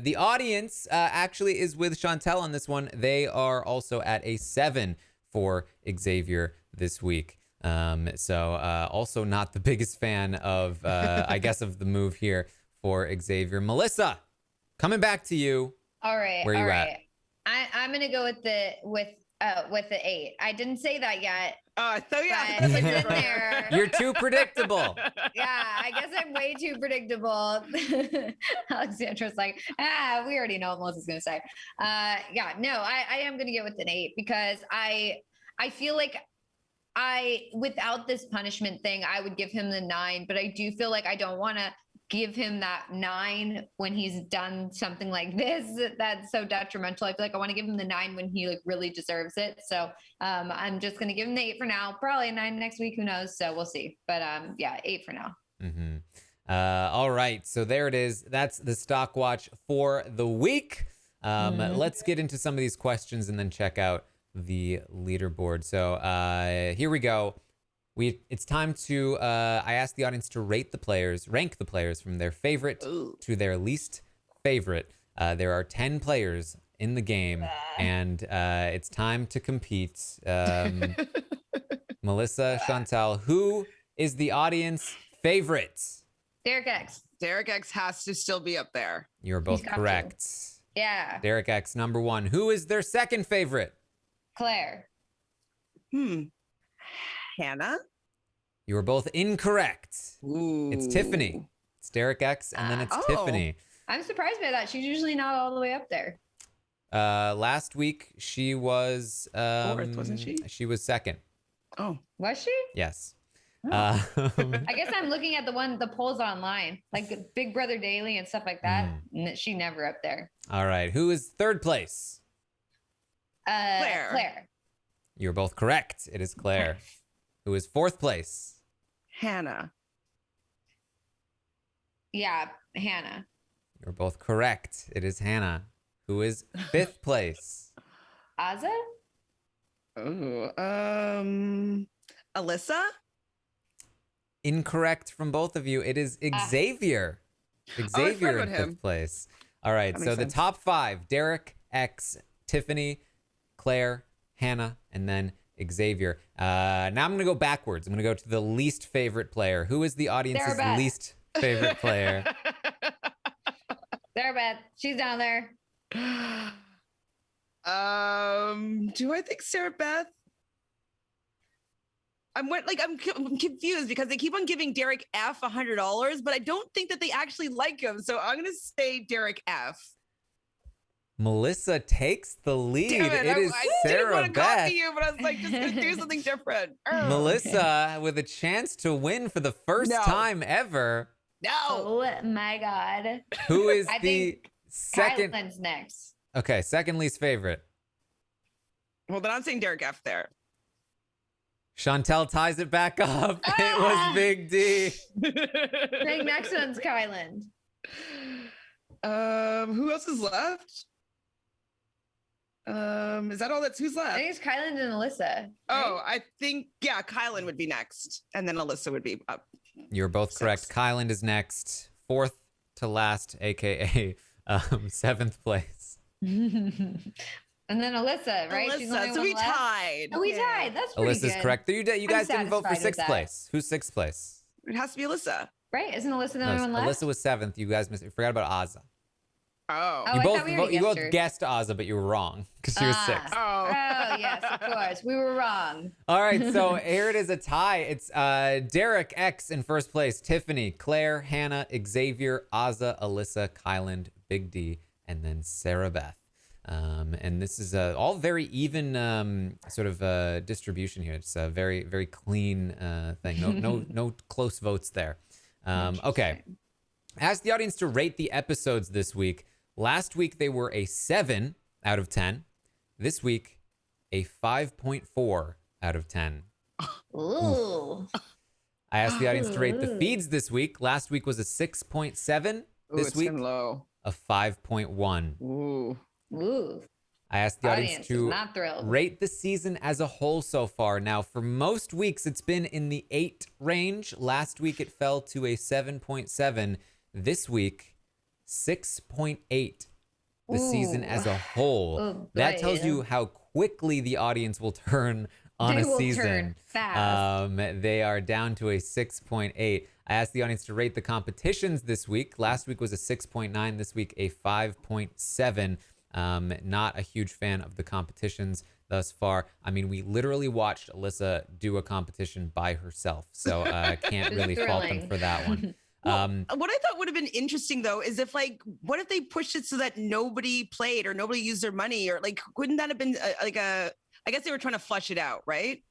[SPEAKER 1] The audience actually is with Chantal on this one. They are also at a 7 for Xavier this week. Also not the biggest fan of, I guess, of the move here for Xavier. Melissa, coming back to you.
[SPEAKER 2] All right.
[SPEAKER 1] Where are you at?
[SPEAKER 2] I'm gonna go with the 8. I didn't say that yet.
[SPEAKER 3] So yeah,
[SPEAKER 2] but it's in there.
[SPEAKER 1] You're too predictable.
[SPEAKER 2] Yeah, I guess I'm way too predictable. Alexandra's like, we already know what Melissa's gonna say. I am gonna get with an 8 because I feel like without this punishment thing, I would give him the 9, but I do feel like I don't want to give him that 9 when he's done something like this that's so detrimental. I feel like I want to give him the 9 when he like really deserves it. So I'm just going to give him the 8 for now. Probably a 9 next week. Who knows? So we'll see. But 8 for now.
[SPEAKER 1] Mm-hmm. All right. So there it is. That's the stock watch for the week. Let's get into some of these questions and then check out the leaderboard. So here we go. It's time to, I asked the audience to rank the players from their favorite to their least favorite. There are 10 players in the game, and it's time to compete. Melissa, Chantal, who is the audience favorite?
[SPEAKER 2] Derek X.
[SPEAKER 3] Derek X has to still be up there.
[SPEAKER 1] You're both correct.
[SPEAKER 2] Yeah.
[SPEAKER 1] Derek X, number 1. Who is their second favorite?
[SPEAKER 2] Claire.
[SPEAKER 3] Hannah?
[SPEAKER 1] You are both incorrect.
[SPEAKER 3] Ooh.
[SPEAKER 1] It's Tiffany. It's Derek X, and then it's Tiffany.
[SPEAKER 2] I'm surprised by that. She's usually not all the way up there.
[SPEAKER 1] Last week, she was...
[SPEAKER 3] 4th, wasn't she?
[SPEAKER 1] She was 2nd.
[SPEAKER 2] Oh. Was she?
[SPEAKER 1] Yes.
[SPEAKER 2] I guess I'm looking at the polls online, like Big Brother Daily and stuff like that. She never up there.
[SPEAKER 1] All right. Who is 3rd place?
[SPEAKER 2] Claire.
[SPEAKER 1] You're both correct. It is Claire. Who is 4th place?
[SPEAKER 3] Hannah.
[SPEAKER 2] Yeah, Hannah.
[SPEAKER 1] You're both correct. It is Hannah. Who is 5th place?
[SPEAKER 2] Aza?
[SPEAKER 3] Alyssa?
[SPEAKER 1] Incorrect from both of you. It is Xavier. Xavier in 5th place. All right. So the top 5, Derek, X, Tiffany, Claire, Hannah, and then Xavier. Now I'm going to go backwards. I'm going to go to the least favorite player. Who is the audience's least favorite player?
[SPEAKER 2] Sarah Beth. She's down there.
[SPEAKER 3] Do I think Sarah Beth? I'm confused because they keep on giving Derek F $100, but I don't think that they actually like him. So I'm going to say Derek F.
[SPEAKER 1] Melissa takes the lead.
[SPEAKER 3] Damn it,
[SPEAKER 1] it is
[SPEAKER 3] I
[SPEAKER 1] Sarah
[SPEAKER 3] didn't want to
[SPEAKER 1] Beth.
[SPEAKER 3] copy you, but I was like, just going to do something different.
[SPEAKER 1] Melissa with a chance to win for the first time ever.
[SPEAKER 3] No.
[SPEAKER 2] Oh my God.
[SPEAKER 1] Who is
[SPEAKER 2] I
[SPEAKER 1] the
[SPEAKER 2] think
[SPEAKER 1] second?
[SPEAKER 2] Kylan's next.
[SPEAKER 1] Okay, second least favorite.
[SPEAKER 3] Well, then I'm saying Derek F there.
[SPEAKER 1] Chantal ties it back up. It was Big D.
[SPEAKER 2] I think next one's Kylan.
[SPEAKER 3] Who else is left? Is that all who's left?
[SPEAKER 2] I think it's Kylan and Alyssa. Right?
[SPEAKER 3] Oh, I think, Kylan would be next. And then Alyssa would be up.
[SPEAKER 1] You're both correct. Kylan is next. 4th to last, aka 7th place.
[SPEAKER 2] And then Alyssa, right?
[SPEAKER 3] Alyssa,
[SPEAKER 2] She's the only
[SPEAKER 3] so
[SPEAKER 2] one
[SPEAKER 3] we
[SPEAKER 2] left.
[SPEAKER 3] tied.
[SPEAKER 2] Oh, we tied. That's pretty
[SPEAKER 1] Alyssa's
[SPEAKER 2] good.
[SPEAKER 1] correct. You guys didn't vote for
[SPEAKER 2] satisfied with
[SPEAKER 1] 6th place. Who's 6th place?
[SPEAKER 3] It has to be Alyssa.
[SPEAKER 2] Right? Isn't Alyssa the only one left?
[SPEAKER 1] Alyssa was 7th. You guys forgot about Aza.
[SPEAKER 3] Oh.
[SPEAKER 2] Oh, I thought we already
[SPEAKER 1] You
[SPEAKER 2] guessed
[SPEAKER 1] both
[SPEAKER 2] her.
[SPEAKER 1] guessed Ozza, but you were wrong because she was sixth.
[SPEAKER 3] Oh.
[SPEAKER 2] Oh, yes, of course. We were wrong.
[SPEAKER 1] All right, so here it is, a tie. It's Derek X in first place, Tiffany, Claire, Hannah, Xavier, Ozza, Alyssa, Kyland, Big D, and then Sarah Beth. And this is all very even sort of distribution here. It's a very, very clean thing. No close votes there. Okay. Ask the audience to rate the episodes this week. Last week they were a 7 out of 10. This week, a 5.4 out of 10.
[SPEAKER 2] Ooh.
[SPEAKER 1] I asked the audience to rate the feeds this week. Last week was a 6.7. This week,
[SPEAKER 3] low.
[SPEAKER 1] a 5.1.
[SPEAKER 3] Ooh.
[SPEAKER 2] Ooh.
[SPEAKER 1] I asked the audience
[SPEAKER 2] Audience is
[SPEAKER 1] to
[SPEAKER 2] not thrilled.
[SPEAKER 1] rate the season as a whole so far. Now, for most weeks, it's been in the 8 range. Last week, it fell to a 7.7. This week, 6.8. The season as a whole.
[SPEAKER 2] Oh,
[SPEAKER 1] That
[SPEAKER 2] boy.
[SPEAKER 1] tells you how quickly the audience will turn on
[SPEAKER 2] They
[SPEAKER 1] a
[SPEAKER 2] will
[SPEAKER 1] season.
[SPEAKER 2] turn fast.
[SPEAKER 1] They are down to a 6.8. I asked the audience to rate the competitions this week. Last week was a 6.9. This week, a 5.7. Not a huge fan of the competitions thus far. I mean, we literally watched Alyssa do a competition by herself, so I can't
[SPEAKER 2] It's
[SPEAKER 1] really fault them
[SPEAKER 2] thrilling.
[SPEAKER 1] for that one.
[SPEAKER 3] Well, what I thought would have been interesting though is if what if they pushed it so that nobody played or nobody used their money, or wouldn't that have been I guess they were trying to flush it out, right?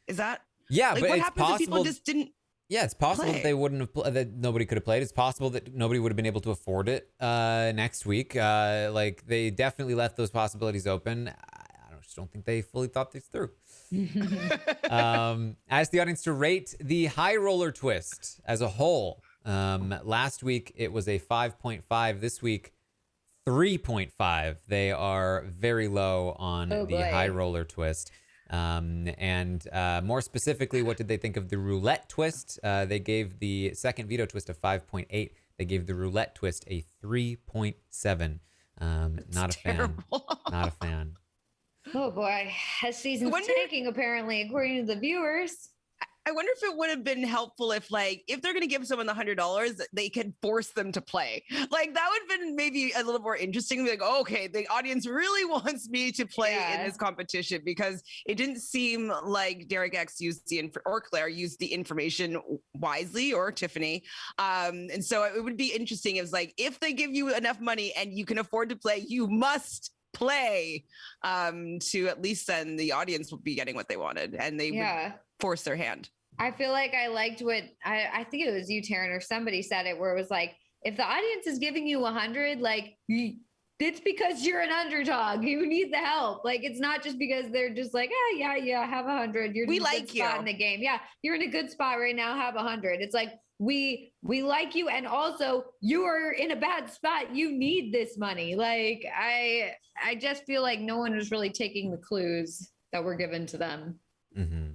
[SPEAKER 3] Is that
[SPEAKER 1] Yeah, but
[SPEAKER 3] what
[SPEAKER 1] it's
[SPEAKER 3] happens if people
[SPEAKER 1] possible.
[SPEAKER 3] just didn't?
[SPEAKER 1] Yeah, it's possible that
[SPEAKER 3] play?
[SPEAKER 1] they wouldn't have that nobody could have played. It's possible that nobody would have been able to afford it next week. They definitely left those possibilities open. I just don't think they fully thought this through. I asked the audience to rate the high roller twist as a whole. Last week it was a 5.5. This week 3.5. They are very low on the
[SPEAKER 2] boy.
[SPEAKER 1] high roller twist. And more specifically, what did they think of the roulette twist? They gave the second veto twist a 5.8. They gave the roulette twist a 3.7. Not a fan.
[SPEAKER 3] Terrible.
[SPEAKER 1] Not a fan.
[SPEAKER 2] Oh boy, this season's tanking apparently, according to the viewers.
[SPEAKER 3] I wonder if it would have been helpful if they're going to give someone the $100, they could force them to play. That would have been maybe a little more interesting. Like, oh, okay, the audience really wants me to play in this competition, because it didn't seem like Derek X used or Claire used the information wisely, or Tiffany. And so it would be interesting if they give you enough money and you can afford to play, you must play, to at least then the audience will be getting what they wanted, and they would force their hand.
[SPEAKER 2] I feel like I liked what I think it was you, Taran, or somebody said it, where it was like, if the audience is giving you 100, it's because you're an underdog. You need the help. It's not just because they're just like, yeah, have 100. You're in a good spot in the game. Yeah, you're in a good spot right now. Have 100. It's like, we like you, and also you are in a bad spot. You need this money. I just feel like no one was really taking the clues that were given to them.
[SPEAKER 1] Mm-hmm.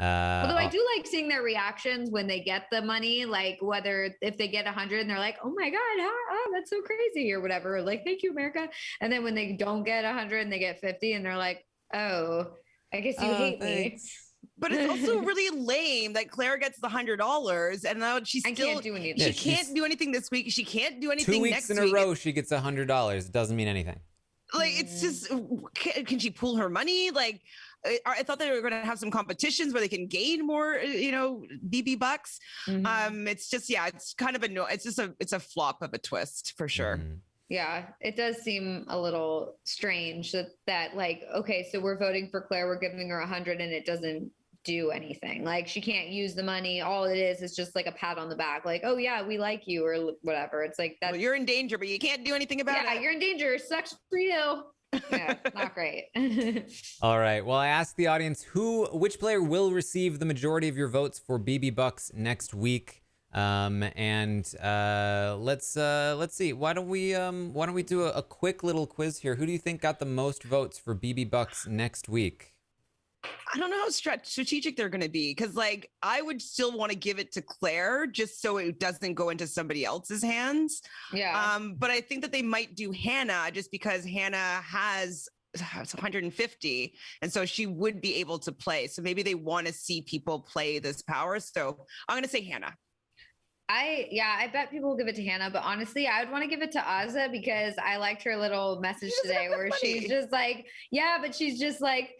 [SPEAKER 2] Although I do like seeing their reactions when they get the money, whether if they get 100 and they're like, oh my God, that's so crazy, or whatever, or thank you, America. And then when they don't get 100 and they get 50 and they're like, oh, I guess you hate
[SPEAKER 1] thanks.
[SPEAKER 2] me.
[SPEAKER 3] But it's also really lame that Claire gets the $100, and now she
[SPEAKER 2] can't do anything.
[SPEAKER 3] She can't do anything this week. She can't do anything
[SPEAKER 1] 2 weeks
[SPEAKER 3] next
[SPEAKER 1] in
[SPEAKER 3] week.
[SPEAKER 1] a row. She gets $100. It doesn't mean anything.
[SPEAKER 3] It's just, can she pool her money? I thought they were going to have some competitions where they can gain more, BB bucks.
[SPEAKER 2] Mm-hmm.
[SPEAKER 3] It's just, it's kind of it's a flop of a twist for sure.
[SPEAKER 1] Mm-hmm.
[SPEAKER 2] Yeah, it does seem a little strange that okay, so we're voting for Claire, we're giving her 100, and it doesn't do anything. She can't use the money. All it is just a pat on the back. Oh yeah, we like you, or whatever. It's that.
[SPEAKER 3] Well, you're in danger, but you can't do anything about it.
[SPEAKER 2] Yeah, you're in danger. Sucks for you. Yeah, not great.
[SPEAKER 1] All right. Well, I asked the audience which player will receive the majority of your votes for BB Bucks next week. Let's see. Why don't we do a quick little quiz here? Who do you think got the most votes for BB Bucks next week?
[SPEAKER 3] I don't know how strategic they're going to be, because I would still want to give it to Claire just so it doesn't go into somebody else's hands.
[SPEAKER 2] Yeah.
[SPEAKER 3] But I think that they might do Hannah, just because Hannah has 150, and so she would be able to play. So maybe they want to see people play this power. So I'm going to say Hannah.
[SPEAKER 2] I bet people will give it to Hannah, but honestly, I would want to give it to Azza because I liked her little message today where she's just like, yeah, but she's just like,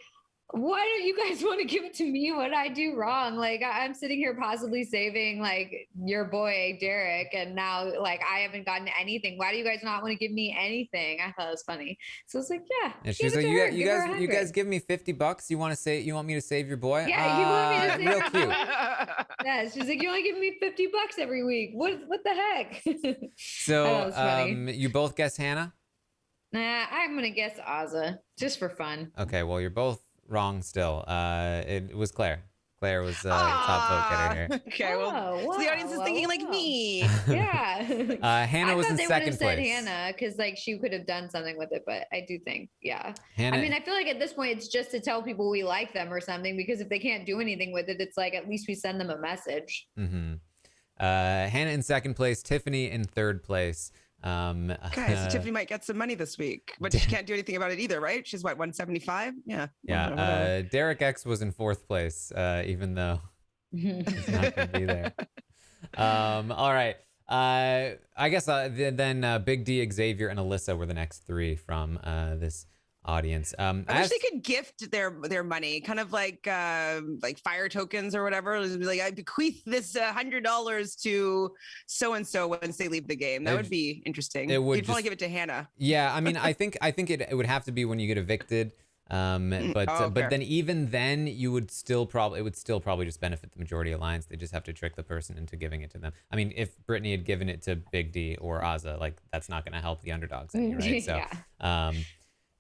[SPEAKER 2] why don't you guys want to give it to me? What did I do wrong? Like I'm sitting here possibly saving like your boy Derek, and now like I haven't gotten anything. Why do you guys not want to give me anything? I thought it was funny. So it's like, yeah.
[SPEAKER 1] And she's like, you guys give me $50. You want me to save your boy?
[SPEAKER 2] Yeah, you want me to save
[SPEAKER 1] real
[SPEAKER 2] your
[SPEAKER 1] cute.
[SPEAKER 2] boy? Yeah, she's like, you only give me $50 every week. What the heck?
[SPEAKER 1] So you both guess Hannah?
[SPEAKER 2] Nah, I'm gonna guess Azza just for fun.
[SPEAKER 1] Okay, well you're both wrong still. It was Claire. Claire was top vote getter here.
[SPEAKER 3] Okay, so the audience is thinking like me.
[SPEAKER 2] Yeah.
[SPEAKER 1] Hannah was in second place.
[SPEAKER 2] I thought they would have said Hannah because like she could have done something with it, but I do think, yeah.
[SPEAKER 1] Hannah,
[SPEAKER 2] I mean, I feel like at this point it's just to tell people we like them or something, because if they can't do anything with it, it's like at least we send them a message.
[SPEAKER 1] Mm-hmm. Hannah in second place, Tiffany in third place.
[SPEAKER 3] Okay, so Tiffany might get some money this week, but she can't do anything about it either, right? She's what, 175? Yeah.
[SPEAKER 1] Derek X was in fourth place, even though he's not gonna be there. All right. I guess then Big D, Xavier, and Alyssa were the next three from this audience.
[SPEAKER 3] I wish they could gift their money, kind of like fire tokens or whatever. Like, I bequeath this $100 to so and so once they leave the game. That would be interesting. You'd probably give it to Hannah.
[SPEAKER 1] Yeah, I mean, I think it would have to be when you get evicted. But then even then it would still probably just benefit the majority alliance. They just have to trick the person into giving it to them. I mean, if Brittany had given it to Big D or Azza, like that's not going to help the underdogs any, right? So,
[SPEAKER 2] yeah.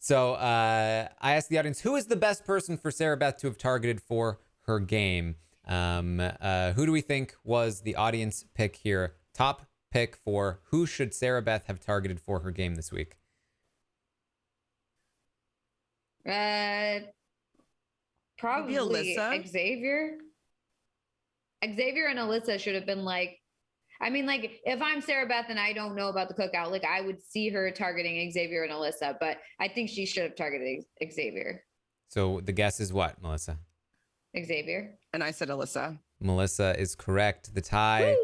[SPEAKER 1] So I asked the audience, who is the best person for Sarah Beth to have targeted for her game? Who do we think was the audience pick here? Top pick for who should Sarah Beth have targeted for her game this week?
[SPEAKER 2] Probably
[SPEAKER 3] Alyssa.
[SPEAKER 2] Xavier and Alyssa should have been like, I mean, like, if I'm Sarah Beth and I don't know about the cookout, like, I would see her targeting Xavier and Alyssa, but I think she should have targeted Xavier.
[SPEAKER 1] So the guess is what, Melissa?
[SPEAKER 2] Xavier.
[SPEAKER 3] And I said Alyssa.
[SPEAKER 1] Melissa is correct. The tie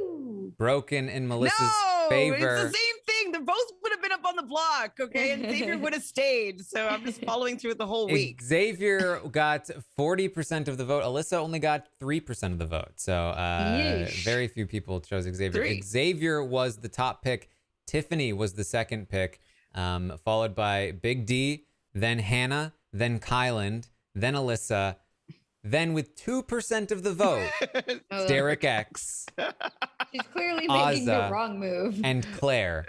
[SPEAKER 1] broken in Melissa's favor.
[SPEAKER 3] It's the same thing. They both would have been up on the block, okay? And Xavier would have stayed. So I'm just following through the whole week.
[SPEAKER 1] Xavier got 40% of the vote. Alyssa only got 3% of the vote. So very few people chose Xavier. Xavier was the top pick. Tiffany was the second pick, followed by Big D, then Hannah, then Kyland, then Alyssa. Then with 2% of the vote, Derek X.
[SPEAKER 2] She's clearly making the wrong move.
[SPEAKER 1] And Claire.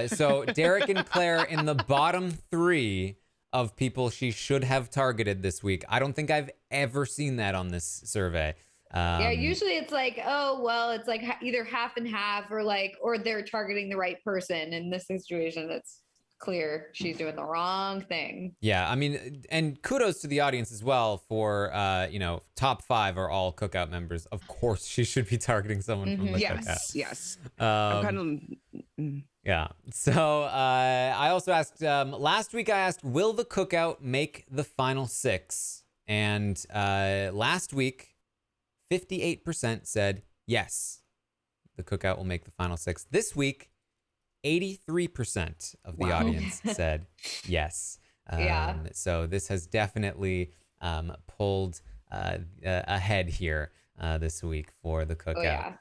[SPEAKER 1] So Derek and Claire in the bottom three of people she should have targeted this week. I don't think I've ever seen that on this survey.
[SPEAKER 2] Yeah, usually it's like, oh, well, it's like either half and half or they're targeting the right person. In this situation, it's clear she's doing the wrong thing.
[SPEAKER 1] Yeah, I mean, and kudos to the audience as well for, top 5 are all cookout members. Of course, she should be targeting someone from the cookout.
[SPEAKER 3] Yes.
[SPEAKER 1] Yeah. So I also asked, last week I asked, will the cookout make the final 6? And last week, 58% said yes, the cookout will make the final 6. This week, 83% of the audience said yes. So this has definitely pulled ahead here this week for the cookout.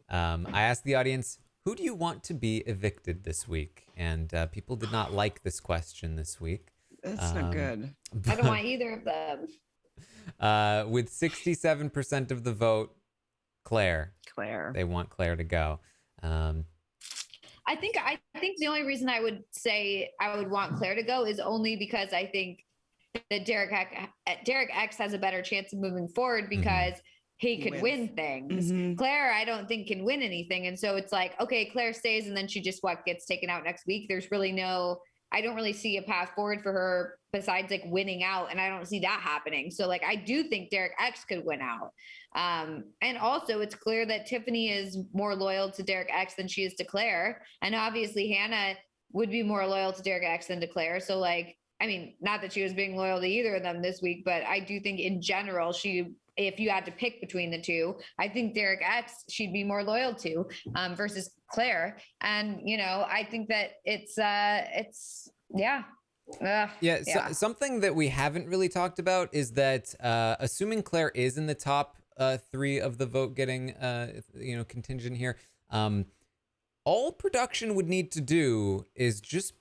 [SPEAKER 1] I asked the audience, who do you want to be evicted this week? And people did not like this question this week.
[SPEAKER 3] That's not good.
[SPEAKER 2] I don't want either of them.
[SPEAKER 1] With 67% of the vote, Claire. They want Claire to go.
[SPEAKER 2] I think the only reason I would say I would want Claire to go is only because I think that Derek X has a better chance of moving forward because he could win things. Claire, I don't think can win anything. And so it's like, okay, Claire stays and then she just gets taken out next week. There's really I don't really see a path forward for her besides like winning out. And I don't see that happening. So like, I do think Derek X could win out. And also it's clear that Tiffany is more loyal to Derek X than she is to Claire. And obviously Hannah would be more loyal to Derek X than to Claire. So like, I mean, not that she was being loyal to either of them this week, but I do think in general, she if you had to pick between the two, I think Derek X she'd be more loyal to versus Claire. And, you know, I think that it's yeah.
[SPEAKER 1] Something that we haven't really talked about is that assuming Claire is in the top 3 of the vote getting contingent here, all production would need to do is just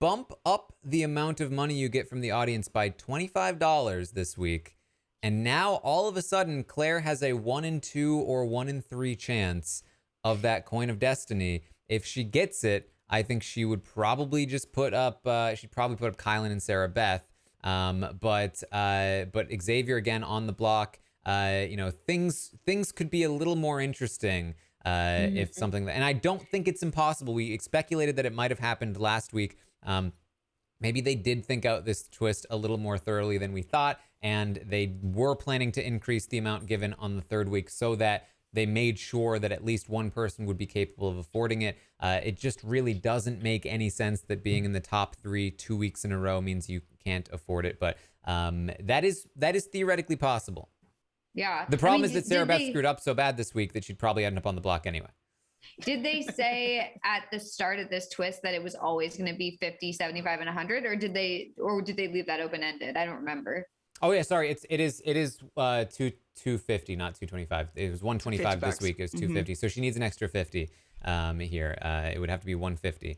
[SPEAKER 1] bump up the amount of money you get from the audience by $25 this week. And now all of a sudden Claire has a 1 in 2 or 1 in 3 chance of that coin of destiny. If she gets it, I think she would probably just put up Kylan and Sarah Beth. But Xavier again on the block. Things could be a little more interesting if something, and I don't think it's impossible. We speculated that it might have happened last week. Maybe they did think out this twist a little more thoroughly than we thought, and they were planning to increase the amount given on the 3rd week so that they made sure that at least one person would be capable of affording it. It just really doesn't make any sense that being in the top 3 2 weeks in a row means you can't afford it. But that is theoretically possible.
[SPEAKER 2] Yeah.
[SPEAKER 1] The problem is that Sarah Beth screwed up so bad this week that she'd probably end up on the block anyway.
[SPEAKER 2] Did they say at the start of this twist that it was always going to be 50, 75, and 100, or did they leave that open ended? I don't remember.
[SPEAKER 1] Oh yeah, sorry. It is 250, not 225. It was 125 this week. It was 250. So she needs an extra 50 here. It would have to be 150.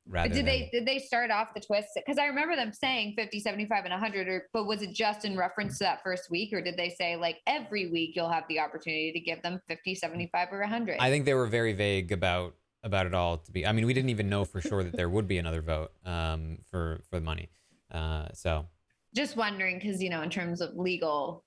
[SPEAKER 1] Did they start off the twist? Because I remember them saying 50, 75, and 100, but was it just in reference to that first week, or did they say like every week you'll have the opportunity to give them 50, 75, or 100? I think they were very vague about it all. I mean, we didn't even know for sure that there would be another vote for the money. So
[SPEAKER 2] just wondering, because in terms of legal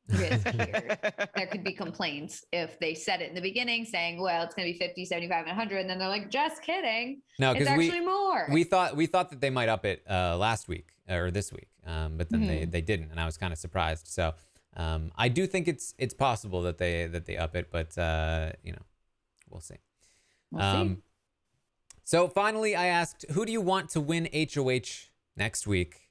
[SPEAKER 2] risk here, there could be complaints if they said it in the beginning saying, well, it's going to be 50, 75, and 100, and then they're like, just kidding. No, it's actually more.
[SPEAKER 1] We thought that they might up it last week or this week, but then they didn't, and I was kind of surprised. So I do think it's possible that they up it, but we'll see.
[SPEAKER 2] We'll see.
[SPEAKER 1] So finally, I asked, who do you want to win HOH next week?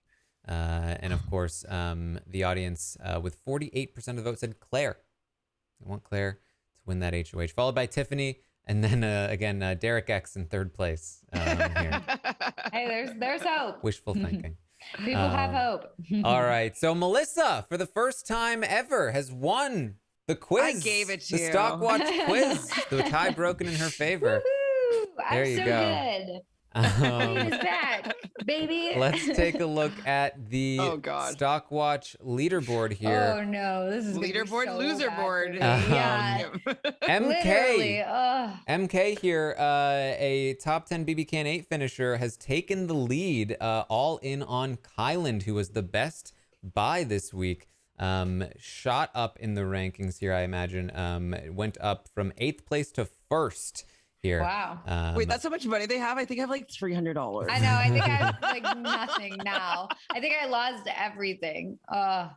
[SPEAKER 1] And of course, the audience with 48% of the vote said Claire. I want Claire to win that HOH, followed by Tiffany, and then again Derek X in 3rd place here.
[SPEAKER 2] Hey, there's hope.
[SPEAKER 1] Wishful thinking.
[SPEAKER 2] People have hope.
[SPEAKER 1] All right, so Melissa, for the first time ever, has won the quiz.
[SPEAKER 3] I gave it to
[SPEAKER 1] the
[SPEAKER 3] you.
[SPEAKER 1] Stock Watch quiz. The tie broken in her favor.
[SPEAKER 2] Woo-hoo!
[SPEAKER 1] There
[SPEAKER 2] I'm
[SPEAKER 1] you
[SPEAKER 2] so
[SPEAKER 1] go.
[SPEAKER 2] good. Is back, baby.
[SPEAKER 1] Let's take a look at the Stock Watch leaderboard here.
[SPEAKER 2] Oh no, this is
[SPEAKER 3] leaderboard,
[SPEAKER 2] so
[SPEAKER 3] loser board.
[SPEAKER 2] Yeah,
[SPEAKER 1] MK here, a top 10 BB Can 8 finisher, has taken the lead, all in on Kylan, who was the best buy this week. Shot up in the rankings here, I imagine. Went up from 8th place to 1st. Here.
[SPEAKER 2] Wow.
[SPEAKER 3] Wait, that's how much money they have? I think I have like $300.
[SPEAKER 2] I know. I think I have like nothing now. I think I lost everything. Oh,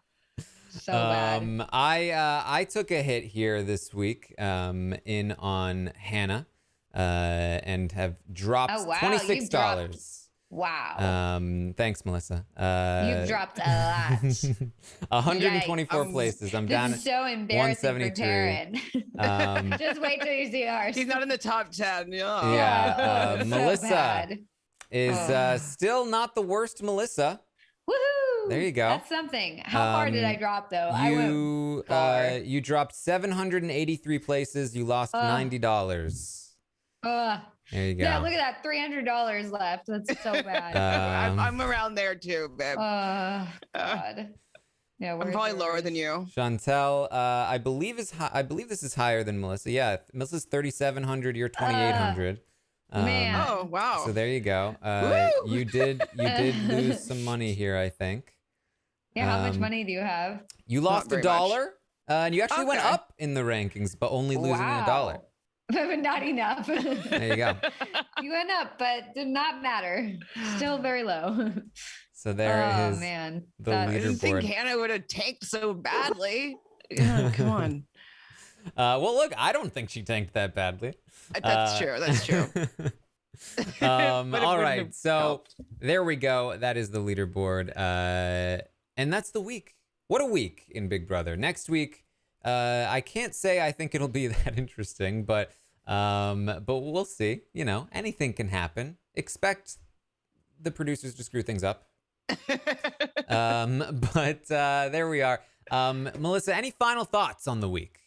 [SPEAKER 2] so bad.
[SPEAKER 1] I took a hit here this week in on Hannah and have dropped $26.
[SPEAKER 2] Wow.
[SPEAKER 1] Thanks, Melissa.
[SPEAKER 2] You've dropped a lot.
[SPEAKER 1] 124 places. I'm down.
[SPEAKER 2] This is so embarrassing for
[SPEAKER 1] 173.
[SPEAKER 2] Just wait till you see ours.
[SPEAKER 3] He's not in the top 10.
[SPEAKER 1] Yeah.
[SPEAKER 2] So
[SPEAKER 1] Melissa
[SPEAKER 2] bad.
[SPEAKER 1] is still not the worst Melissa.
[SPEAKER 2] Woohoo!
[SPEAKER 1] There you go.
[SPEAKER 2] That's something. How far did I drop though?
[SPEAKER 1] You dropped 783 places. You lost $90. There you go.
[SPEAKER 2] Yeah, look at that. $300 left. That's so bad.
[SPEAKER 3] I'm around there too, babe.
[SPEAKER 2] God. Yeah,
[SPEAKER 3] I'm probably lower than you.
[SPEAKER 1] Chantal, I believe this is higher than Melissa. Yeah, Melissa's 3,700. You're 2,800.
[SPEAKER 2] Man.
[SPEAKER 3] Oh wow.
[SPEAKER 1] So there you go. You did lose some money here, I think.
[SPEAKER 2] Yeah. How much money do you have?
[SPEAKER 1] You lost $1, and you actually went up in the rankings, but only losing $1.
[SPEAKER 2] Not enough.
[SPEAKER 1] There you go.
[SPEAKER 2] You went up, but did not matter. Still very low.
[SPEAKER 1] So there is
[SPEAKER 2] man.
[SPEAKER 1] The
[SPEAKER 3] I didn't think
[SPEAKER 1] leaderboard.
[SPEAKER 3] Hannah would have tanked so badly. Yeah, come on.
[SPEAKER 1] Well, look, I don't think she tanked that badly.
[SPEAKER 3] That's true. That's true.
[SPEAKER 1] All right. So there we go. That is the leaderboard. And that's the week. What a week in Big Brother. Next week, I can't say I think it'll be that interesting, but we'll see. You know, anything can happen. Expect the producers to screw things up. But there we are. Melissa, any final thoughts on the week?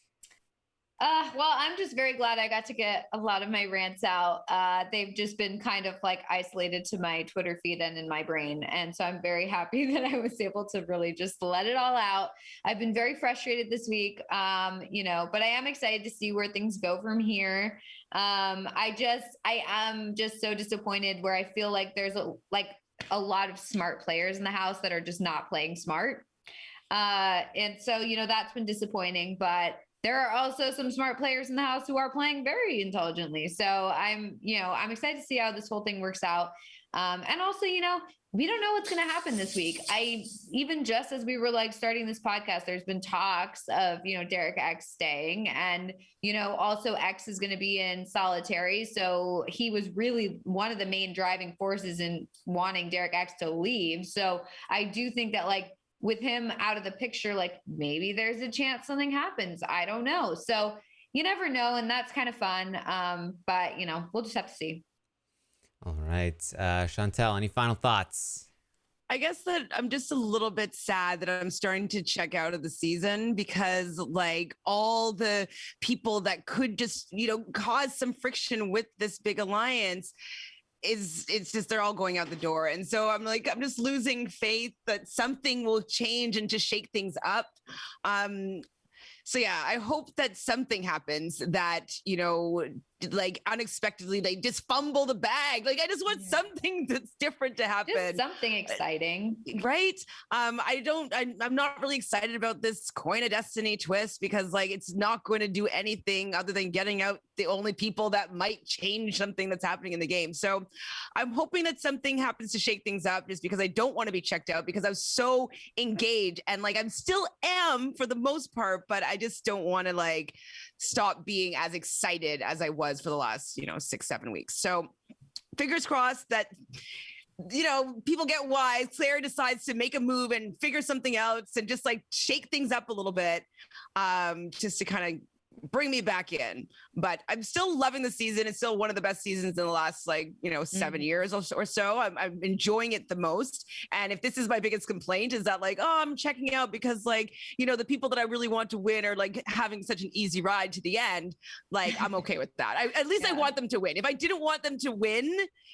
[SPEAKER 2] Well, I'm just very glad I got to get a lot of my rants out. They've just been kind of like isolated to my Twitter feed and in my brain. And so I'm very happy that I was able to really just let it all out. I've been very frustrated this week, but I am excited to see where things go from here. I am just so disappointed where I feel like there's a lot of smart players in the house that are just not playing smart. And so, that's been disappointing, but there are also some smart players in the house who are playing very intelligently. So I'm excited to see how this whole thing works out. And also, we don't know what's going to happen this week. Even just as we were starting this podcast, there's been talks of, Derek X staying, and, also X is going to be in solitary. So he was really one of the main driving forces in wanting Derek X to leave. So I do think that with him out of the picture, maybe there's a chance something happens. I don't know. So you never know. And that's kind of fun. But we'll just have to see.
[SPEAKER 1] All right. Chantal, any final thoughts?
[SPEAKER 3] I guess that I'm just a little bit sad that I'm starting to check out of the season because all the people that could just, cause some friction with this big alliance it's just they're all going out the door. And so I'm just losing faith that something will change and to shake things up. So yeah, I hope that something happens that, unexpectedly they just fumble the bag. I just want something that's different to happen.
[SPEAKER 2] Just something exciting.
[SPEAKER 3] Right. I'm not really excited about this Coin of Destiny twist because it's not going to do anything other than getting out the only people that might change something that's happening in the game. So I'm hoping that something happens to shake things up just because I don't want to be checked out because I was so engaged and I'm still am for the most part, but I just don't want to stop being as excited as I was for the last, 6-7 weeks. So fingers crossed that, people get wise. Claire decides to make a move and figure something out and just shake things up a little bit, just to kind of bring me back in. But I'm still loving the season. It's still one of the best seasons in the last 7 years or so. I'm enjoying it the most. And if this is my biggest complaint is that I'm checking out because the people that I really want to win are having such an easy ride to the end. I'm okay with that. At least I want them to win. If I didn't want them to win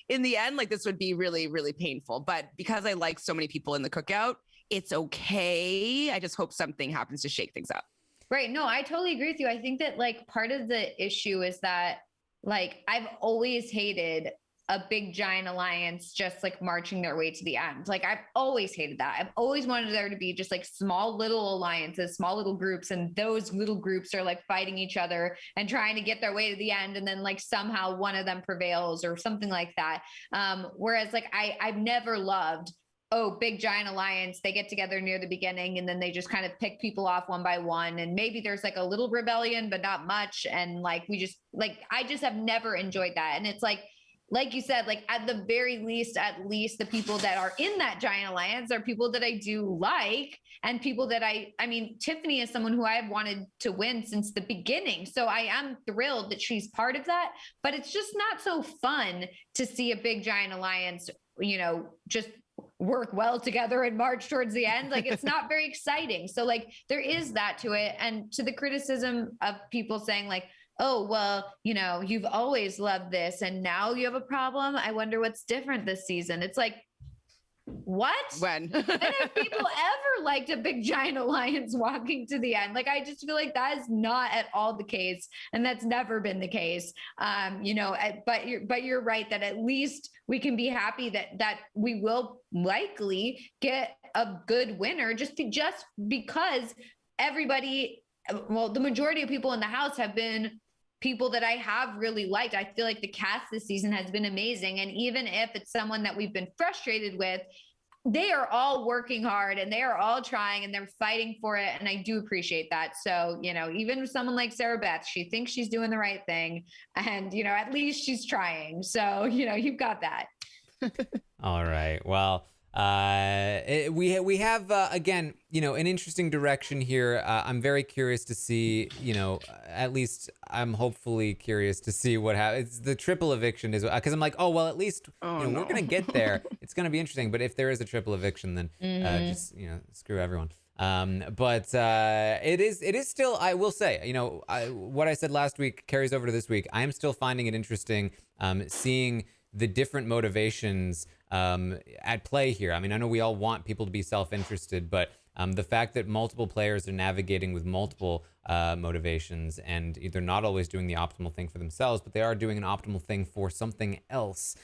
[SPEAKER 3] in the end, this would be really, really painful. But because I like so many people in the cookout, it's okay. I just hope something happens to shake things up.
[SPEAKER 2] Right. No, I totally agree with you. I think that part of the issue is that I've always hated a big giant alliance just marching their way to the end. I've always hated that. I've always wanted there to be just small little alliances, small little groups, and those little groups are fighting each other and trying to get their way to the end, and then somehow one of them prevails or something like that. Whereas I've never loved big giant alliance, they get together near the beginning and then they just kind of pick people off one by one. And maybe there's a little rebellion, but not much. And I just have never enjoyed that. And it's like you said, at the very least, at least the people that are in that giant alliance are people that I do like and people that I mean, Tiffany is someone who I've wanted to win since the beginning. So I am thrilled that she's part of that, but it's just not so fun to see a big giant alliance, just work well together and march towards the end. It's not very exciting. So there is that to it. And to the criticism of people saying oh, well, you've always loved this and now you have a problem. I wonder what's different this season. It's what?
[SPEAKER 3] When?
[SPEAKER 2] When have people ever liked a big giant alliance walking to the end? I just feel that is not at all the case. And that's never been the case. But you're right that at least we can be happy that we will likely get a good winner just because everybody, the majority of people in the house have been people that I have really liked. I feel the cast this season has been amazing. And even if it's someone that we've been frustrated with, they are all working hard and they are all trying and they're fighting for it. And I do appreciate that. So, even with someone like Sarah Beth, she thinks she's doing the right thing and, at least she's trying. So, you've got that.
[SPEAKER 1] All right. Well, We have again, an interesting direction here. I'm very curious to see, at least I'm hopefully curious to see what happens. The triple eviction is because I'm like, oh well, at least we're gonna get there. It's gonna be interesting. But if there is a triple eviction, then just screw everyone. But it is still, I will say, what I said last week carries over to this week. I am still finding it interesting seeing the different motivations at play here. I mean, I know we all want people to be self-interested, but the fact that multiple players are navigating with multiple motivations, and they're not always doing the optimal thing for themselves, but they are doing an optimal thing for something else.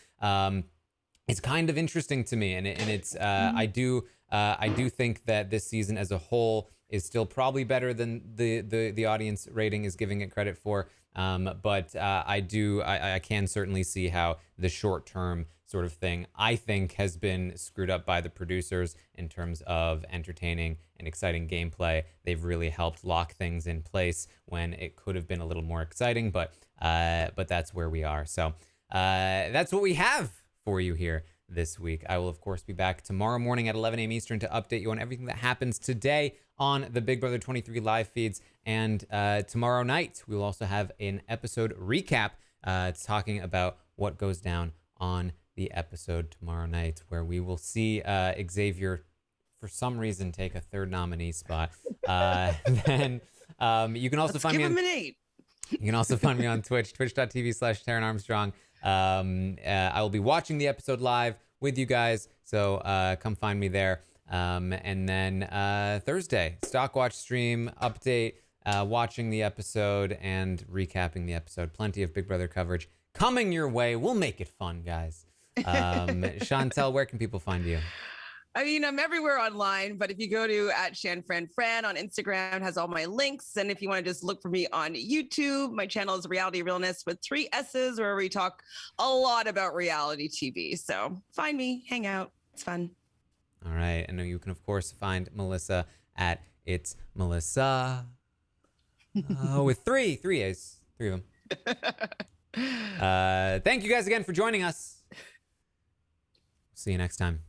[SPEAKER 1] It's kind of interesting to me, and it's I do think that this season as a whole is still probably better than the audience rating is giving it credit for. But I can certainly see how the short term sort of thing, I think, has been screwed up by the producers in terms of entertaining and exciting gameplay. They've really helped lock things in place when it could have been a little more exciting, but that's where we are. So that's what we have for you here this week. I will, of course, be back tomorrow morning at 11 a.m. Eastern to update you on everything that happens today on the Big Brother 23 live feeds. And tomorrow night, we will also have an episode recap talking about what goes down on the episode tomorrow night, where we will see Xavier, for some reason, take a third nominee spot. Then you can also find me on... You can also find me on Twitch, twitch.tv/Taran Armstrong. I will be watching the episode live with you guys, so come find me there. And then Thursday, Stock Watch stream update, watching the episode and recapping the episode. Plenty of Big Brother coverage coming your way. We'll make it fun, guys. Chantal, where can people find you?
[SPEAKER 3] I mean, I'm everywhere online, but if you go to @ShanFranFran on Instagram, it has all my links. And if you want to just look for me on YouTube, my channel is Reality Realness with 3 S's, where we talk a lot about reality TV. So find me, hang out. It's fun.
[SPEAKER 1] All right. And you can, of course, find Melissa at It's Melissa with three A's, 3 of them. Thank you guys again for joining us. See you next time.